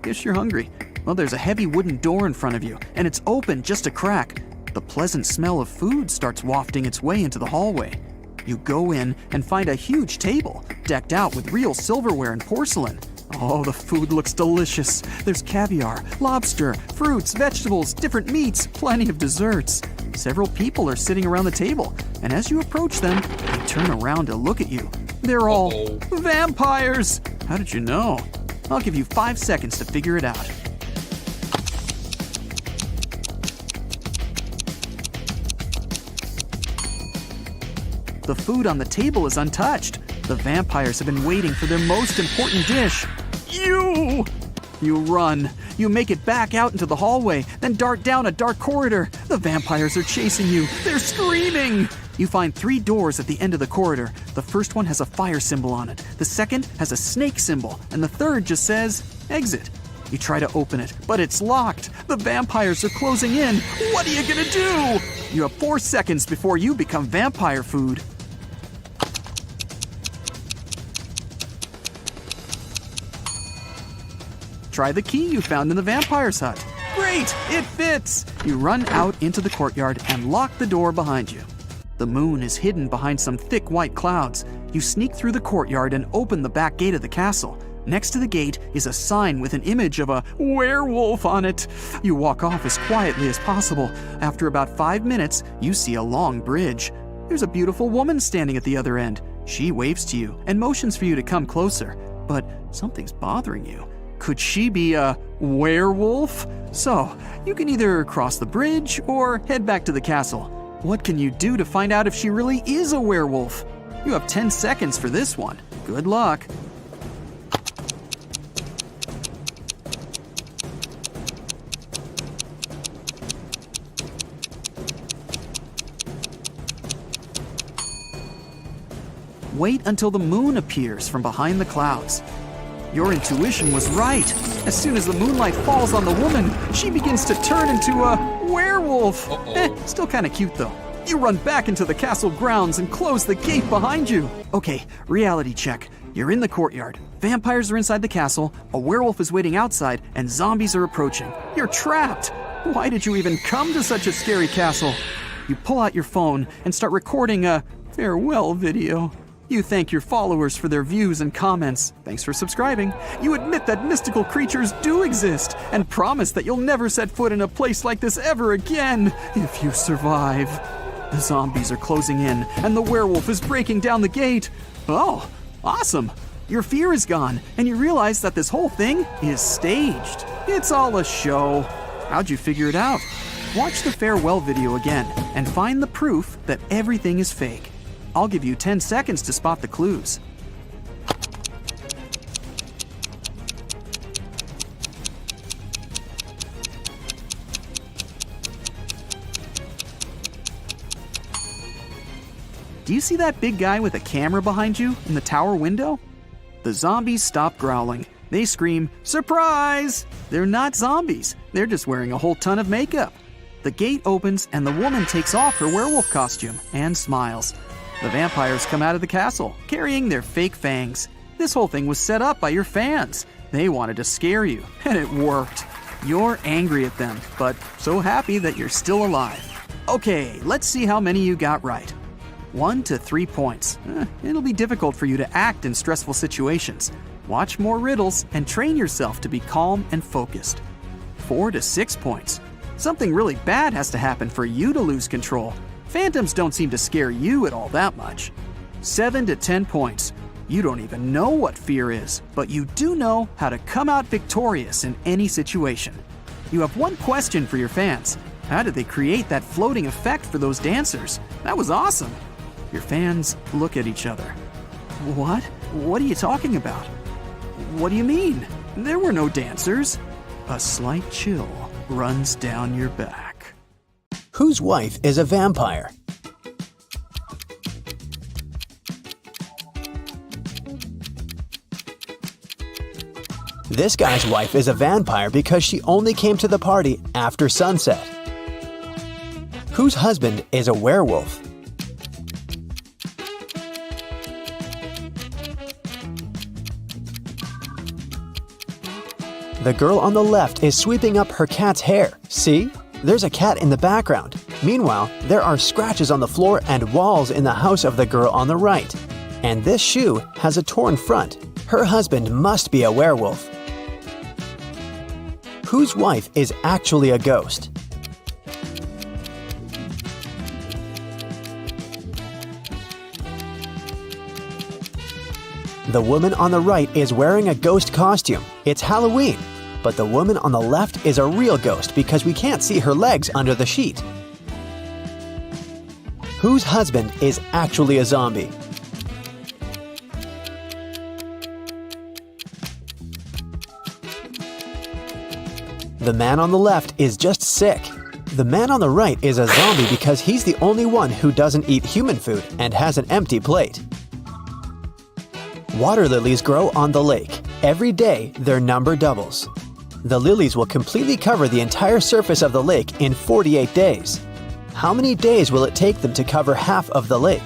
Guess you're hungry. Well, there's a heavy wooden door in front of you, and it's open just a crack. The pleasant smell of food starts wafting its way into the hallway. You go in and find a huge table, decked out with real silverware and porcelain. Oh, the food looks delicious. There's caviar, lobster, fruits, vegetables, different meats, plenty of desserts. Several people are sitting around the table, and as you approach them, they turn around to look at you. They're all vampires! How did you know? I'll give you 5 seconds to figure it out. The food on the table is untouched. The vampires have been waiting for their most important dish. You run. You make it back out into the hallway, then dart down a dark corridor. The vampires are chasing you. They're screaming. You find 3 doors at the end of the corridor. The first one has a fire symbol on it. The second has a snake symbol. And the third just says, exit. You try to open it, but it's locked. The vampires are closing in. What are you gonna do? You have 4 seconds before you become vampire food. Try the key you found in the vampire's hut. Great! It fits! You run out into the courtyard and lock the door behind you. The moon is hidden behind some thick white clouds. You sneak through the courtyard and open the back gate of the castle. Next to the gate is a sign with an image of a werewolf on it. You walk off as quietly as possible. After about 5 minutes, you see a long bridge. There's a beautiful woman standing at the other end. She waves to you and motions for you to come closer. But something's bothering you. Could she be a werewolf? So, you can either cross the bridge or head back to the castle. What can you do to find out if she really is a werewolf? You have 10 seconds for this one. Good luck. Wait until the moon appears from behind the clouds. Your intuition was right. As soon as the moonlight falls on the woman, she begins to turn into a werewolf. Still kind of cute though. You run back into the castle grounds and close the gate behind you. Okay, reality check. You're in the courtyard. Vampires are inside the castle, a werewolf is waiting outside, and zombies are approaching. You're trapped. Why did you even come to such a scary castle? You pull out your phone and start recording a farewell video. You thank your followers for their views and comments. Thanks for subscribing. You admit that mystical creatures do exist and promise that you'll never set foot in a place like this ever again if you survive. The zombies are closing in and the werewolf is breaking down the gate. Oh, awesome. Your fear is gone and you realize that this whole thing is staged. It's all a show. How'd you figure it out? Watch the farewell video again and find the proof that everything is fake. I'll give you 10 seconds to spot the clues. Do you see that big guy with a camera behind you in the tower window? The zombies stop growling. They scream, "Surprise!" They're not zombies. They're just wearing a whole ton of makeup. The gate opens and the woman takes off her werewolf costume and smiles. The vampires come out of the castle, carrying their fake fangs. This whole thing was set up by your fans. They wanted to scare you, and it worked. You're angry at them, but so happy that you're still alive. Okay, let's see how many you got right. 1 to 3 points. It'll be difficult for you to act in stressful situations. Watch more riddles and train yourself to be calm and focused. 4 to 6 points. Something really bad has to happen for you to lose control. Phantoms don't seem to scare you at all that much. 7 to 10 points. You don't even know what fear is, but you do know how to come out victorious in any situation. You have one question for your fans. How did they create that floating effect for those dancers? That was awesome. Your fans look at each other. What? What are you talking about? What do you mean? There were no dancers. A slight chill runs down your back. Whose wife is a vampire? This guy's wife is a vampire because she only came to the party after sunset. Whose husband is a werewolf? The girl on the left is sweeping up her cat's hair. See? There's a cat in the background. Meanwhile, there are scratches on the floor and walls in the house of the girl on the right. And this shoe has a torn front. Her husband must be a werewolf. Whose wife is actually a ghost? The woman on the right is wearing a ghost costume. It's Halloween. But the woman on the left is a real ghost because we can't see her legs under the sheet. Whose husband is actually a zombie? The man on the left is just sick. The man on the right is a zombie because he's the only one who doesn't eat human food and has an empty plate. Water lilies grow on the lake. Every day, their number doubles. The lilies will completely cover the entire surface of the lake in 48 days. How many days will it take them to cover half of the lake?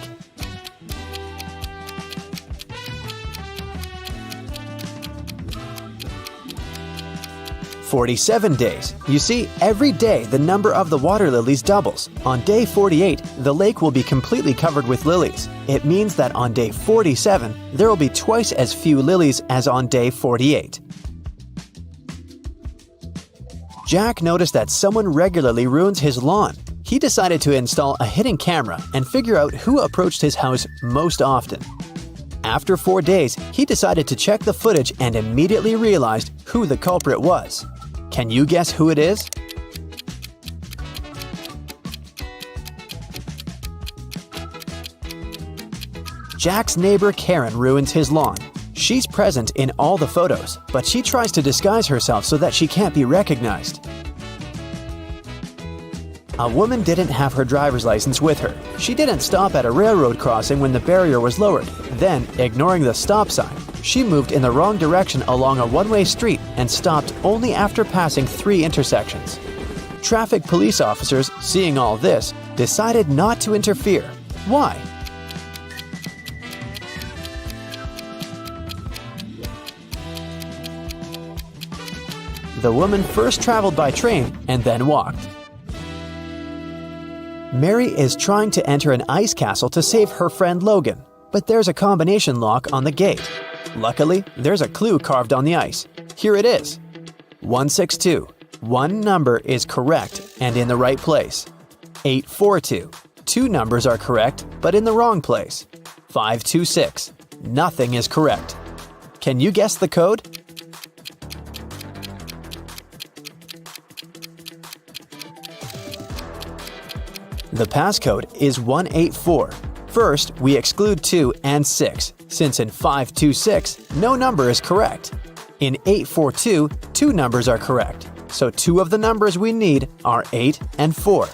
47 days. You see, every day the number of the water lilies doubles. On day 48, the lake will be completely covered with lilies. It means that on day 47, there will be twice as few lilies as on day 48. Jack noticed that someone regularly ruins his lawn. He decided to install a hidden camera and figure out who approached his house most often. After 4 days, he decided to check the footage and immediately realized who the culprit was. Can you guess who it is? Jack's neighbor Karen ruins his lawn. She's present in all the photos, but she tries to disguise herself so that she can't be recognized. A woman didn't have her driver's license with her. She didn't stop at a railroad crossing when the barrier was lowered. Then, ignoring the stop sign, she moved in the wrong direction along a one-way street and stopped only after passing 3 intersections. Traffic police officers, seeing all this, decided not to interfere. Why? The woman first traveled by train and then walked. Mary is trying to enter an ice castle to save her friend Logan, but there's a combination lock on the gate. Luckily, there's a clue carved on the ice. Here it is. 162. One number is correct and in the right place. 842. 2 numbers are correct, but in the wrong place. 526. Nothing is correct. Can you guess the code? The passcode is 184. First, we exclude 2 and 6, since in 526, no number is correct. In 842, 2 numbers are correct, so 2 of the numbers we need are 8 and 4.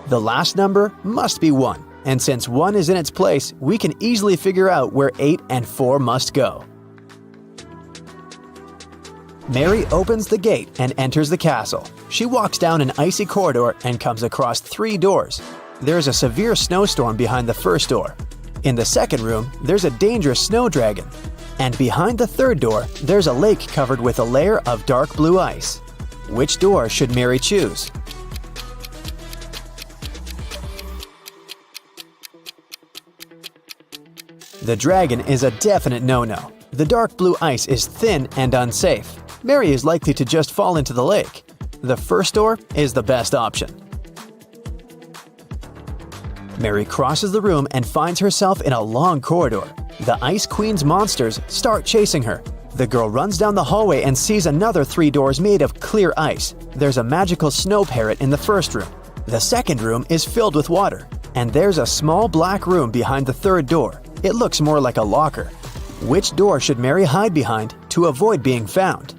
The last number must be 1, and since 1 is in its place, we can easily figure out where 8 and 4 must go. Mary opens the gate and enters the castle. She walks down an icy corridor and comes across 3 doors. There's a severe snowstorm behind the first door. In the second room, there's a dangerous snow dragon. And behind the third door, there's a lake covered with a layer of dark blue ice. Which door should Mary choose? The dragon is a definite no-no. The dark blue ice is thin and unsafe. Mary is likely to just fall into the lake. The first door is the best option. Mary crosses the room and finds herself in a long corridor. The Ice Queen's monsters start chasing her. The girl runs down the hallway and sees another 3 doors made of clear ice. There's a magical snow parrot in the first room. The second room is filled with water. And there's a small black room behind the third door. It looks more like a locker. Which door should Mary hide behind to avoid being found?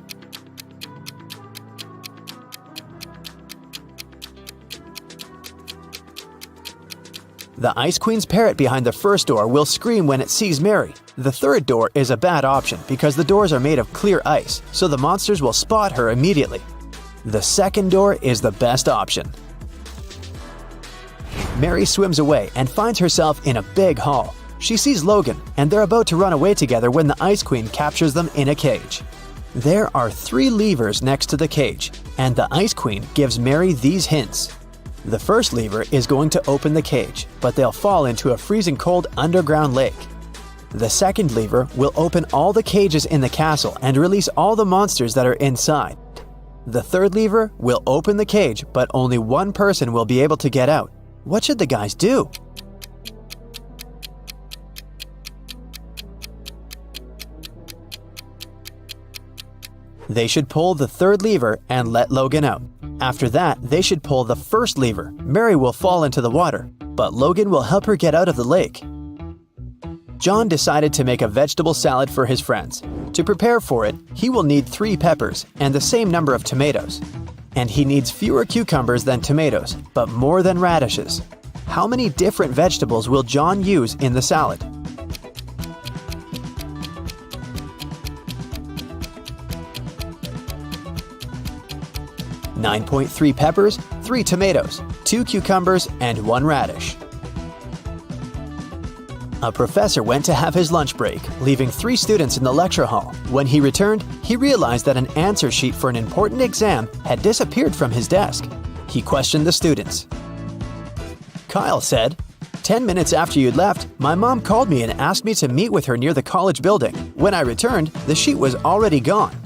The Ice Queen's parrot behind the first door will scream when it sees Mary. The third door is a bad option because the doors are made of clear ice, so the monsters will spot her immediately. The second door is the best option. Mary swims away and finds herself in a big hall. She sees Logan, and they're about to run away together when the Ice Queen captures them in a cage. There are 3 levers next to the cage, and the Ice Queen gives Mary these hints. The first lever is going to open the cage, but they'll fall into a freezing cold underground lake. The second lever will open all the cages in the castle and release all the monsters that are inside. The third lever will open the cage, but only one person will be able to get out. What should the guys do? They should pull the third lever and let Logan out. After that, they should pull the first lever. Mary will fall into the water, but Logan will help her get out of the lake. John decided to make a vegetable salad for his friends. To prepare for it, he will need 3 peppers and the same number of tomatoes. And he needs fewer cucumbers than tomatoes, but more than radishes. How many different vegetables will John use in the salad? .3 peppers, 3 tomatoes, 2 cucumbers, and 1 radish. A professor went to have his lunch break, leaving 3 students in the lecture hall. When he returned, he realized that an answer sheet for an important exam had disappeared from his desk. He questioned the students. Kyle said, 10 minutes after you'd left, my mom called me and asked me to meet with her near the college building. When I returned, the sheet was already gone.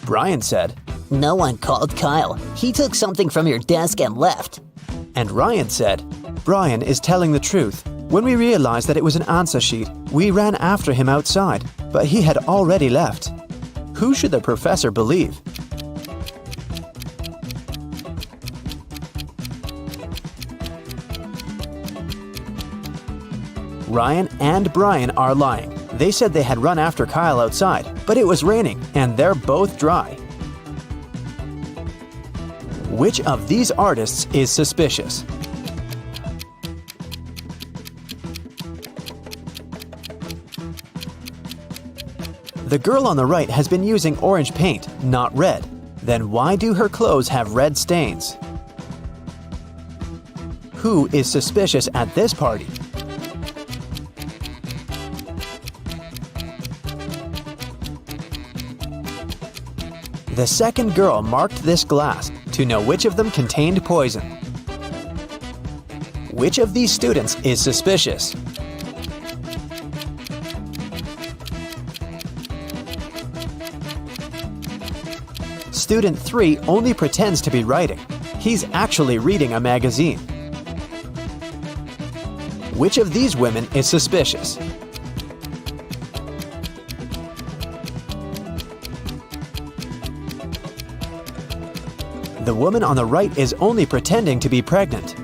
Brian said, No one called Kyle. He took something from your desk and left. And Ryan said, Brian is telling the truth. When we realized that it was an answer sheet, we ran after him outside, but he had already left. Who should the professor believe? Ryan and Brian are lying. They said they had run after Kyle outside, but it was raining and they're both dry. Which of these artists is suspicious? The girl on the right has been using orange paint, not red. Then why do her clothes have red stains? Who is suspicious at this party? The second girl marked this glass to know which of them contained poison. Which of these students is suspicious? Student 3 only pretends to be writing. He's actually reading a magazine. Which of these women is suspicious? The woman on the right is only pretending to be pregnant.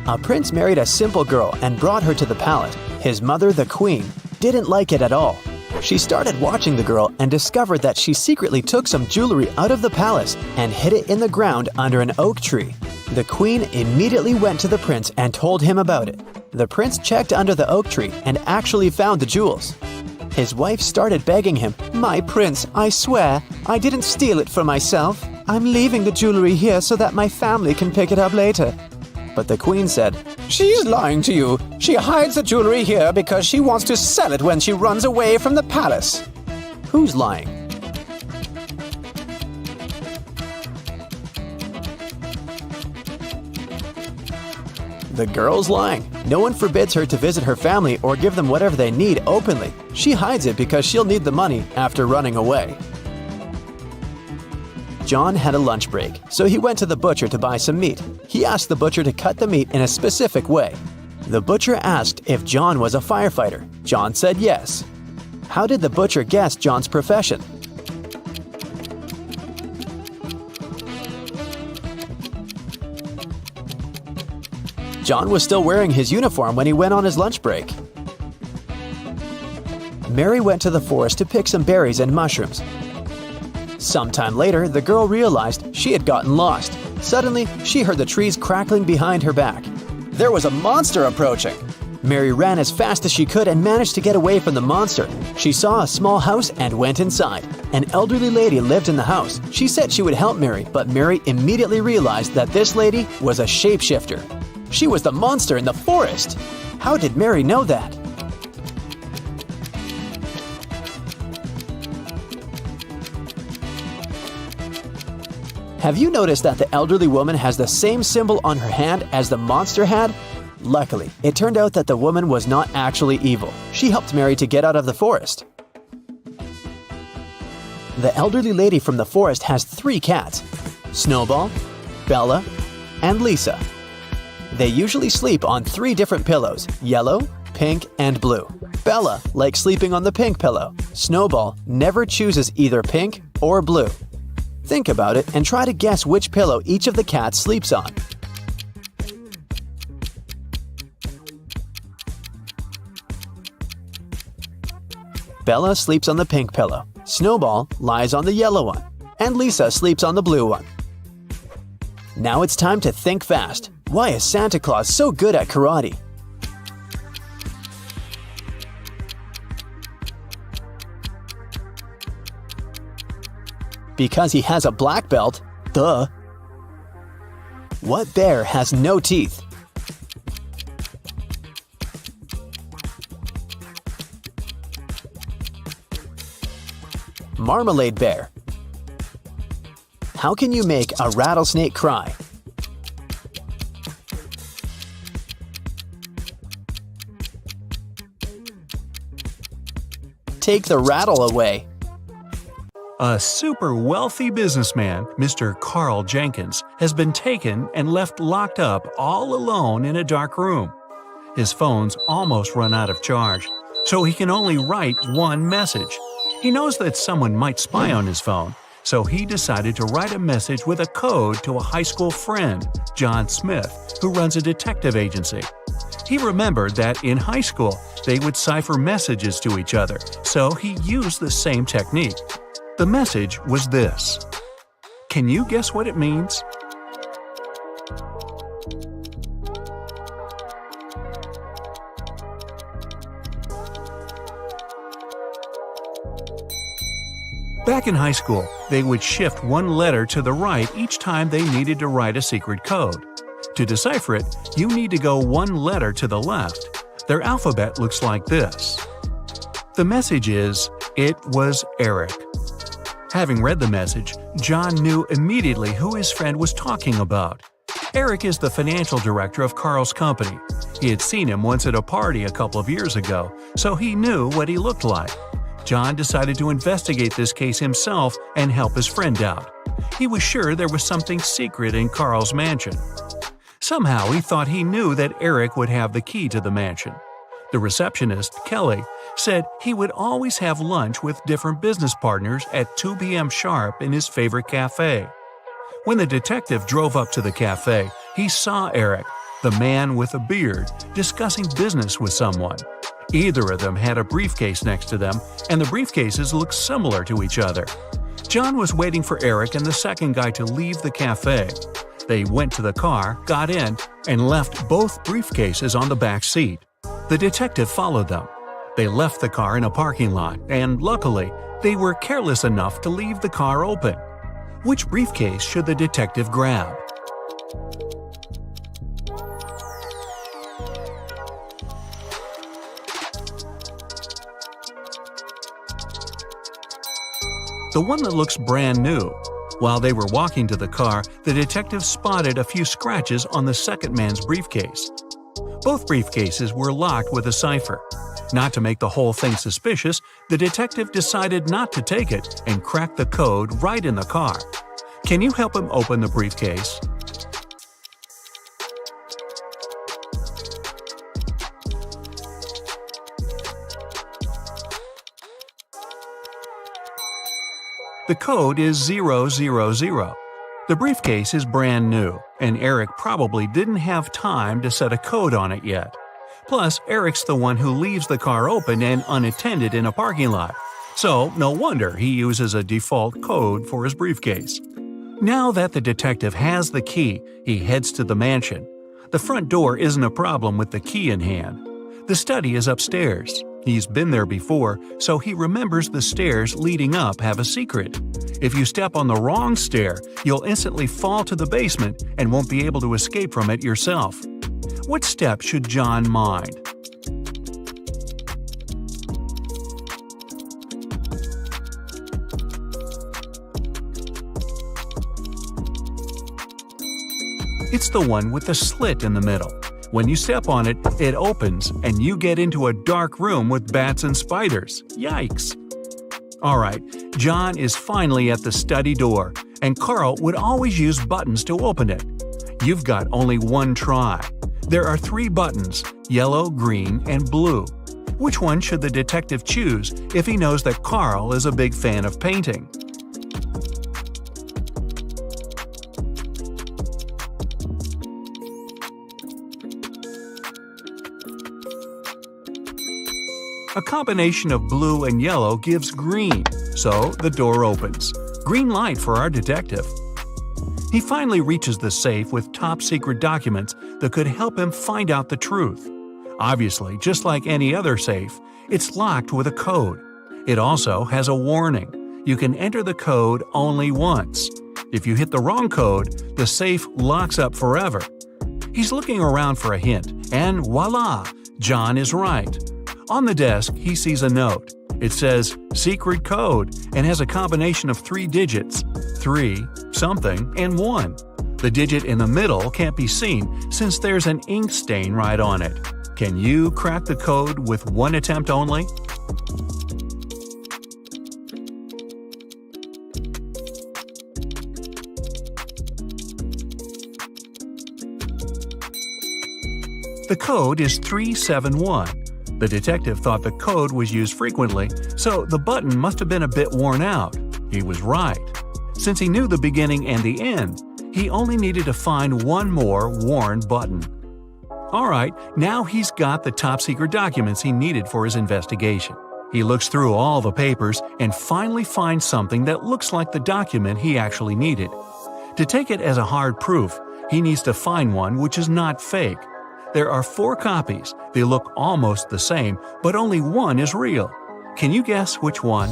A prince married a simple girl and brought her to the palace. His mother, the queen, didn't like it at all. She started watching the girl and discovered that she secretly took some jewelry out of the palace and hid it in the ground under an oak tree. The queen immediately went to the prince and told him about it. The prince checked under the oak tree and actually found the jewels. His wife started begging him, "My prince, I swear, I didn't steal it for myself. I'm leaving the jewelry here so that my family can pick it up later." But the queen said, "She's lying to you. She hides the jewelry here because she wants to sell it when she runs away from the palace." Who's lying? The girl's lying. No one forbids her to visit her family or give them whatever they need openly. She hides it because she'll need the money after running away. John had a lunch break, so he went to the butcher to buy some meat. He asked the butcher to cut the meat in a specific way. The butcher asked if John was a firefighter. John said yes. How did the butcher guess John's profession? John was still wearing his uniform when he went on his lunch break. Mary went to the forest to pick some berries and mushrooms. Sometime later, the girl realized she had gotten lost. Suddenly, she heard the trees crackling behind her back. There was a monster approaching! Mary ran as fast as she could and managed to get away from the monster. She saw a small house and went inside. An elderly lady lived in the house. She said she would help Mary, but Mary immediately realized that this lady was a shapeshifter. She was the monster in the forest! How did Mary know that? Have you noticed that the elderly woman has the same symbol on her hand as the monster had? Luckily, it turned out that the woman was not actually evil. She helped Mary to get out of the forest. The elderly lady from the forest has 3 cats: Snowball, Bella, and Lisa. They usually sleep on 3 different pillows: yellow, pink, and blue. Bella likes sleeping on the pink pillow. Snowball never chooses either pink or blue. Think about it and try to guess which pillow each of the cats sleeps on. Bella sleeps on the pink pillow, Snowball lies on the yellow one, and Lisa sleeps on the blue one. Now it's time to think fast. Why is Santa Claus so good at karate? Because he has a black belt. Duh. What bear has no teeth? Marmalade bear. How can you make a rattlesnake cry? Take the rattle away. A super wealthy businessman, Mr. Carl Jenkins, has been taken and left locked up all alone in a dark room. His phone's almost run out of charge, so he can only write one message. He knows that someone might spy on his phone, so he decided to write a message with a code to a high school friend, John Smith, who runs a detective agency. He remembered that in high school, they would cipher messages to each other, so he used the same technique. The message was this. Can you guess what it means? Back in high school, they would shift one letter to the right each time they needed to write a secret code. To decipher it, you need to go one letter to the left. Their alphabet looks like this. The message is, "It was Eric." Having read the message, John knew immediately who his friend was talking about. Eric is the financial director of Carl's company. He had seen him once at a party a couple of years ago, so he knew what he looked like. John decided to investigate this case himself and help his friend out. He was sure there was something secret in Carl's mansion. Somehow he thought he knew that Eric would have the key to the mansion. The receptionist, Kelly, said he would always have lunch with different business partners at 2 p.m. sharp in his favorite cafe. When the detective drove up to the cafe, he saw Eric, the man with a beard, discussing business with someone. Either of them had a briefcase next to them, and the briefcases looked similar to each other. John was waiting for Eric and the second guy to leave the cafe. They went to the car, got in, and left both briefcases on the back seat. The detective followed them. They left the car in a parking lot, and luckily, they were careless enough to leave the car open. Which briefcase should the detective grab? The one that looks brand new. While they were walking to the car, the detective spotted a few scratches on the second man's briefcase. Both briefcases were locked with a cipher. Not to make the whole thing suspicious, the detective decided not to take it and cracked the code right in the car. Can you help him open the briefcase? The code is 000. The briefcase is brand new, and Eric probably didn't have time to set a code on it yet. Plus, Eric's the one who leaves the car open and unattended in a parking lot. So, no wonder he uses a default code for his briefcase. Now that the detective has the key, he heads to the mansion. The front door isn't a problem with the key in hand. The study is upstairs. He's been there before, so he remembers the stairs leading up have a secret. If you step on the wrong stair, you'll instantly fall to the basement and won't be able to escape from it yourself. What step should John mind? It's the one with the slit in the middle. When you step on it, it opens, and you get into a dark room with bats and spiders. Yikes! Alright, John is finally at the study door, and Carl would always use buttons to open it. You've got only one try. There are 3 buttons, yellow, green, and blue. Which one should the detective choose if he knows that Carl is a big fan of painting? A combination of blue and yellow gives green, so the door opens. Green light for our detective. He finally reaches the safe with top-secret documents that could help him find out the truth. Obviously, just like any other safe, it's locked with a code. It also has a warning. You can enter the code only once. If you hit the wrong code, the safe locks up forever. He's looking around for a hint, and voila! John is right. On the desk, he sees a note. It says, "Secret code," and has a combination of 3 digits, 3, something, and 1. The digit in the middle can't be seen since there's an ink stain right on it. Can you crack the code with one attempt only? The code is 371. The detective thought the code was used frequently, so the button must have been a bit worn out. He was right. Since he knew the beginning and the end, he only needed to find one more worn button. Alright, now he's got the top-secret documents he needed for his investigation. He looks through all the papers and finally finds something that looks like the document he actually needed. To take it as a hard proof, he needs to find one which is not fake. There are 4 copies. They look almost the same, but only one is real. Can you guess which one?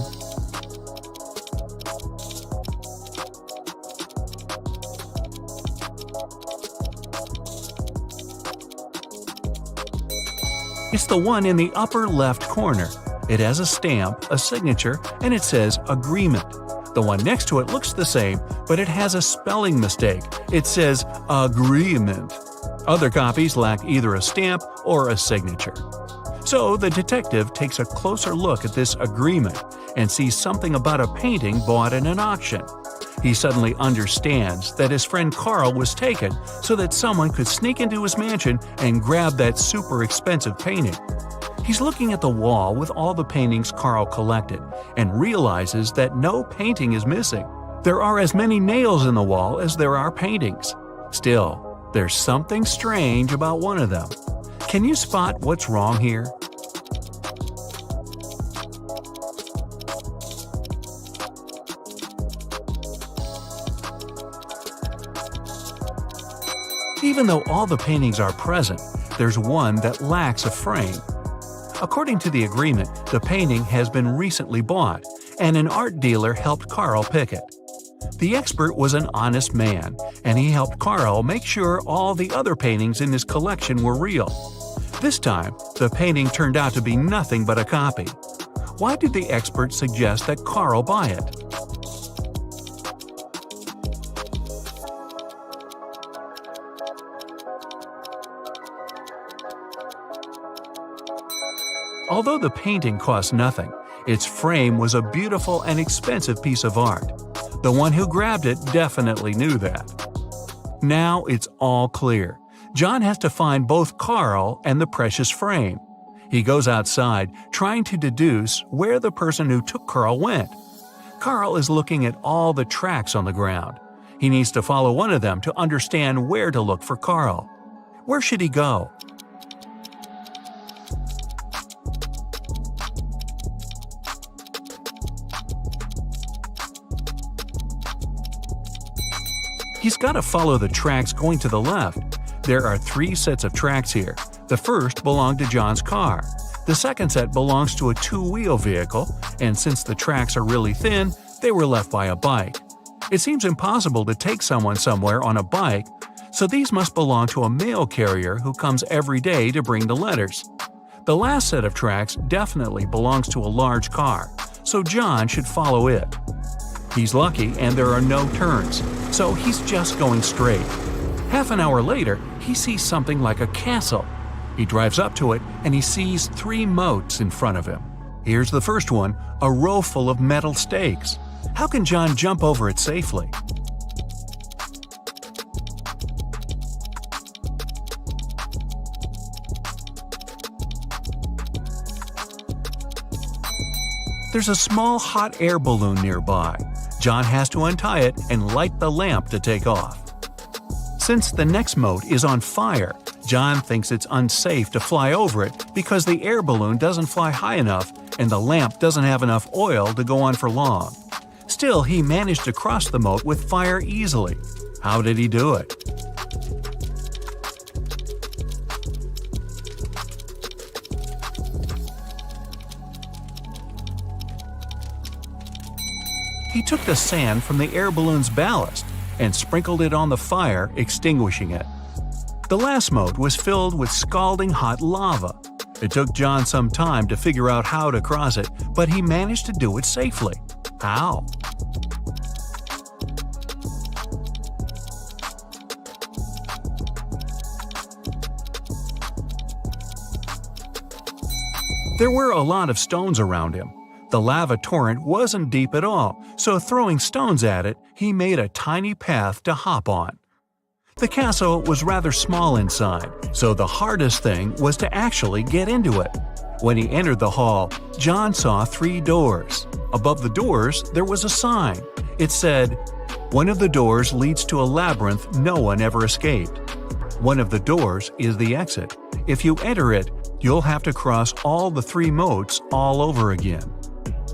It's the one in the upper left corner. It has a stamp, a signature, and it says agreement. The one next to it looks the same, but it has a spelling mistake. It says agreement. Other copies lack either a stamp or a signature. So the detective takes a closer look at this agreement and sees something about a painting bought in an auction. He suddenly understands that his friend Carl was taken so that someone could sneak into his mansion and grab that super expensive painting. He's looking at the wall with all the paintings Carl collected and realizes that no painting is missing. There are as many nails in the wall as there are paintings. Still, there's something strange about one of them. Can you spot what's wrong here? Even though all the paintings are present, there's one that lacks a frame. According to the agreement, the painting has been recently bought, and an art dealer helped Carl pick it. The expert was an honest man, and he helped Carl make sure all the other paintings in his collection were real. This time, the painting turned out to be nothing but a copy. Why did the expert suggest that Carl buy it? Although the painting cost nothing, its frame was a beautiful and expensive piece of art. The one who grabbed it definitely knew that. Now it's all clear. John has to find both Carl and the precious frame. He goes outside, trying to deduce where the person who took Carl went. Carl is looking at all the tracks on the ground. He needs to follow one of them to understand where to look for Carl. Where should he go? He's got to follow the tracks going to the left. There are 3 sets of tracks here. The first belonged to John's car. The second set belongs to a 2-wheel vehicle, and since the tracks are really thin, they were left by a bike. It seems impossible to take someone somewhere on a bike, so these must belong to a mail carrier who comes every day to bring the letters. The last set of tracks definitely belongs to a large car, so John should follow it. He's lucky and there are no turns, so he's just going straight. Half an hour later, he sees something like a castle. He drives up to it and he sees 3 moats in front of him. Here's the first one, a row full of metal stakes. How can John jump over it safely? There's a small hot air balloon nearby. John has to untie it and light the lamp to take off. Since the next moat is on fire, John thinks it's unsafe to fly over it because the air balloon doesn't fly high enough and the lamp doesn't have enough oil to go on for long. Still, he managed to cross the moat with fire easily. How did he do it? He took the sand from the air balloon's ballast and sprinkled it on the fire, extinguishing it. The last moat was filled with scalding hot lava. It took John some time to figure out how to cross it, but he managed to do it safely. How? There were a lot of stones around him. The lava torrent wasn't deep at all, so throwing stones at it, he made a tiny path to hop on. The castle was rather small inside, so the hardest thing was to actually get into it. When he entered the hall, John saw 3 doors. Above the doors, there was a sign. It said, "One of the doors leads to a labyrinth no one ever escaped. One of the doors is the exit. If you enter it, you'll have to cross all the 3 moats all over again.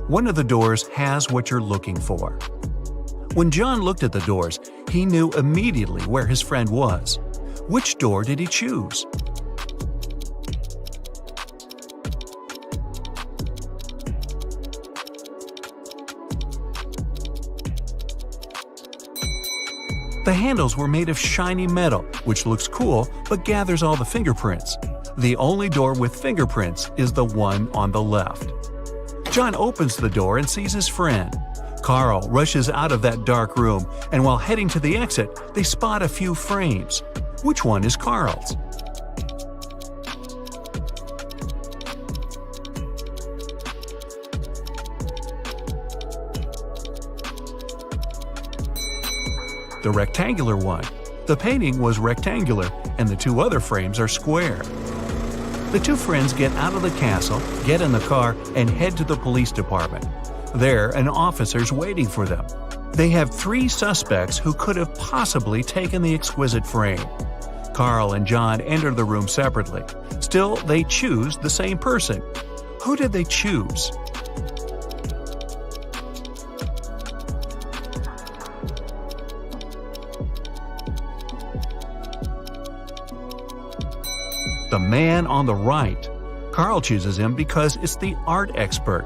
One of the doors has what you're looking for." When John looked at the doors, he knew immediately where his friend was. Which door did he choose? The handles were made of shiny metal, which looks cool but gathers all the fingerprints. The only door with fingerprints is the one on the left. John opens the door and sees his friend. Carl rushes out of that dark room, and while heading to the exit, they spot a few frames. Which one is Carl's? The rectangular one. The painting was rectangular, and the 2 other frames are square. The 2 friends get out of the castle, get in the car, and head to the police department. There, an officer's waiting for them. They have 3 suspects who could have possibly taken the exquisite frame. Carl and John enter the room separately. Still, they choose the same person. Who did they choose? The man on the right. Carl chooses him because it's the art expert.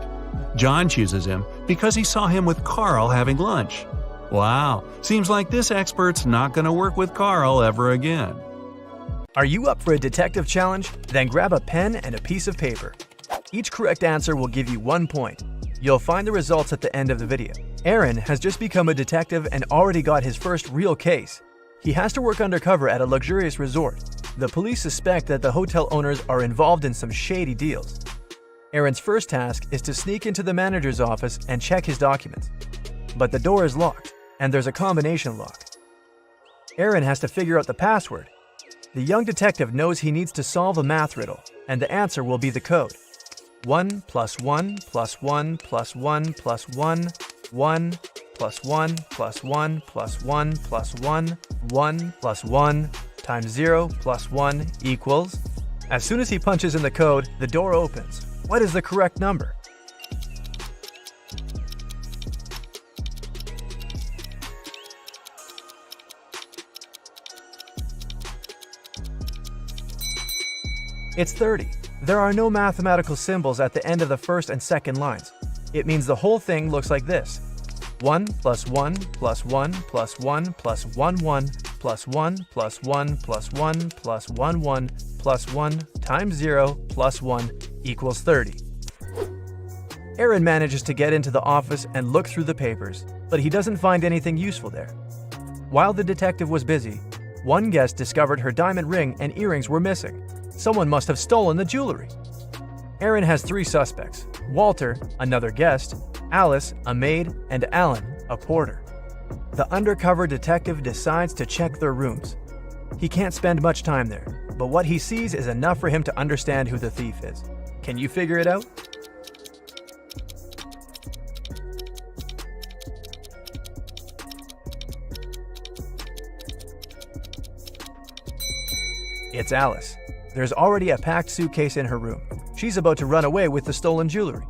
John chooses him because he saw him with Carl having lunch. Wow, seems like this expert's not going to work with Carl ever again. Are you up for a detective challenge? Then grab a pen and a piece of paper. Each correct answer will give you 1 point. You'll find the results at the end of the video. Aaron has just become a detective and already got his first real case. He has to work undercover at a luxurious resort. The police suspect that the hotel owners are involved in some shady deals. Aaron's first task is to sneak into the manager's office and check his documents. But the door is locked. and there's a combination lock. Aaron has to figure out the password. The young detective knows he needs to solve a math riddle, and the answer will be the code. 1 plus 1 plus 1 plus 1 plus 1, 1 plus 1 plus 1 plus 1 plus 1, 1 plus 1 times 0 plus 1 equals. As soon as he punches in the code, the door opens. What is the correct number? It's 30. There are no mathematical symbols at the end of the first and second lines. It means the whole thing looks like this. 1 plus 1 plus 1 plus 1 plus 1 1 plus 1 plus 1 plus 1 plus 1 1 plus 1 times 0 plus 1 equals 30. Aaron manages to get into the office and look through the papers, but he doesn't find anything useful there. While the detective was busy, one guest discovered her diamond ring and earrings were missing. Someone must have stolen the jewelry. Aaron has 3 suspects: Walter, another guest, Alice, a maid, and Alan, a porter. The undercover detective decides to check their rooms. He can't spend much time there, but what he sees is enough for him to understand who the thief is. Can you figure it out? It's Alice. There's already a packed suitcase in her room. She's about to run away with the stolen jewelry.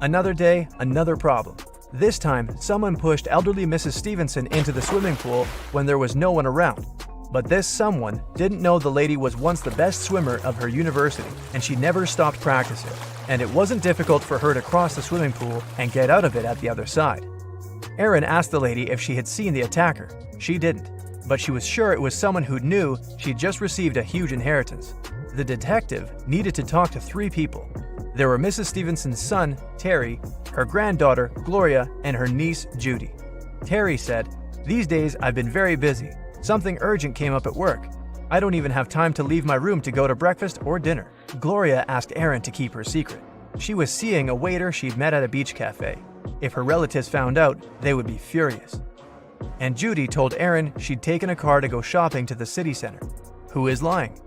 Another day, another problem. This time, someone pushed elderly Mrs. Stevenson into the swimming pool when there was no one around. But this someone didn't know the lady was once the best swimmer of her university, and she never stopped practicing. And it wasn't difficult for her to cross the swimming pool and get out of it at the other side. Aaron asked the lady if she had seen the attacker. She didn't, but she was sure it was someone who knew she'd just received a huge inheritance. The detective needed to talk to 3 people. There were Mrs. Stevenson's son, Terry, her granddaughter, Gloria, and her niece, Judy. Terry said, "These days I've been very busy. Something urgent came up at work. I don't even have time to leave my room to go to breakfast or dinner." Gloria asked Aaron to keep her secret. She was seeing a waiter she'd met at a beach cafe. If her relatives found out, they would be furious. And Judy told Aaron she'd taken a car to go shopping to the city center. Who is lying?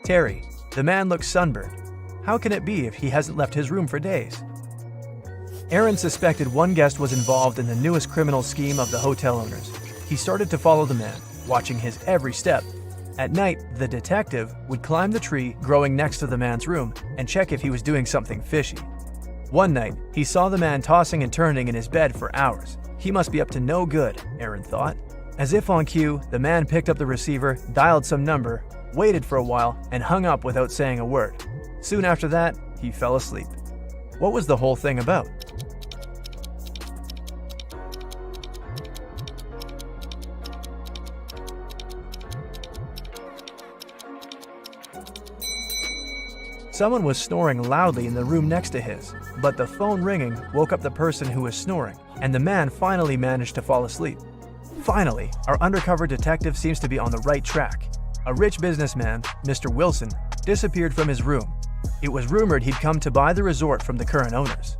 Terry. The man looks sunburned. How can it be if he hasn't left his room for days? Aaron suspected one guest was involved in the newest criminal scheme of the hotel owners. He started to follow the man, watching his every step. At night, the detective would climb the tree growing next to the man's room and check if he was doing something fishy. One night, he saw the man tossing and turning in his bed for hours. He must be up to no good, Aaron thought. As if on cue, the man picked up the receiver, dialed some number, waited for a while, and hung up without saying a word. Soon after that, he fell asleep. What was the whole thing about? Someone was snoring loudly in the room next to his, but the phone ringing woke up the person who was snoring, and the man finally managed to fall asleep. Finally, our undercover detective seems to be on the right track. A rich businessman, Mr. Wilson, disappeared from his room. It was rumored he'd come to buy the resort from the current owners.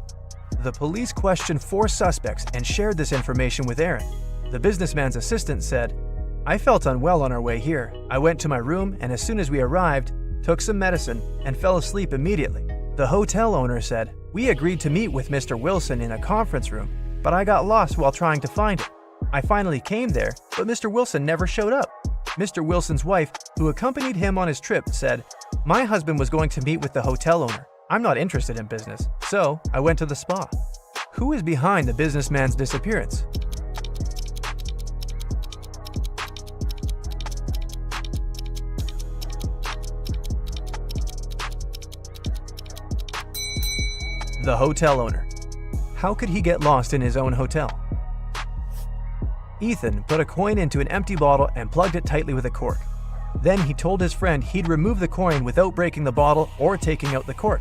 The police questioned 4 suspects and shared this information with Aaron. The businessman's assistant said, "I felt unwell on our way here. I went to my room, and as soon as we arrived, took some medicine, and fell asleep immediately." The hotel owner said, "We agreed to meet with Mr. Wilson in a conference room, but I got lost while trying to find him. I finally came there, but Mr. Wilson never showed up." Mr. Wilson's wife, who accompanied him on his trip, said, "My husband was going to meet with the hotel owner. I'm not interested in business, so I went to the spa." Who is behind the businessman's disappearance? The hotel owner. How could he get lost in his own hotel? Ethan put a coin into an empty bottle and plugged it tightly with a cork. Then he told his friend he'd remove the coin without breaking the bottle or taking out the cork.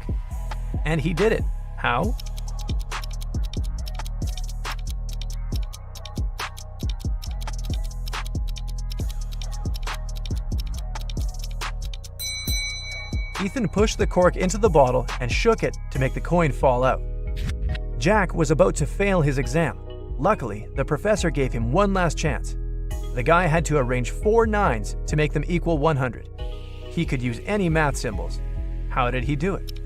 And he did it. How? Ethan pushed the cork into the bottle and shook it to make the coin fall out. Jack was about to fail his exam. Luckily, the professor gave him one last chance. The guy had to arrange 4 nines to make them equal 100. He could use any math symbols. How did he do it?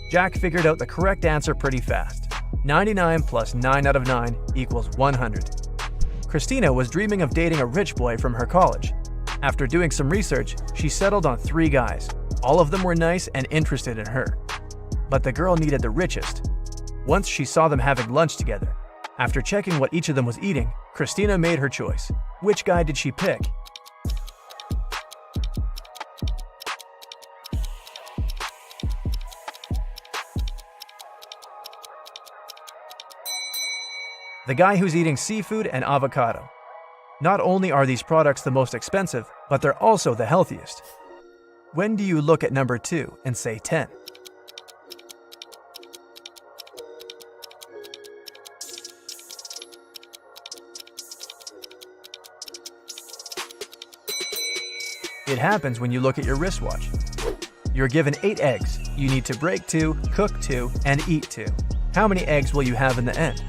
Jack figured out the correct answer pretty fast. 99 plus 9 out of 9 equals 100. Christina was dreaming of dating a rich boy from her college. After doing some research, she settled on 3 guys. All of them were nice and interested in her. But the girl needed the richest. Once she saw them having lunch together. After checking what each of them was eating, Christina made her choice. Which guy did she pick? The guy who's eating seafood and avocado. Not only are these products the most expensive, but they're also the healthiest. When do you look at number 2 and say 10? It happens when you look at your wristwatch. You're given 8 eggs. You need to break 2, cook 2, and eat 2. How many eggs will you have in the end?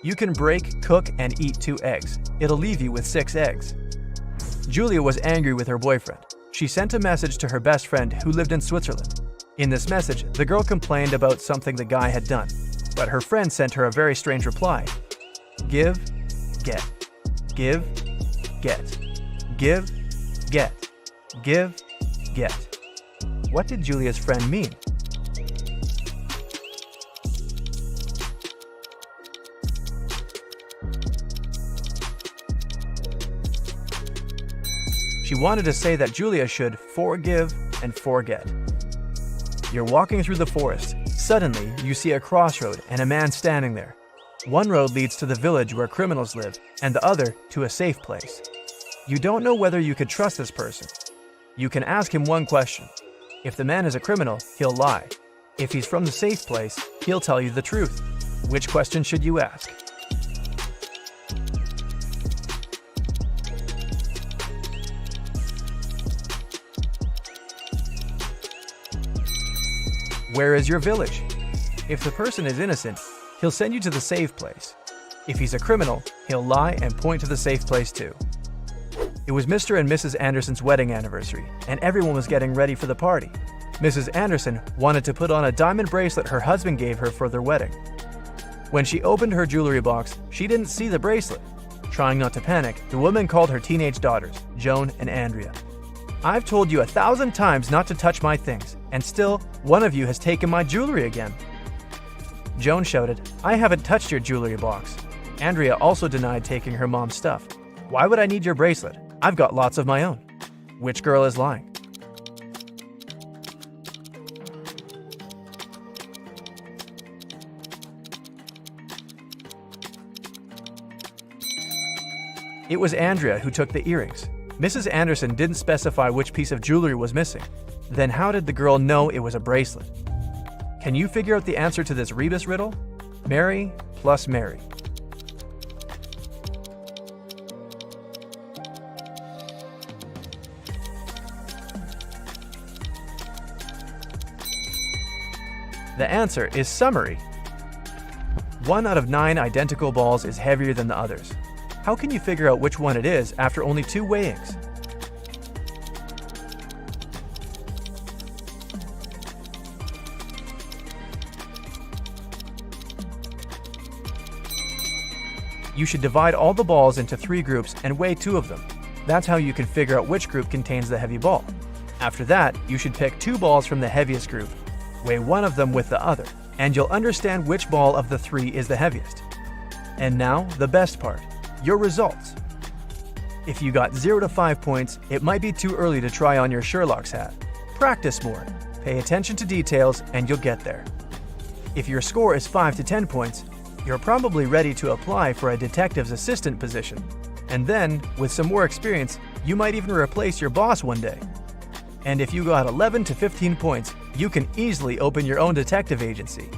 You can break, cook, and eat 2 eggs. It'll leave you with 6 eggs. Julia was angry with her boyfriend. She sent a message to her best friend who lived in Switzerland. In this message, the girl complained about something the guy had done, but her friend sent her a very strange reply. Give, get. Give, get. Give, get. Give, get. What did Julia's friend mean? She wanted to say that Julia should forgive and forget. You're walking through the forest. Suddenly, you see a crossroad and a man standing there. One road leads to the village where criminals live, and the other to a safe place. You don't know whether you could trust this person. You can ask him one question. If the man is a criminal, he'll lie. If he's from the safe place, he'll tell you the truth. Which question should you ask? Where is your village? If the person is innocent, he'll send you to the safe place. If he's a criminal, he'll lie and point to the safe place too. It was Mr. and Mrs. Anderson's wedding anniversary, and everyone was getting ready for the party. Mrs. Anderson wanted to put on a diamond bracelet her husband gave her for their wedding. When she opened her jewelry box, she didn't see the bracelet. Trying not to panic, the woman called her teenage daughters, Joan and Andrea. I've told you 1,000 times not to touch my things, and still, one of you has taken my jewelry again. Joan shouted, I haven't touched your jewelry box. Andrea also denied taking her mom's stuff. Why would I need your bracelet? I've got lots of my own. Which girl is lying? It was Andrea who took the earrings. Mrs. Anderson didn't specify which piece of jewelry was missing. Then how did the girl know it was a bracelet? Can you figure out the answer to this rebus riddle? Mary plus Mary. The answer is summary. 1 out of 9 identical balls is heavier than the others. How can you figure out which one it is after only 2 weighings? You should divide all the balls into 3 groups and weigh 2 of them. That's how you can figure out which group contains the heavy ball. After that, you should pick 2 balls from the heaviest group, weigh 1 of them with the other, and you'll understand which ball of the 3 is the heaviest. And now, the best part. Your results. If you got 0 to 5 points, it might be too early to try on your Sherlock's hat. Practice more, pay attention to details, and you'll get there. If your score is 5 to 10 points, you're probably ready to apply for a detective's assistant position. And then, with some more experience, you might even replace your boss one day. And if you got 11 to 15 points, you can easily open your own detective agency.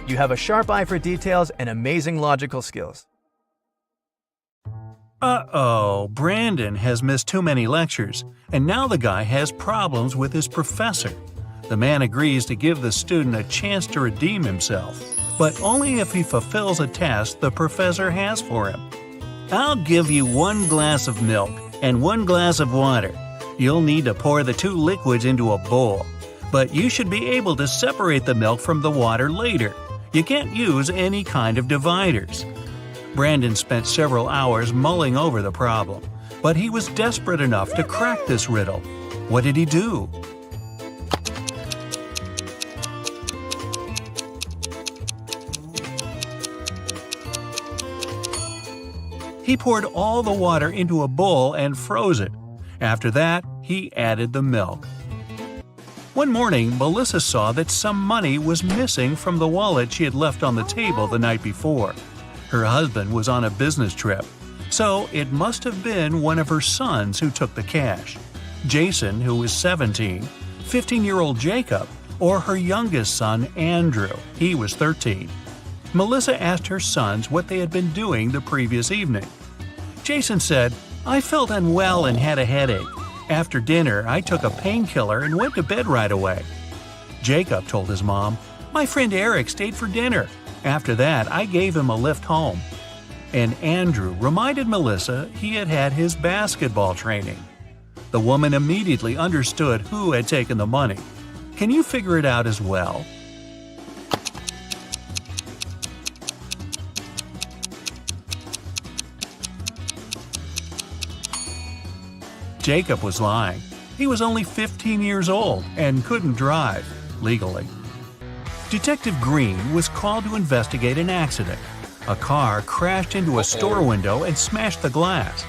You have a sharp eye for details and amazing logical skills. Uh-oh, Brandon has missed too many lectures, and now the guy has problems with his professor. The man agrees to give the student a chance to redeem himself, but only if he fulfills a task the professor has for him. I'll give you 1 glass of milk and 1 glass of water. You'll need to pour the 2 liquids into a bowl, but you should be able to separate the milk from the water later. You can't use any kind of dividers. Brandon spent several hours mulling over the problem, but he was desperate enough to crack this riddle. What did he do? He poured all the water into a bowl and froze it. After that, he added the milk. One morning, Melissa saw that some money was missing from the wallet she had left on the table the night before. Her husband was on a business trip, so it must have been one of her sons who took the cash. Jason, who was 17, 15-year-old Jacob, or her youngest son, Andrew. He was 13. Melissa asked her sons what they had been doing the previous evening. Jason said, "I felt unwell and had a headache. After dinner, I took a painkiller and went to bed right away." Jacob told his mom, "My friend Eric stayed for dinner. After that, I gave him a lift home." And Andrew reminded Melissa he had had his basketball training. The woman immediately understood who had taken the money. Can you figure it out as well? Jacob was lying. He was only 15 years old and couldn't drive, legally. Detective Green was called to investigate an accident. A car crashed into a store window and smashed the glass.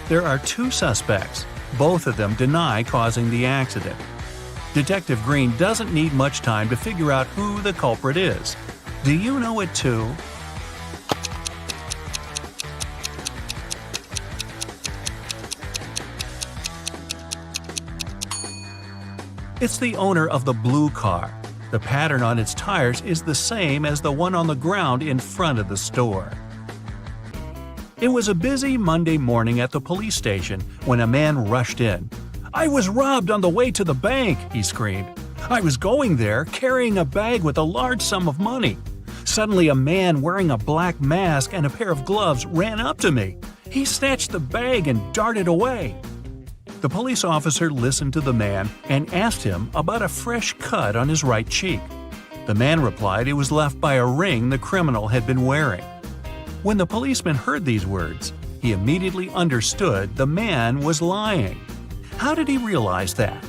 There are 2 suspects. Both of them deny causing the accident. Detective Green doesn't need much time to figure out who the culprit is. Do you know it too? It's the owner of the blue car. The pattern on its tires is the same as the one on the ground in front of the store. It was a busy Monday morning at the police station when a man rushed in. "I was robbed on the way to the bank," he screamed. "I was going there carrying a bag with a large sum of money. Suddenly a man wearing a black mask and a pair of gloves ran up to me. He snatched the bag and darted away." The police officer listened to the man and asked him about a fresh cut on his right cheek. The man replied it was left by a ring the criminal had been wearing. When the policeman heard these words, he immediately understood the man was lying. How did he realize that?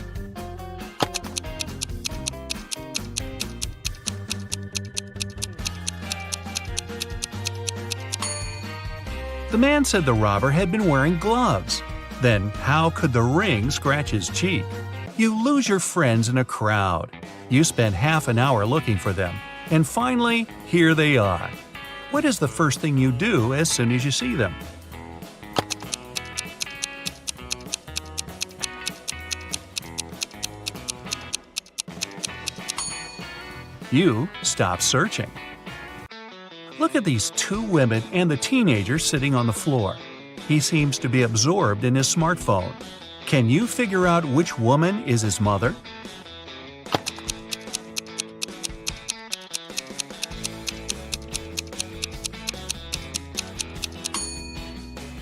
The man said the robber had been wearing gloves. Then how could the ring scratch his cheek? You lose your friends in a crowd. You spend half an hour looking for them, and finally, here they are. What is the first thing you do as soon as you see them? You stop searching. Look at these 2 women and the teenager sitting on the floor. He seems to be absorbed in his smartphone. Can you figure out which woman is his mother?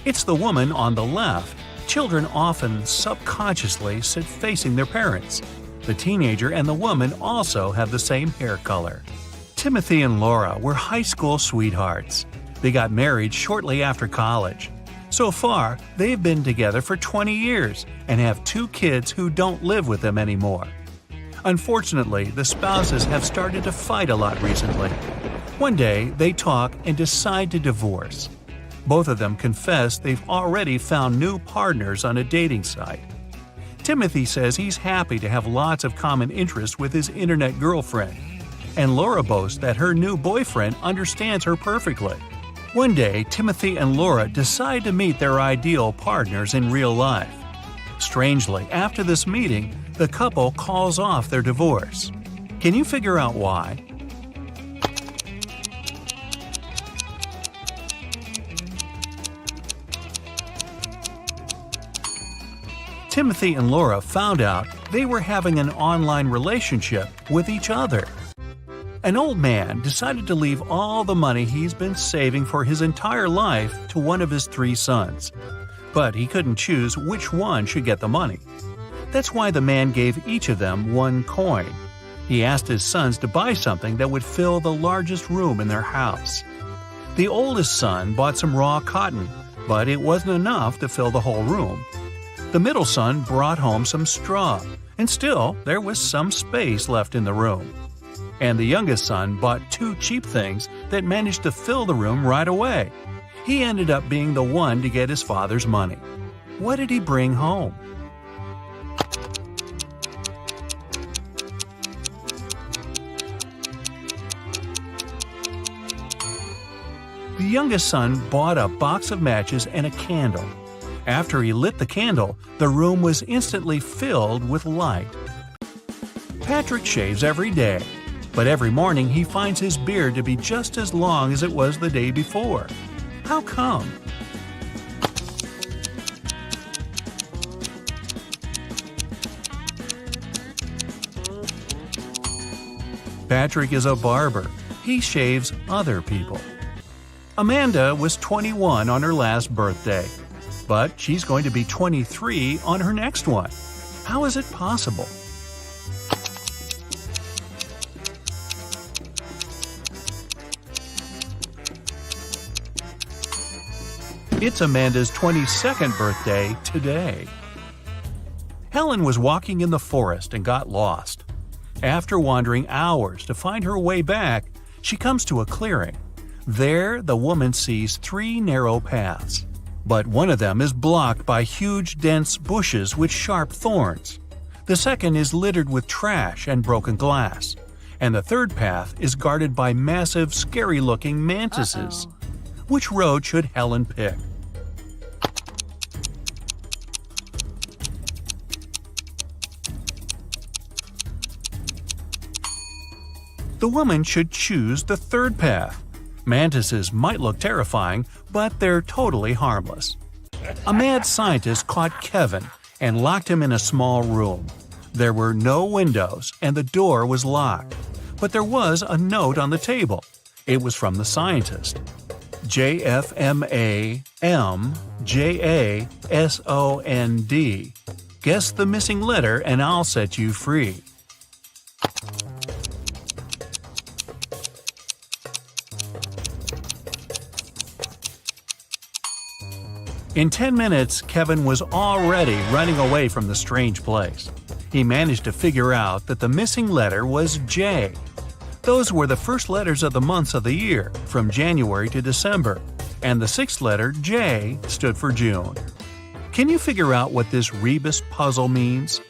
It's the woman on the left. Children often subconsciously sit facing their parents. The teenager and the woman also have the same hair color. Timothy and Laura were high school sweethearts. They got married shortly after college. So far, they've been together for 20 years and have 2 kids who don't live with them anymore. Unfortunately, the spouses have started to fight a lot recently. One day, they talk and decide to divorce. Both of them confess they've already found new partners on a dating site. Timothy says he's happy to have lots of common interests with his internet girlfriend, and Laura boasts that her new boyfriend understands her perfectly. One day, Timothy and Laura decide to meet their ideal partners in real life. Strangely, after this meeting, the couple calls off their divorce. Can you figure out why? Timothy and Laura found out they were having an online relationship with each other. An old man decided to leave all the money he's been saving for his entire life to one of his 3 sons. But he couldn't choose which one should get the money. That's why the man gave each of them 1 coin. He asked his sons to buy something that would fill the largest room in their house. The oldest son bought some raw cotton, but it wasn't enough to fill the whole room. The middle son brought home some straw, and still there was some space left in the room. And the youngest son bought 2 cheap things that managed to fill the room right away. He ended up being the one to get his father's money. What did he bring home? The youngest son bought a box of matches and a candle. After he lit the candle, the room was instantly filled with light. Patrick shaves every day, but every morning he finds his beard to be just as long as it was the day before. How come? Patrick is a barber. He shaves other people. Amanda was 21 on her last birthday, but she's going to be 23 on her next one. How is it possible? It's Amanda's 22nd birthday today. Helen was walking in the forest and got lost. After wandering hours to find her way back, she comes to a clearing. There, the woman sees 3 narrow paths, but one of them is blocked by huge, dense bushes with sharp thorns. The second is littered with trash and broken glass, and the third path is guarded by massive, scary-looking mantises. Which road should Helen pick? The woman should choose the third path. Mantises might look terrifying, but they're totally harmless. A mad scientist caught Kevin and locked him in a small room. There were no windows and the door was locked. But there was a note on the table. It was from the scientist. JFMAMJASOND. Guess the missing letter and I'll set you free. In 10 minutes, Kevin was already running away from the strange place. He managed to figure out that the missing letter was J. Those were the first letters of the months of the year, from January to December, and the 6th letter, J, stood for June. Can you figure out what this rebus puzzle means?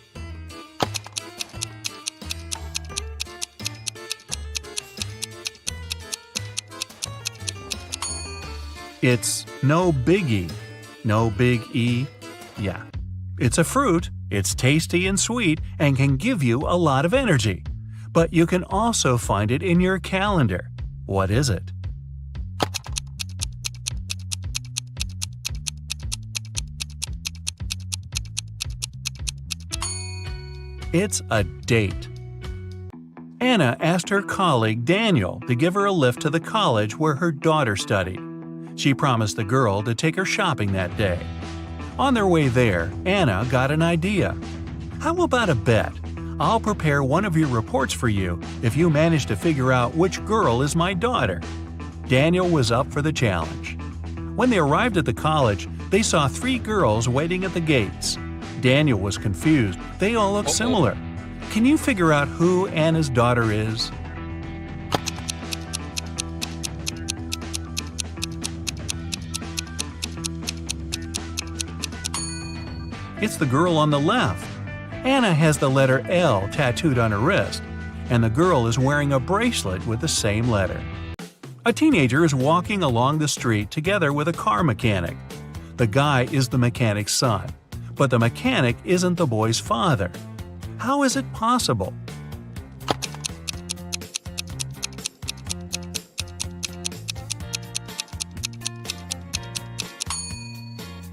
It's no biggie. No big E? Yeah. It's a fruit, it's tasty and sweet, and can give you a lot of energy. But you can also find it in your calendar. What is it? It's a date. Anna asked her colleague Daniel to give her a lift to the college where her daughter studied. She promised the girl to take her shopping that day. On their way there, Anna got an idea. How about a bet? I'll prepare one of your reports for you if you manage to figure out which girl is my daughter. Daniel was up for the challenge. When they arrived at the college, they saw 3 girls waiting at the gates. Daniel was confused. They all looked similar. Can you figure out who Anna's daughter is? It's the girl on the left. Anna has the letter L tattooed on her wrist, and the girl is wearing a bracelet with the same letter. A teenager is walking along the street together with a car mechanic. The guy is the mechanic's son, but the mechanic isn't the boy's father. How is it possible?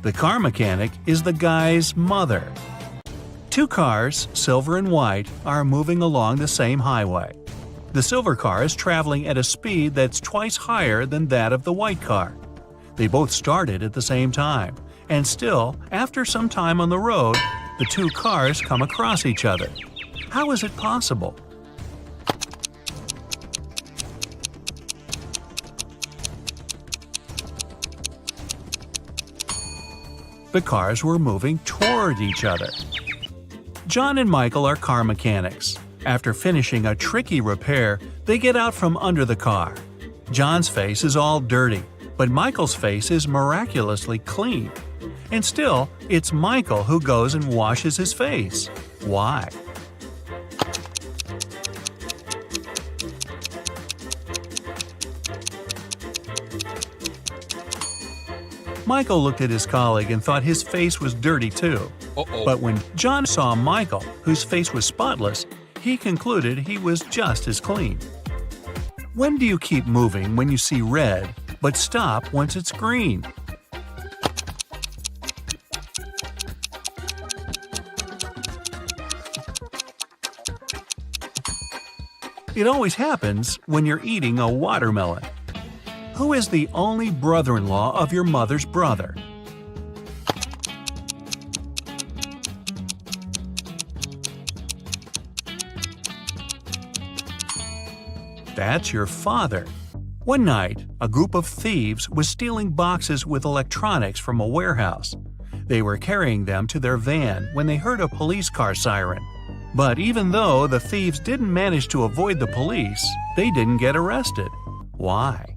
The car mechanic is the guy's mother. Two cars, silver and white, are moving along the same highway. The silver car is traveling at a speed that's twice higher than that of the white car. They both started at the same time, and still, after some time on the road, the two cars come across each other. How is it possible? The cars were moving toward each other. John and Michael are car mechanics. After finishing a tricky repair, they get out from under the car. John's face is all dirty, but Michael's face is miraculously clean. And still, it's Michael who goes and washes his face. Why? Michael looked at his colleague and thought his face was dirty too. But when John saw Michael, whose face was spotless, he concluded he was just as clean. When do you keep moving when you see red, but stop once it's green? It always happens when you're eating a watermelon. Who is the only brother-in-law of your mother's brother? That's your father. One night, a group of thieves was stealing boxes with electronics from a warehouse. They were carrying them to their van when they heard a police car siren. But even though the thieves didn't manage to avoid the police, they didn't get arrested. Why?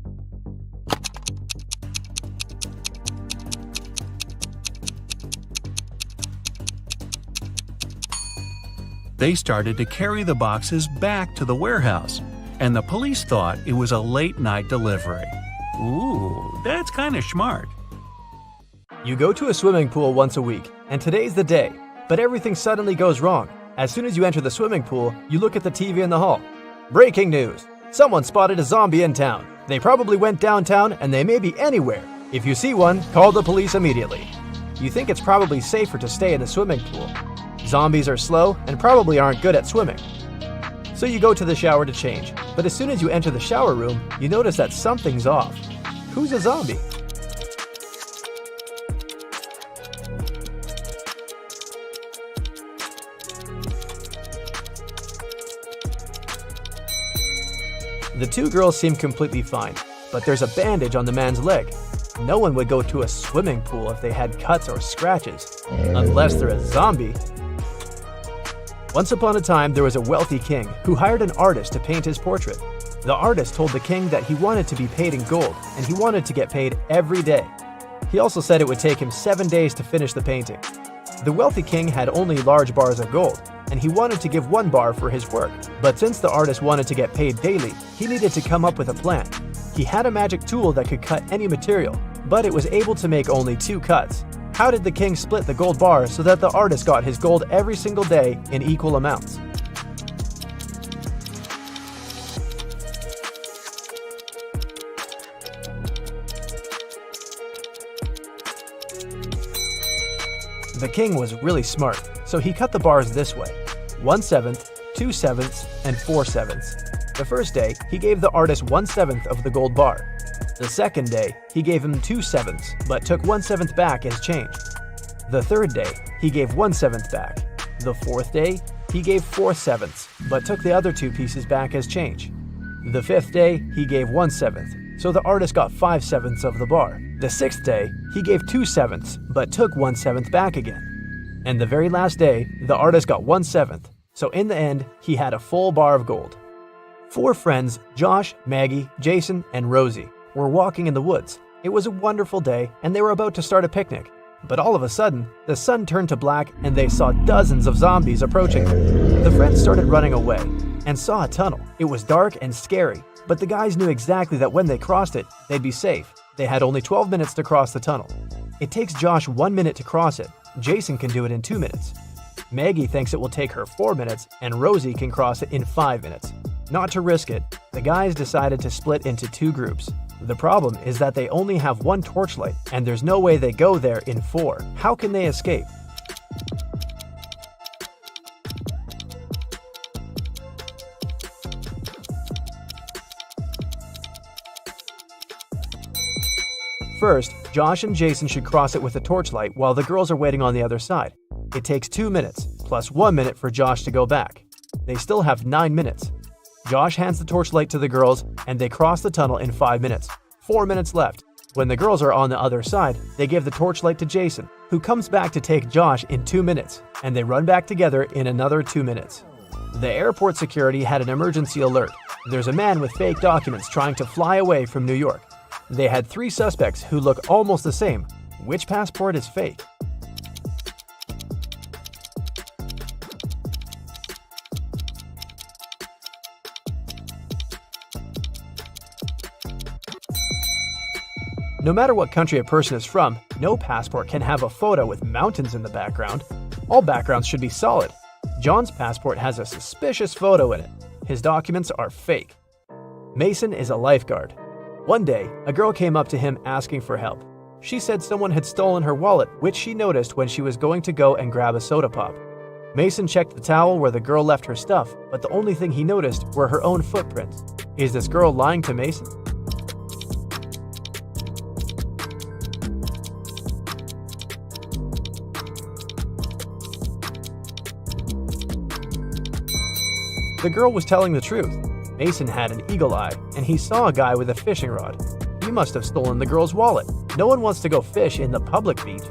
They started to carry the boxes back to the warehouse, and the police thought it was a late-night delivery. Ooh, that's kind of smart. You go to a swimming pool once a week, and today's the day, but everything suddenly goes wrong. As soon as you enter the swimming pool, you look at the TV in the hall. Breaking news! Someone spotted a zombie in town. They probably went downtown, and they may be anywhere. If you see one, call the police immediately. You think it's probably safer to stay in the swimming pool. Zombies are slow and probably aren't good at swimming. So you go to the shower to change, but as soon as you enter the shower room, you notice that something's off. Who's a zombie? The two girls seem completely fine, but there's a bandage on the man's leg. No one would go to a swimming pool if they had cuts or scratches, unless they're a zombie. Once upon a time, there was a wealthy king who hired an artist to paint his portrait. The artist told the king that he wanted to be paid in gold, and he wanted to get paid every day. He also said it would take him 7 days to finish the painting. The wealthy king had only large bars of gold, and he wanted to give 1 bar for his work. But since the artist wanted to get paid daily, he needed to come up with a plan. He had a magic tool that could cut any material, but it was able to make only 2 cuts. How did the king split the gold bar so that the artist got his gold every single day in equal amounts? The king was really smart, so he cut the bars this way: 1/7, 2/7, and 4/7. The first day, he gave the artist 1/7 of the gold bar. The second day, he gave him 2/7, but took 1/7 back as change. The third day, he gave 1/7 back. The fourth day, he gave 4/7, but took the other 2 pieces back as change. The fifth day, he gave 1/7, so the artist got 5/7 of the bar. The sixth day, he gave 2/7, but took 1/7 back again. And the very last day, the artist got 1/7, so in the end, he had a full bar of gold. 4 friends, Josh, Maggie, Jason, and Rosie, were walking in the woods. It was a wonderful day, and they were about to start a picnic. But all of a sudden, the sun turned to black and they saw dozens of zombies approaching them. The friends started running away. and saw a tunnel. It was dark and scary, but the guys knew exactly that when they crossed it, they'd be safe. They had only 12 minutes to cross the tunnel. It takes Josh 1 minute to cross it. Jason can do it in 2 minutes. Maggie thinks it will take her 4 minutes, and Rosie can cross it in 5 minutes. Not to risk it, the guys decided to split into 2 groups. The problem is that they only have 1 torchlight, and there's no way they go there in 4. How can they escape? First, Josh and Jason should cross it with a torchlight while the girls are waiting on the other side. It takes 2 minutes, plus 1 minute for Josh to go back. They still have 9 minutes. Josh hands the torchlight to the girls, and they cross the tunnel in 5 minutes. 4 minutes left. When the girls are on the other side, they give the torchlight to Jason, who comes back to take Josh in 2 minutes, and they run back together in another 2 minutes. The airport security had an emergency alert. There's a man with fake documents trying to fly away from New York. They had 3 suspects who look almost the same. Which passport is fake? No matter what country a person is from, no passport can have a photo with mountains in the background. All backgrounds should be solid. John's passport has a suspicious photo in it. His documents are fake. Mason is a lifeguard. One day, a girl came up to him asking for help. She said someone had stolen her wallet, which she noticed when she was going to go and grab a soda pop. Mason checked the towel where the girl left her stuff, but the only thing he noticed were her own footprints. Is this girl lying to Mason? The girl was telling the truth. Mason had an eagle eye, and he saw a guy with a fishing rod. He must have stolen the girl's wallet. No one wants to go fish in the public beach.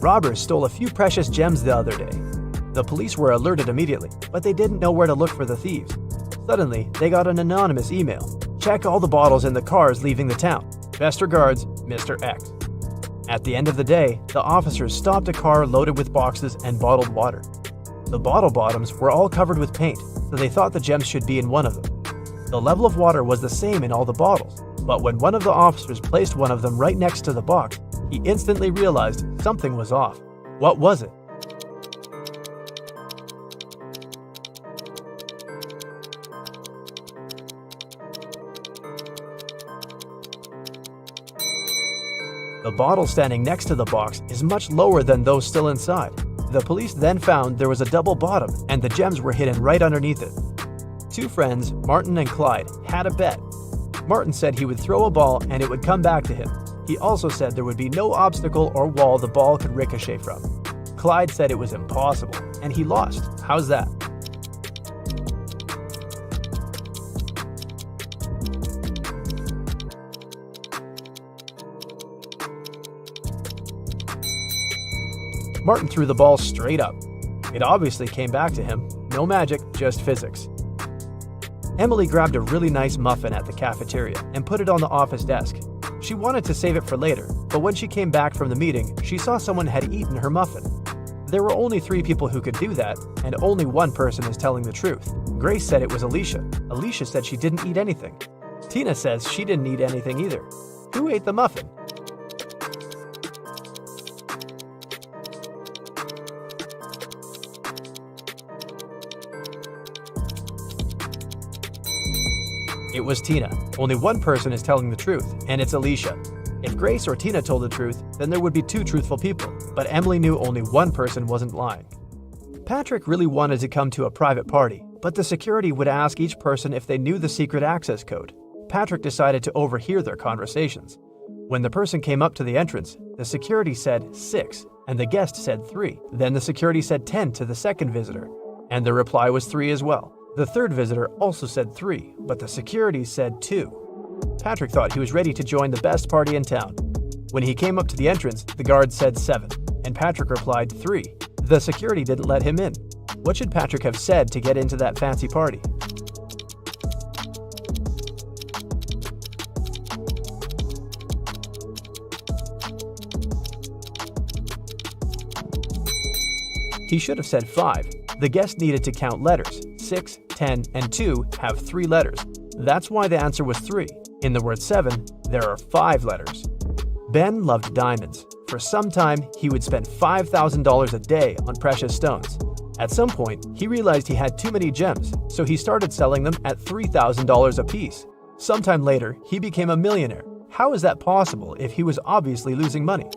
Robbers stole a few precious gems the other day. The police were alerted immediately, but they didn't know where to look for the thieves. Suddenly, they got an anonymous email. Check all the bottles in the cars leaving the town. Best regards, Mr. X. At the end of the day, the officers stopped a car loaded with boxes and bottled water. The bottle bottoms were all covered with paint, so they thought the gems should be in one of them. The level of water was the same in all the bottles, but when one of the officers placed one of them right next to the box, he instantly realized something was off. What was it? The bottle standing next to the box is much lower than those still inside. The police then found there was a double bottom and the gems were hidden right underneath it. 2 friends, Martin and Clyde, had a bet. Martin said he would throw a ball and it would come back to him. He also said there would be no obstacle or wall the ball could ricochet from. Clyde said it was impossible, and he lost. How's that? Martin threw the ball straight up. It obviously came back to him. No magic, just physics. Emily grabbed a really nice muffin at the cafeteria and put it on the office desk. She wanted to save it for later, but when she came back from the meeting, she saw someone had eaten her muffin. There were only 3 people who could do that, and only one person is telling the truth. Grace said it was Alicia. Alicia said she didn't eat anything. Tina says she didn't eat anything either. Who ate the muffin? It was Tina. Only one person is telling the truth, and it's Alicia. If Grace or Tina told the truth, then there would be 2 truthful people, but Emily knew only one person wasn't lying. Patrick really wanted to come to a private party, but the security would ask each person if they knew the secret access code. Patrick decided to overhear their conversations. When the person came up to the entrance, the security said 6, and the guest said 3. Then the security said 10 to the second visitor, and the reply was 3 as well. The third visitor also said 3, but the security said 2. Patrick thought he was ready to join the best party in town. When he came up to the entrance, the guard said 7, and Patrick replied 3. The security didn't let him in. What should Patrick have said to get into that fancy party? He should have said 5. The guest needed to count letters. 6, 10, and 2 have 3 letters. That's why the answer was 3. In the word 7, there are 5 letters. Ben loved diamonds. For some time, he would spend $5,000 a day on precious stones. At some point, he realized he had too many gems, so he started selling them at $3,000 a piece. Sometime later, he became a millionaire. How is that possible if he was obviously losing money?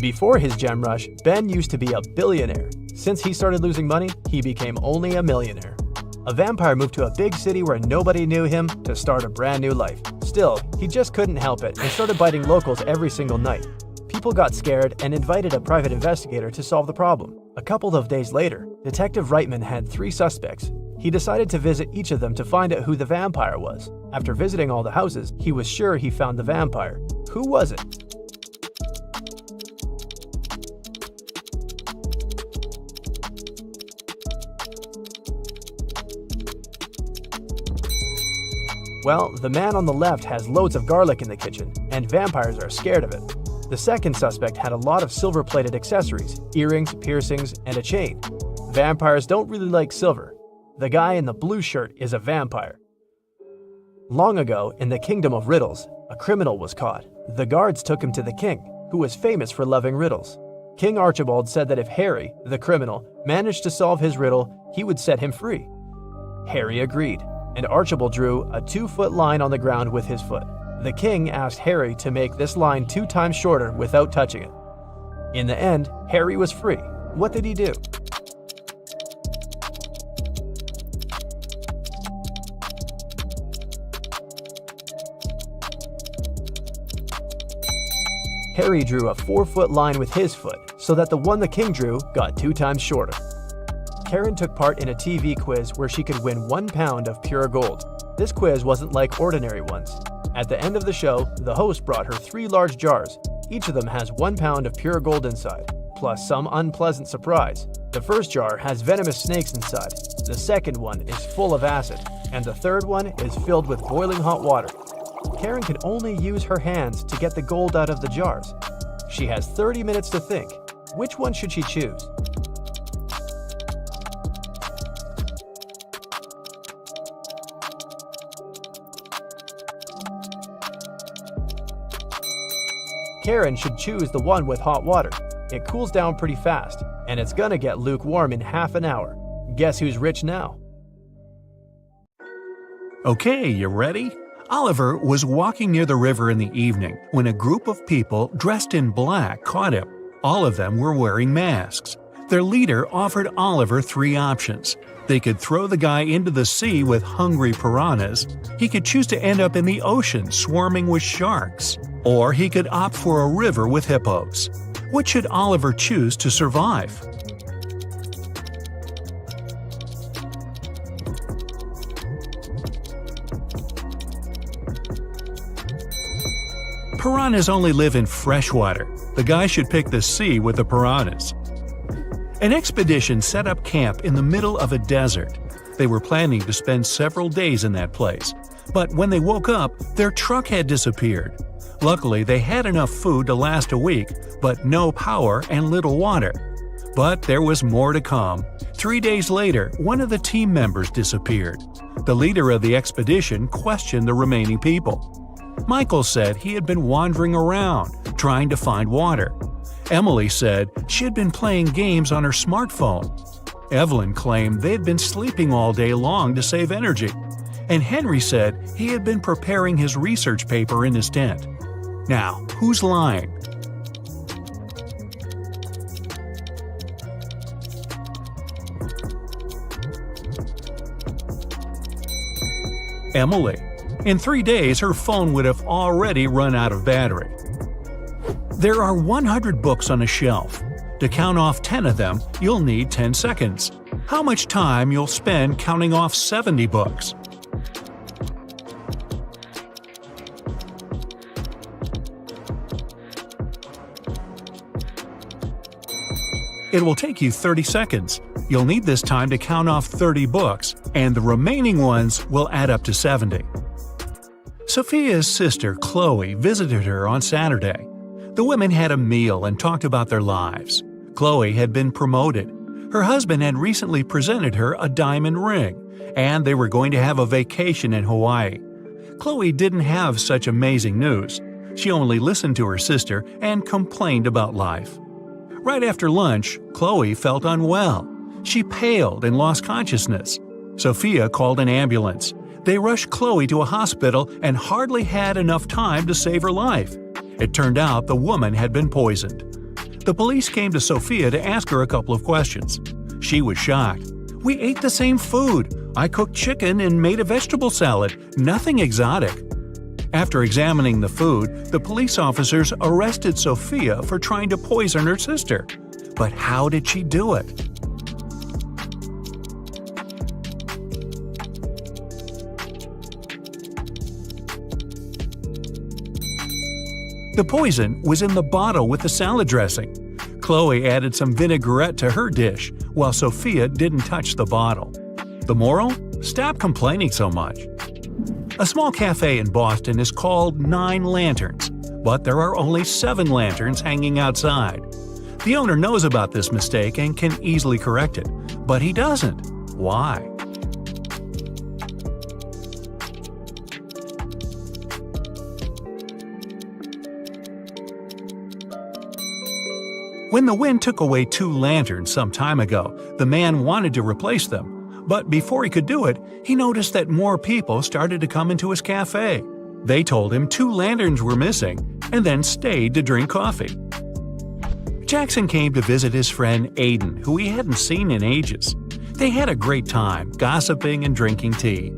Before his gem rush, Ben used to be a billionaire. Since he started losing money, he became only a millionaire. A vampire moved to a big city where nobody knew him to start a brand new life. Still, he just couldn't help it and started biting locals every single night. People got scared and invited a private investigator to solve the problem. A couple of days later, Detective Reitman had 3 suspects. He decided to visit each of them to find out who the vampire was. After visiting all the houses, he was sure he found the vampire. Who was it? Well, the man on the left has loads of garlic in the kitchen, and vampires are scared of it. The second suspect had a lot of silver-plated accessories, earrings, piercings, and a chain. Vampires don't really like silver. The guy in the blue shirt is a vampire. Long ago, in the kingdom of riddles, a criminal was caught. The guards took him to the king, who was famous for loving riddles. King Archibald said that if Harry, the criminal, managed to solve his riddle, he would set him free. Harry agreed, and Archibald drew a 2-foot line on the ground with his foot. The king asked Harry to make this line 2 times shorter without touching it. In the end, Harry was free. What did he do? Harry drew a 4-foot line with his foot, so that the one the king drew got 2 times shorter. Karen took part in a TV quiz where she could win 1 pound of pure gold. This quiz wasn't like ordinary ones. At the end of the show, the host brought her 3 large jars. Each of them has 1 pound of pure gold inside, plus some unpleasant surprise. The first jar has venomous snakes inside, the second one is full of acid, and the third one is filled with boiling hot water. Karen can only use her hands to get the gold out of the jars. She has 30 minutes to think. Which one should she choose? Karen should choose the one with hot water. It cools down pretty fast, and it's gonna get lukewarm in half an hour. Guess who's rich now? Okay, you ready? Oliver was walking near the river in the evening when a group of people dressed in black caught him. All of them were wearing masks. Their leader offered Oliver 3 options. They could throw the guy into the sea with hungry piranhas, he could choose to end up in the ocean swarming with sharks, or he could opt for a river with hippos. What should Oliver choose to survive? Piranhas only live in fresh water. The guy should pick the sea with the piranhas. An expedition set up camp in the middle of a desert. They were planning to spend several days in that place. But when they woke up, their truck had disappeared. Luckily, they had enough food to last a week, but no power and little water. But there was more to come. 3 days later, one of the team members disappeared. The leader of the expedition questioned the remaining people. Michael said he had been wandering around, trying to find water. Emily said she had been playing games on her smartphone. Evelyn claimed they had been sleeping all day long to save energy. And Henry said he had been preparing his research paper in his tent. Now, who's lying? Emily. In 3 days, her phone would have already run out of battery. There are 100 books on a shelf. To count off 10 of them, you'll need 10 seconds. How much time you'll spend counting off 70 books? It will take you 30 seconds. You'll need this time to count off 30 books, and the remaining ones will add up to 70. Sophia's sister, Chloe, visited her on Saturday. The women had a meal and talked about their lives. Chloe had been promoted. Her husband had recently presented her a diamond ring, and they were going to have a vacation in Hawaii. Chloe didn't have such amazing news. She only listened to her sister and complained about life. Right after lunch, Chloe felt unwell. She paled and lost consciousness. Sophia called an ambulance. They rushed Chloe to a hospital and hardly had enough time to save her life. It turned out the woman had been poisoned. The police came to Sophia to ask her a couple of questions. She was shocked. "We ate the same food. I cooked chicken and made a vegetable salad. Nothing exotic." After examining the food, the police officers arrested Sophia for trying to poison her sister. But how did she do it? The poison was in the bottle with the salad dressing. Chloe added some vinaigrette to her dish, while Sophia didn't touch the bottle. The moral? Stop complaining so much. A small cafe in Boston is called 9 Lanterns, but there are only 7 lanterns hanging outside. The owner knows about this mistake and can easily correct it, but he doesn't. Why? When the wind took away 2 lanterns some time ago, the man wanted to replace them. But before he could do it, he noticed that more people started to come into his cafe. They told him 2 lanterns were missing, and then stayed to drink coffee. Jackson came to visit his friend Aiden, who he hadn't seen in ages. They had a great time, gossiping and drinking tea.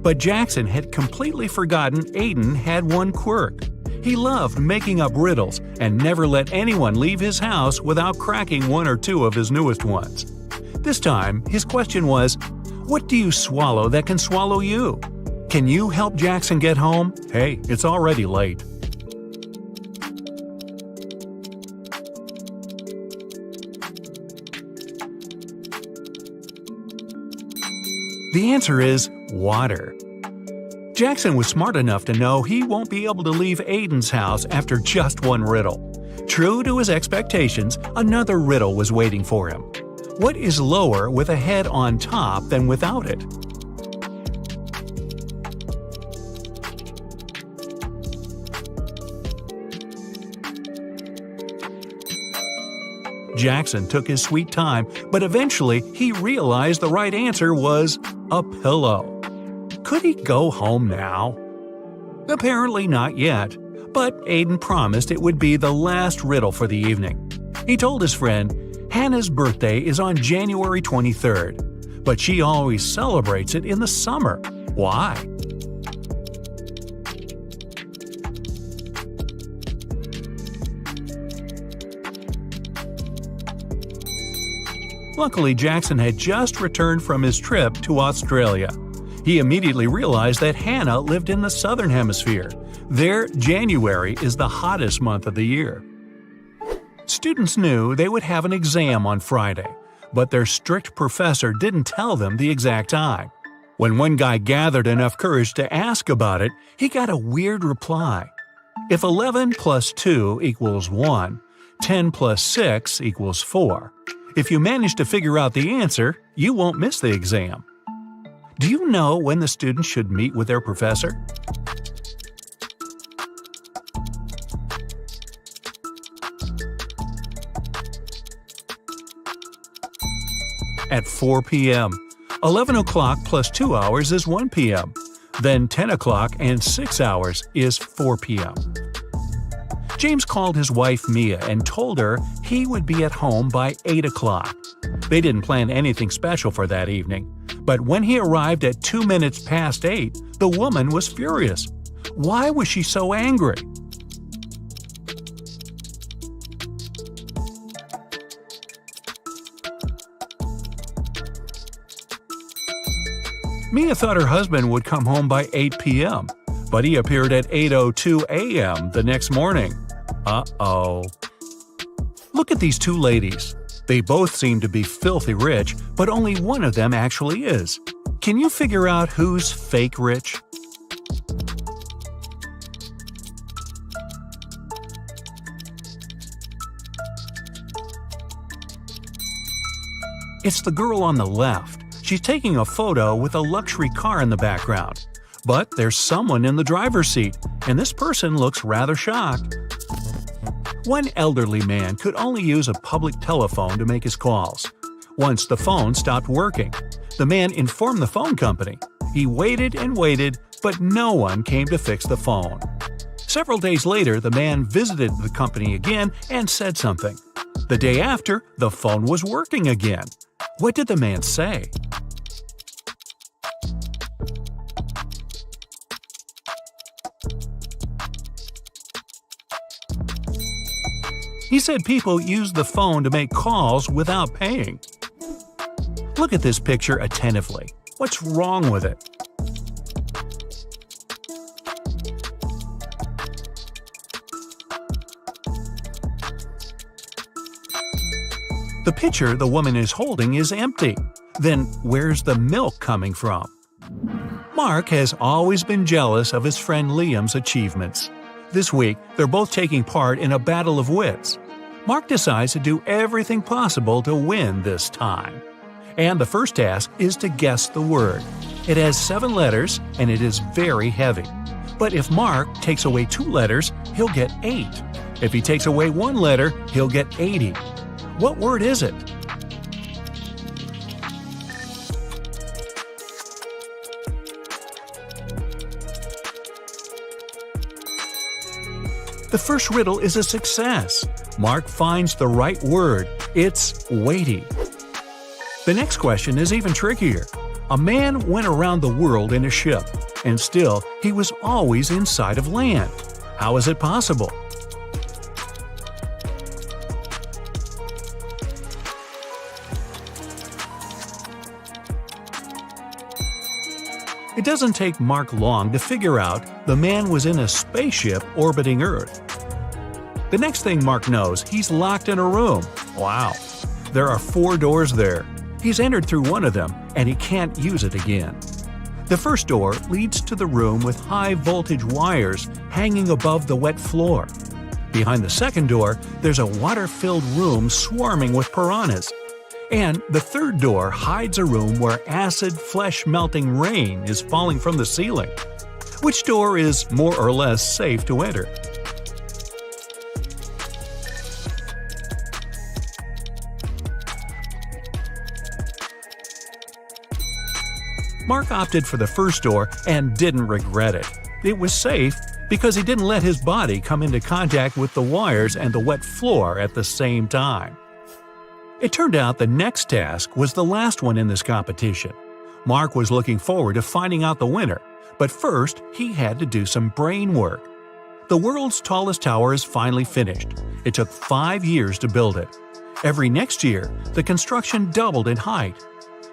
But Jackson had completely forgotten Aiden had one quirk. He loved making up riddles and never let anyone leave his house without cracking 1 or 2 of his newest ones. This time, his question was, "What do you swallow that can swallow you?" Can you help Jackson get home? Hey, it's already late. The answer is water. Jackson was smart enough to know he won't be able to leave Aiden's house after just 1 riddle. True to his expectations, another riddle was waiting for him. What is lower with a head on top than without it? Jackson took his sweet time, but eventually he realized the right answer was a pillow. Could he go home now? Apparently not yet, but Aiden promised it would be the last riddle for the evening. He told his friend, Hannah's birthday is on January 23rd, but she always celebrates it in the summer. Why? Luckily, Jackson had just returned from his trip to Australia. He immediately realized that Hannah lived in the southern hemisphere. There, January is the hottest month of the year. Students knew they would have an exam on Friday, but their strict professor didn't tell them the exact time. When one guy gathered enough courage to ask about it, he got a weird reply. If 11 plus 2 equals 1, 10 plus 6 equals 4. If you manage to figure out the answer, you won't miss the exam. Do you know when the students should meet with their professor? At 4 p.m. 11 o'clock plus 2 hours is 1 p.m. Then 10 o'clock and 6 hours is 4 p.m. James called his wife Mia and told her he would be at home by 8 o'clock. They didn't plan anything special for that evening, but when he arrived at 2 minutes past 8, the woman was furious. Why was she so angry? Mia thought her husband would come home by 8 p.m., but he appeared at 8:02 a.m. the next morning. Uh-oh. Look at these 2 ladies. They both seem to be filthy rich, but only one of them actually is. Can you figure out who's fake rich? It's the girl on the left. She's taking a photo with a luxury car in the background. But there's someone in the driver's seat, and this person looks rather shocked. One elderly man could only use a public telephone to make his calls. Once the phone stopped working, the man informed the phone company. He waited and waited, but no one came to fix the phone. Several days later, the man visited the company again and said something. The day after, the phone was working again. What did the man say? He said people use the phone to make calls without paying. Look at this picture attentively. What's wrong with it? The pitcher the woman is holding is empty. Then where's the milk coming from? Mark has always been jealous of his friend Liam's achievements. This week, they're both taking part in a battle of wits. Mark decides to do everything possible to win this time. And the first task is to guess the word. It has 7 letters and it is very heavy. But if Mark takes away 2 letters, he'll get 8. If he takes away 1 letter, he'll get 80. What word is it? The first riddle is a success. Mark finds the right word. It's weighty. The next question is even trickier. A man went around the world in a ship, and still he was always inside of land. How is it possible? It doesn't take Mark long to figure out the man was in a spaceship orbiting Earth. The next thing Mark knows, he's locked in a room. Wow. There are 4 doors there. He's entered through one of them, and he can't use it again. The first door leads to the room with high-voltage wires hanging above the wet floor. Behind the second door, there's a water-filled room swarming with piranhas. And the third door hides a room where acid, flesh-melting rain is falling from the ceiling. Which door is more or less safe to enter? Mark opted for the first door and didn't regret it. It was safe because he didn't let his body come into contact with the wires and the wet floor at the same time. It turned out the next task was the last one in this competition. Mark was looking forward to finding out the winner, but first he had to do some brain work. The world's tallest tower is finally finished. It took 5 years to build it. Every next year, the construction doubled in height.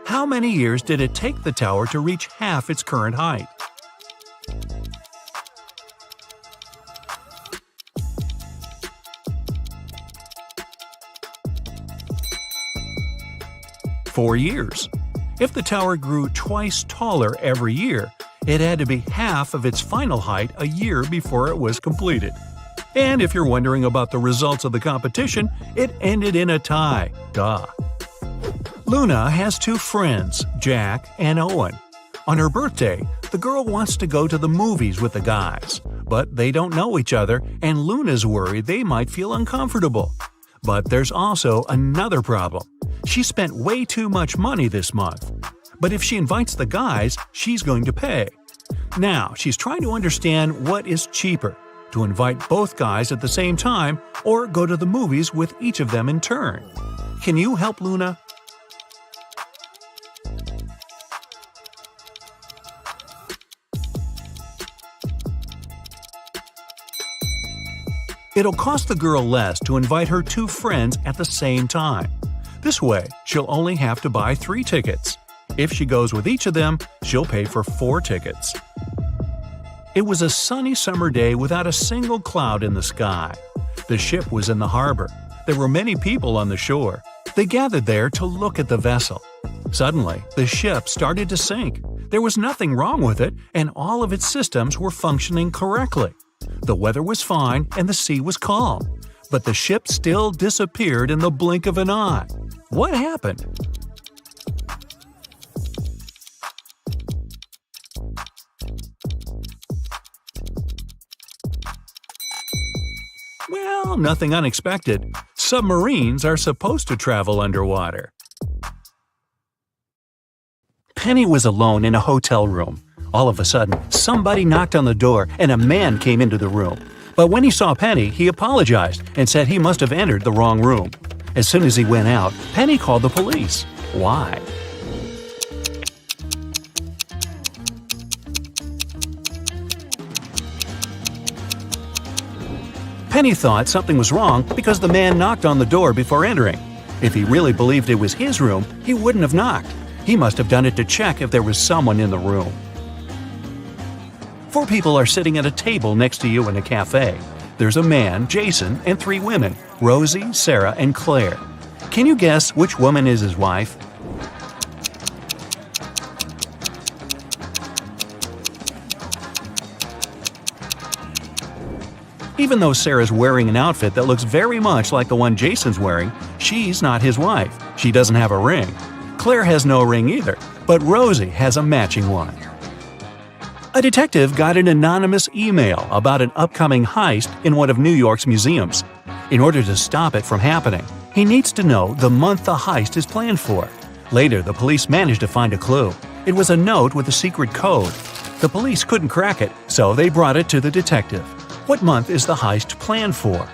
How many years did it take the tower to reach half its current height? "4 years. If the tower grew twice taller every year, it had to be half of its final height a year before it was completed. And if you're wondering about the results of the competition, it ended in a tie. Duh. Luna has 2 friends, Jack and Owen. On her birthday, the girl wants to go to the movies with the guys, but they don't know each other and Luna's worried they might feel uncomfortable. But there's also another problem. She spent way too much money this month. But if she invites the guys, she's going to pay. Now, she's trying to understand what is cheaper, to invite both guys at the same time or go to the movies with each of them in turn. Can you help Luna? It'll cost the girl less to invite her 2 friends at the same time. This way, she'll only have to buy 3 tickets. If she goes with each of them, she'll pay for 4 tickets. It was a sunny summer day without a single cloud in the sky. The ship was in the harbor. There were many people on the shore. They gathered there to look at the vessel. Suddenly, the ship started to sink. There was nothing wrong with it, and all of its systems were functioning correctly. The weather was fine and the sea was calm, but the ship still disappeared in the blink of an eye. What happened? Well, nothing unexpected. Submarines are supposed to travel underwater. Penny was alone in a hotel room. All of a sudden, somebody knocked on the door and a man came into the room. But when he saw Penny, he apologized and said he must have entered the wrong room. As soon as he went out, Penny called the police. Why? Penny thought something was wrong because the man knocked on the door before entering. If he really believed it was his room, he wouldn't have knocked. He must have done it to check if there was someone in the room. 4 people are sitting at a table next to you in a cafe. There's a man, Jason, and 3 women, Rosie, Sarah, and Claire. Can you guess which woman is his wife? Even though Sarah's wearing an outfit that looks very much like the one Jason's wearing, she's not his wife. She doesn't have a ring. Claire has no ring either, but Rosie has a matching one. A detective got an anonymous email about an upcoming heist in one of New York's museums. In order to stop it from happening, he needs to know the month the heist is planned for. Later, the police managed to find a clue. It was a note with a secret code. The police couldn't crack it, so they brought it to the detective. What month is the heist planned for?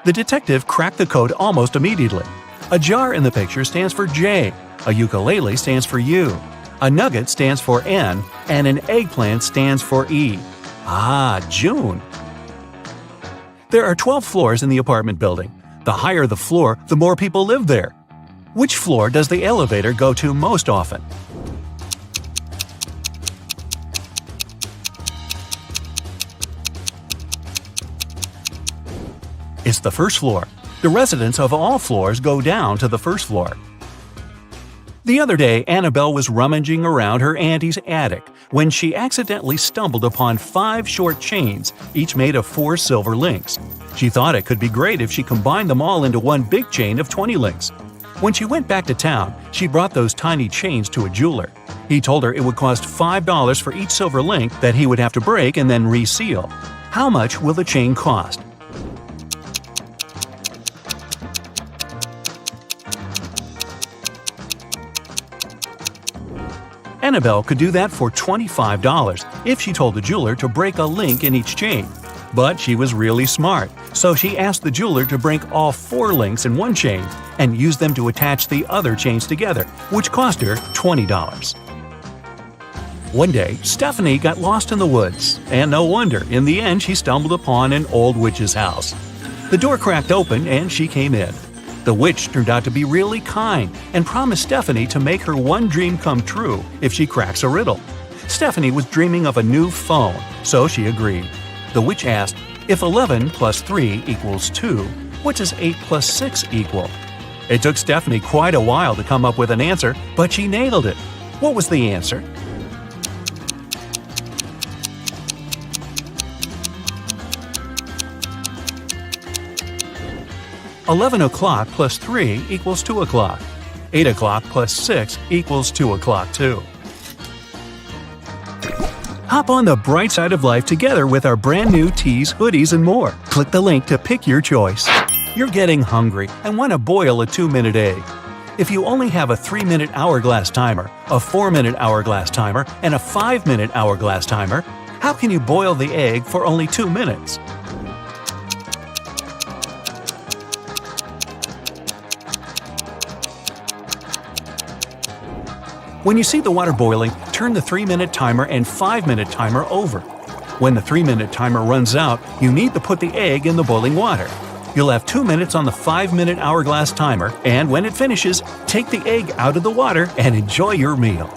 The detective cracked the code almost immediately. A jar in the picture stands for J, a ukulele stands for U, a nugget stands for N, and an eggplant stands for E. Ah, June! There are 12 floors in the apartment building. The higher the floor, the more people live there. Which floor does the elevator go to most often? It's the first floor. The residents of all floors go down to the first floor. The other day, Annabelle was rummaging around her auntie's attic when she accidentally stumbled upon 5 short chains, each made of 4 silver links. She thought it could be great if she combined them all into one big chain of 20 links. When she went back to town, she brought those tiny chains to a jeweler. He told her it would cost $5 for each silver link that he would have to break and then reseal. How much will the chain cost? Annabelle could do that for $25 if she told the jeweler to break a link in each chain. But she was really smart, so she asked the jeweler to break all 4 links in one chain and use them to attach the other chains together, which cost her $20. One day, Stephanie got lost in the woods, and no wonder, in the end she stumbled upon an old witch's house. The door cracked open and she came in. The witch turned out to be really kind and promised Stephanie to make her one dream come true if she cracks a riddle. Stephanie was dreaming of a new phone, so she agreed. The witch asked, if 11 plus 3 equals 2, what does 8 plus 6 equal? It took Stephanie quite a while to come up with an answer, but she nailed it. What was the answer? "11 o'clock plus 3 equals 2 o'clock. 8 o'clock plus 6 equals 2 o'clock too." Hop on the bright side of life together with our brand new tees, hoodies, and more. Click the link to pick your choice. You're getting hungry and want to boil a 2-minute egg. If you only have a 3-minute hourglass timer, a 4-minute hourglass timer, and a 5-minute hourglass timer, how can you boil the egg for only 2 minutes? When you see the water boiling, turn the 3-minute timer and 5-minute timer over. When the 3-minute timer runs out, you need to put the egg in the boiling water. You'll have 2 minutes on the 5-minute hourglass timer, and when it finishes, take the egg out of the water and enjoy your meal.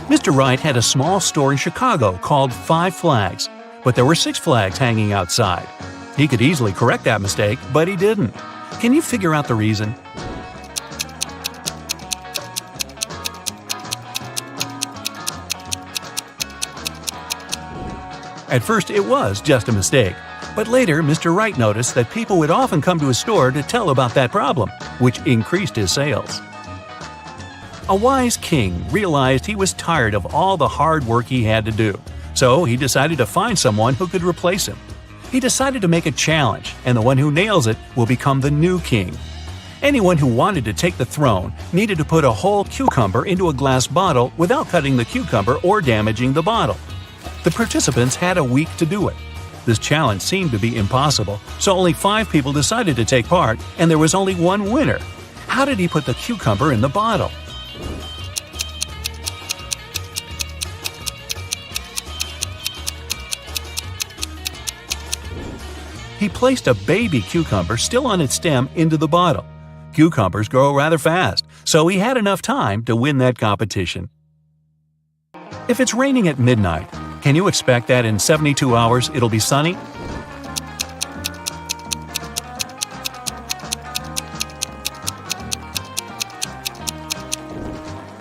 Mr. Wright had a small store in Chicago called 5 Flags, but there were 6 flags hanging outside. He could easily correct that mistake, but he didn't. Can you figure out the reason? At first, it was just a mistake, but later Mr. Wright noticed that people would often come to his store to tell about that problem, which increased his sales. A wise king realized he was tired of all the hard work he had to do, so he decided to find someone who could replace him. He decided to make a challenge, and the one who nails it will become the new king. Anyone who wanted to take the throne needed to put a whole cucumber into a glass bottle without cutting the cucumber or damaging the bottle. The participants had a week to do it. This challenge seemed to be impossible, so only 5 people decided to take part, and there was only one winner. How did he put the cucumber in the bottle? He placed a baby cucumber still on its stem into the bottle. Cucumbers grow rather fast, so he had enough time to win that competition. If it's raining at midnight, can you expect that in 72 hours it'll be sunny?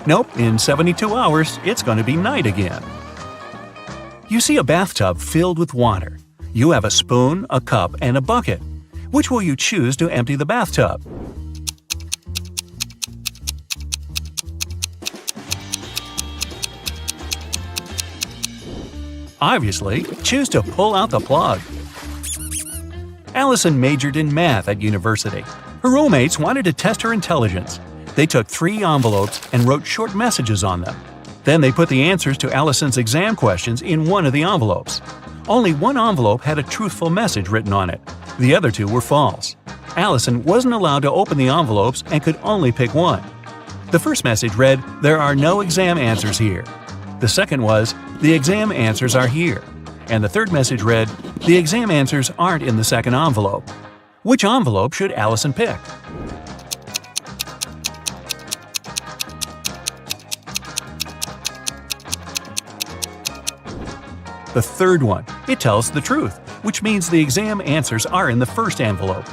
Nope, in 72 hours it's going to be night again. You see a bathtub filled with water. You have a spoon, a cup, and a bucket. Which will you choose to empty the bathtub? Obviously, choose to pull out the plug. Allison majored in math at university. Her roommates wanted to test her intelligence. They took 3 envelopes and wrote short messages on them. Then they put the answers to Allison's exam questions in one of the envelopes. Only one envelope had a truthful message written on it. The other 2 were false. Allison wasn't allowed to open the envelopes and could only pick one. The first message read, "There are no exam answers here." The second was, "The exam answers are here." And the third message read, "The exam answers aren't in the second envelope." Which envelope should Allison pick? The third one. It tells the truth, which means the exam answers are in the first envelope.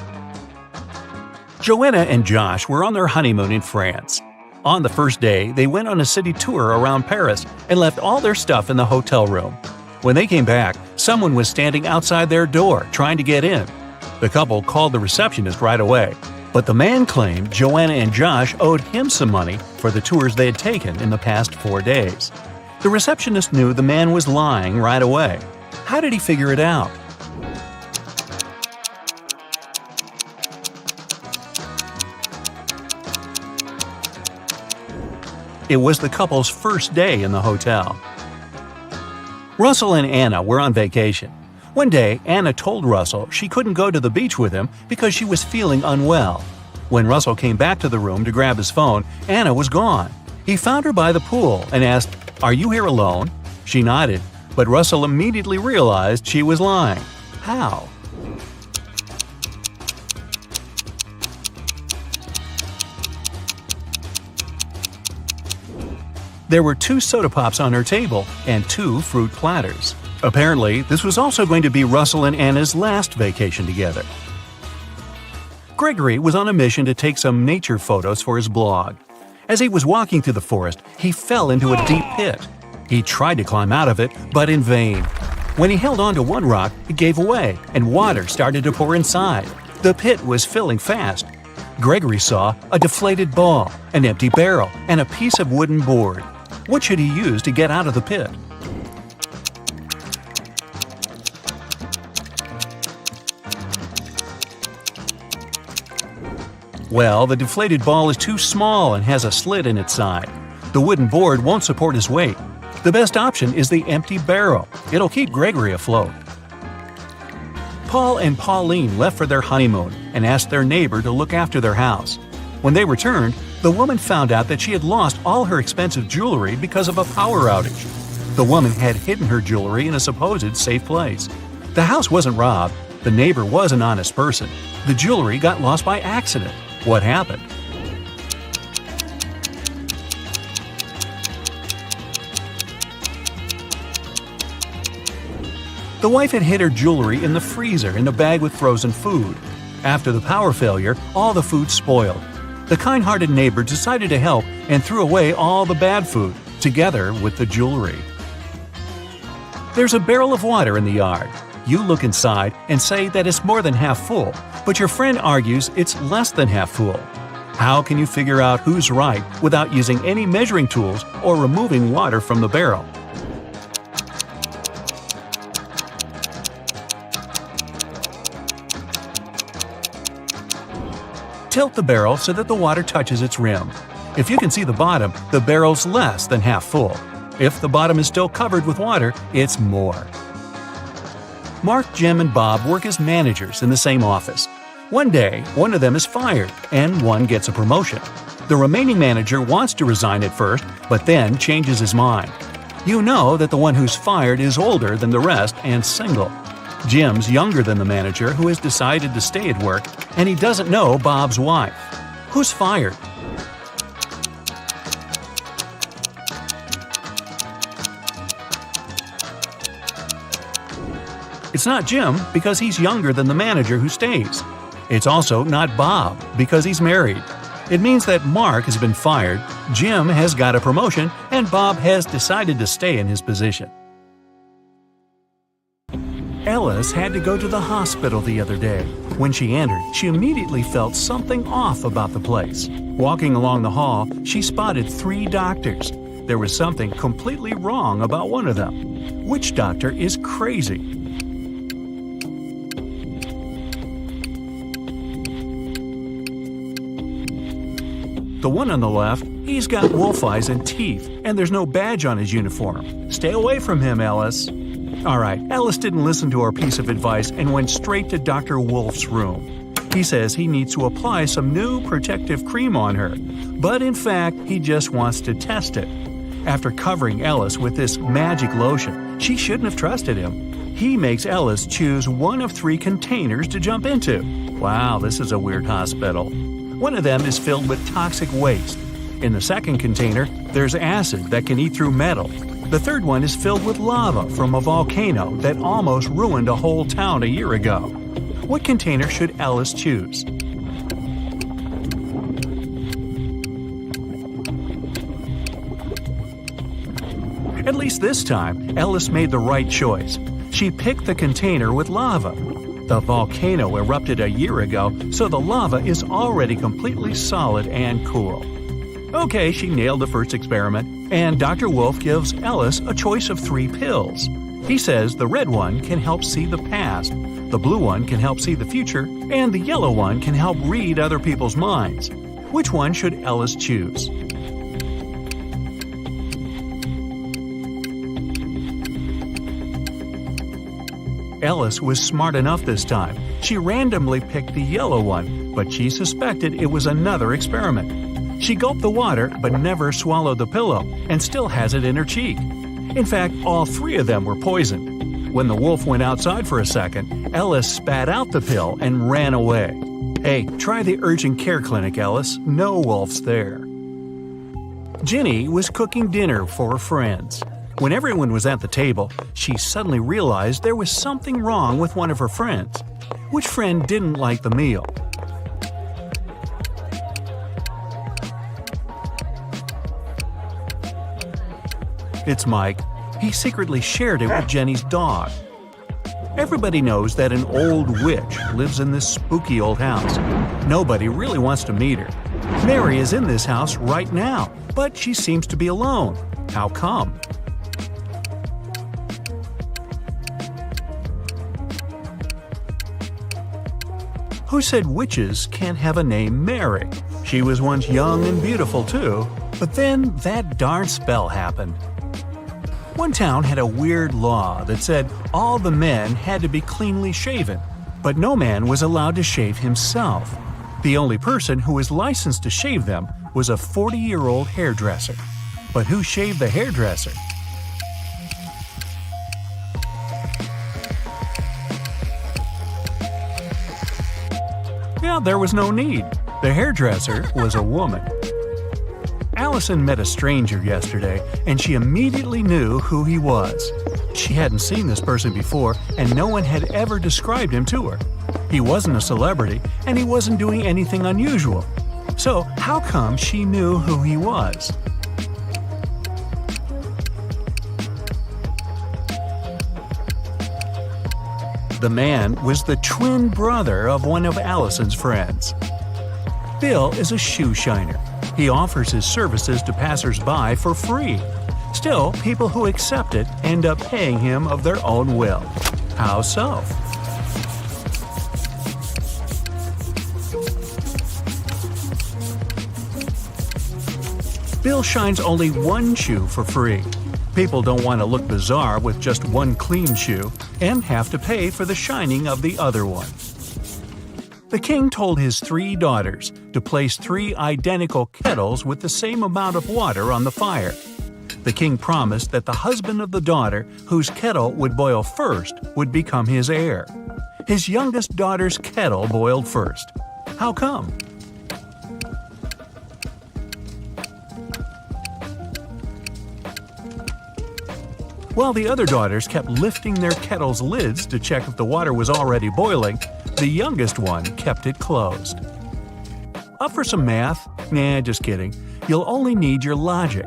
Joanna and Josh were on their honeymoon in France. On the first day, they went on a city tour around Paris and left all their stuff in the hotel room. When they came back, someone was standing outside their door trying to get in. The couple called the receptionist right away, but the man claimed Joanna and Josh owed him some money for the tours they had taken in the past 4 days. The receptionist knew the man was lying right away. How did he figure it out? It was the couple's first day in the hotel. Russell and Anna were on vacation. One day, Anna told Russell she couldn't go to the beach with him because she was feeling unwell. When Russell came back to the room to grab his phone, Anna was gone. He found her by the pool and asked, "Are you here alone?" She nodded, but Russell immediately realized she was lying. How? There were 2 soda pops on her table and 2 fruit platters. Apparently, this was also going to be Russell and Anna's last vacation together. Gregory was on a mission to take some nature photos for his blog. As he was walking through the forest, he fell into a deep pit. He tried to climb out of it, but in vain. When he held onto one rock, it gave away, and water started to pour inside. The pit was filling fast. Gregory saw a deflated ball, an empty barrel, and a piece of wooden board. What should he use to get out of the pit? Well, the deflated ball is too small and has a slit in its side. The wooden board won't support his weight. The best option is the empty barrel. It'll keep Gregory afloat. Paul and Pauline left for their honeymoon and asked their neighbor to look after their house. When they returned, the woman found out that she had lost all her expensive jewelry because of a power outage. The woman had hidden her jewelry in a supposed safe place. The house wasn't robbed. The neighbor was an honest person. The jewelry got lost by accident. What happened? The wife had hid her jewelry in the freezer in a bag with frozen food. After the power failure, all the food spoiled. The kind-hearted neighbor decided to help and threw away all the bad food, together with the jewelry. There's a barrel of water in the yard. You look inside and say that it's more than half full, but your friend argues it's less than half full. How can you figure out who's right without using any measuring tools or removing water from the barrel? Tilt the barrel so that the water touches its rim. If you can see the bottom, the barrel's less than half full. If the bottom is still covered with water, it's more. Mark, Jim, and Bob work as managers in the same office. One day, one of them is fired, and one gets a promotion. The remaining manager wants to resign at first, but then changes his mind. You know that the one who's fired is older than the rest and single. Jim's younger than the manager, who has decided to stay at work, and he doesn't know Bob's wife. Who's fired? It's not Jim because he's younger than the manager who stays. It's also not Bob because he's married. It means that Mark has been fired, Jim has got a promotion, and Bob has decided to stay in his position. Ellis had to go to the hospital the other day. When she entered, she immediately felt something off about the place. Walking along the hall, she spotted 3 doctors. There was something completely wrong about one of them. Which doctor is crazy? The one on the left, he's got wolf eyes and teeth, and there's no badge on his uniform. Stay away from him, Ellis. Alright, Ellis didn't listen to our piece of advice and went straight to Dr. Wolf's room. He says he needs to apply some new protective cream on her, but in fact, he just wants to test it. After covering Ellis with this magic lotion, she shouldn't have trusted him. He makes Ellis choose one of 3 containers to jump into. Wow, this is a weird hospital. One of them is filled with toxic waste. In the second container, there's acid that can eat through metal. The third one is filled with lava from a volcano that almost ruined a whole town a year ago. What container should Ellis choose? At least this time, Ellis made the right choice. She picked the container with lava. The volcano erupted a year ago, so the lava is already completely solid and cool. Okay, she nailed the first experiment, and Dr. Wolf gives Ellis a choice of 3 pills. He says the red one can help see the past, the blue one can help see the future, and the yellow one can help read other people's minds. Which one should Ellis choose? Ellis was smart enough this time. She randomly picked the yellow one, but she suspected it was another experiment. She gulped the water but never swallowed the pillow and still has it in her cheek. In fact, all 3 of them were poisoned. When the wolf went outside for a second, Ellis spat out the pill and ran away. Hey, try the urgent care clinic, Ellis. No wolves there. Ginny was cooking dinner for her friends. When everyone was at the table, she suddenly realized there was something wrong with one of her friends. Which friend didn't like the meal? It's Mike. He secretly shared it with Jenny's dog. Everybody knows that an old witch lives in this spooky old house. Nobody really wants to meet her. Mary is in this house right now, but she seems to be alone. How come? Who said witches can't have a name Mary? She was once young and beautiful too, but then that darn spell happened. One town had a weird law that said all the men had to be cleanly shaven, but no man was allowed to shave himself. The only person who was licensed to shave them was a 40-year-old hairdresser. But who shaved the hairdresser? Yeah, there was no need. The hairdresser was a woman. Allison met a stranger yesterday, and she immediately knew who he was. She hadn't seen this person before, and no one had ever described him to her. He wasn't a celebrity, and he wasn't doing anything unusual. So, how come she knew who he was? The man was the twin brother of one of Allison's friends. Bill is a shoe shiner. He offers his services to passers-by for free. Still, people who accept it end up paying him of their own will. How so? Bill shines only one shoe for free. People don't want to look bizarre with just one clean shoe and have to pay for the shining of the other one. The king told his 3 daughters to place 3 identical kettles with the same amount of water on the fire. The king promised that the husband of the daughter whose kettle would boil first would become his heir. His youngest daughter's kettle boiled first. How come? While the other daughters kept lifting their kettle's lids to check if the water was already boiling, the youngest one kept it closed. Up for some math? Nah, just kidding. You'll only need your logic.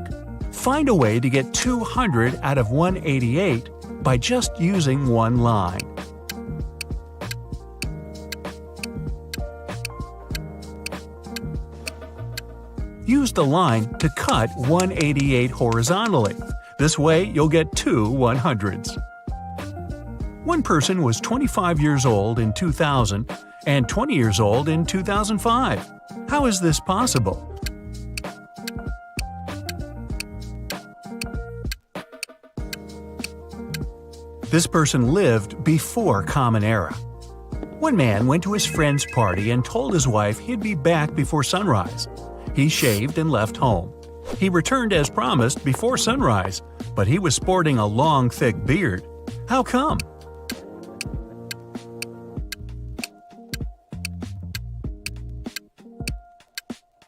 Find a way to get 200 out of 188 by just using one line. Use the line to cut 188 horizontally. This way, you'll get 2 100s. One person was 25 years old in 2000 and 20 years old in 2005. How is this possible? This person lived before Common Era. One man went to his friend's party and told his wife he'd be back before sunrise. He shaved and left home. He returned as promised before sunrise, but he was sporting a long, thick beard. How come?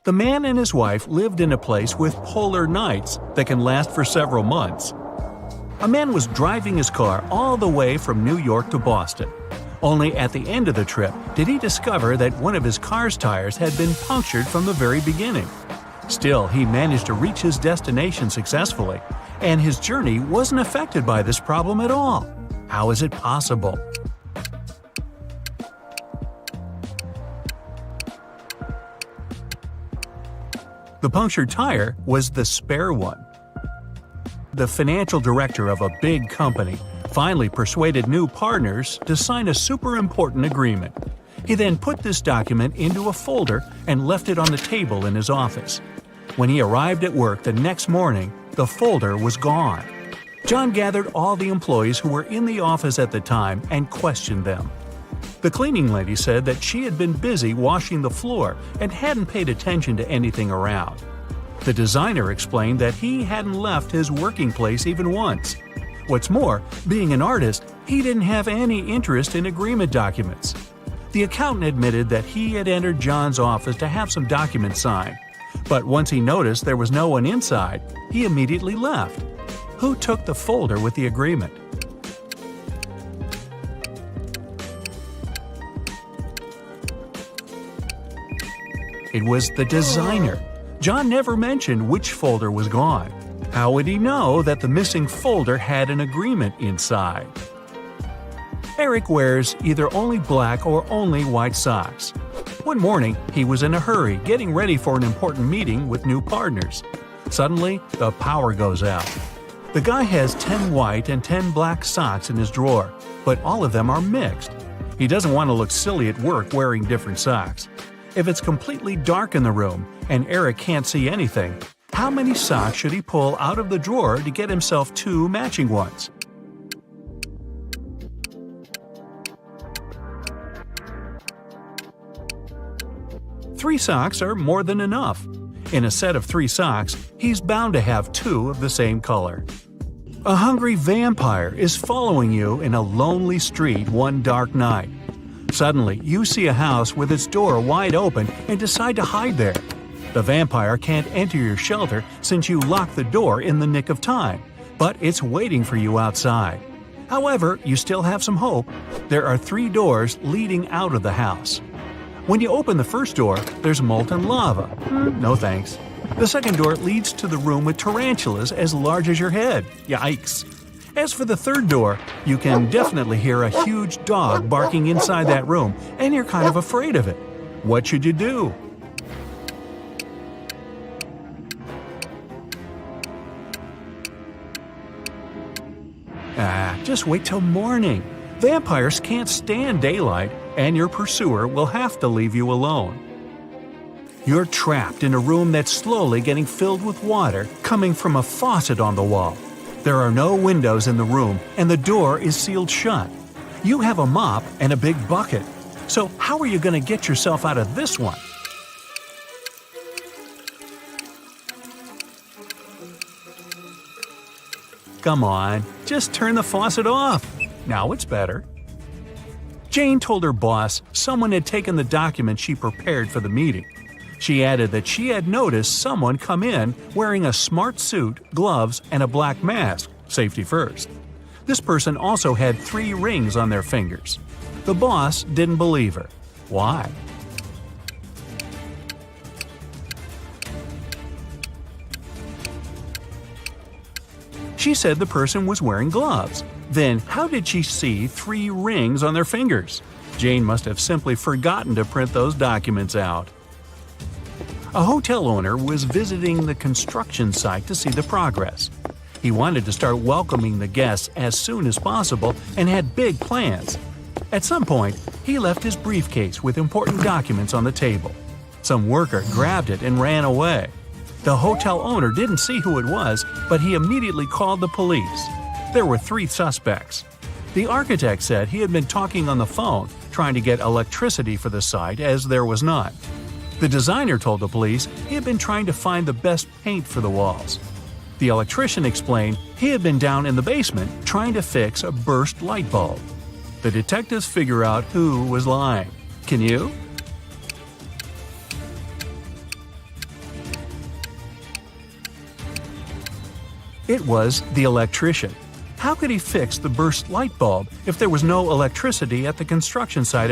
The man and his wife lived in a place with polar nights that can last for several months. A man was driving his car all the way from New York to Boston. Only at the end of the trip did he discover that one of his car's tires had been punctured from the very beginning. Still, he managed to reach his destination successfully, and his journey wasn't affected by this problem at all. How is it possible? The punctured tire was the spare one. The financial director of a big company finally persuaded new partners to sign a super important agreement. He then put this document into a folder and left it on the table in his office. When he arrived at work the next morning, the folder was gone. John gathered all the employees who were in the office at the time and questioned them. The cleaning lady said that she had been busy washing the floor and hadn't paid attention to anything around. The designer explained that he hadn't left his working place even once. What's more, being an artist, he didn't have any interest in agreement documents. The accountant admitted that he had entered John's office to have some documents signed. But once he noticed there was no one inside, he immediately left. Who took the folder with the agreement? It was the designer. John never mentioned which folder was gone. How would he know that the missing folder had an agreement inside? Eric wears either only black or only white socks. One morning, he was in a hurry getting ready for an important meeting with new partners. Suddenly, the power goes out. The guy has 10 white and 10 black socks in his drawer, but all of them are mixed. He doesn't want to look silly at work wearing different socks. If it's completely dark in the room and Eric can't see anything, how many socks should he pull out of the drawer to get himself 2 matching ones? Three socks are more than enough. In a set of 3 socks, he's bound to have 2 of the same color. A hungry vampire is following you in a lonely street one dark night. Suddenly, you see a house with its door wide open and decide to hide there. The vampire can't enter your shelter since you locked the door in the nick of time, but it's waiting for you outside. However, you still have some hope. There are 3 doors leading out of the house. When you open the first door, there's molten lava. No thanks. The second door leads to the room with tarantulas as large as your head. Yikes. As for the third door, you can definitely hear a huge dog barking inside that room, and you're kind of afraid of it. What should you do? Just wait till morning. Vampires can't stand daylight, and your pursuer will have to leave you alone. You're trapped in a room that's slowly getting filled with water coming from a faucet on the wall. There are no windows in the room, and the door is sealed shut. You have a mop and a big bucket. So how are you going to get yourself out of this one? Come on, just turn the faucet off. Now it's better. Jane told her boss someone had taken the document she prepared for the meeting. She added that she had noticed someone come in wearing a smart suit, gloves, and a black mask, safety first. This person also had 3 rings on their fingers. The boss didn't believe her. Why? She said the person was wearing gloves. Then how did she see 3 rings on their fingers? Jane must have simply forgotten to print those documents out. A hotel owner was visiting the construction site to see the progress. He wanted to start welcoming the guests as soon as possible and had big plans. At some point, he left his briefcase with important documents on the table. Some worker grabbed it and ran away. The hotel owner didn't see who it was, but he immediately called the police. There were 3 suspects. The architect said he had been talking on the phone, trying to get electricity for the site as there was none. The designer told the police he had been trying to find the best paint for the walls. The electrician explained he had been down in the basement trying to fix a burst light bulb. The detectives figure out who was lying. Can you? It was the electrician. How could he fix the burst light bulb if there was no electricity at the construction site?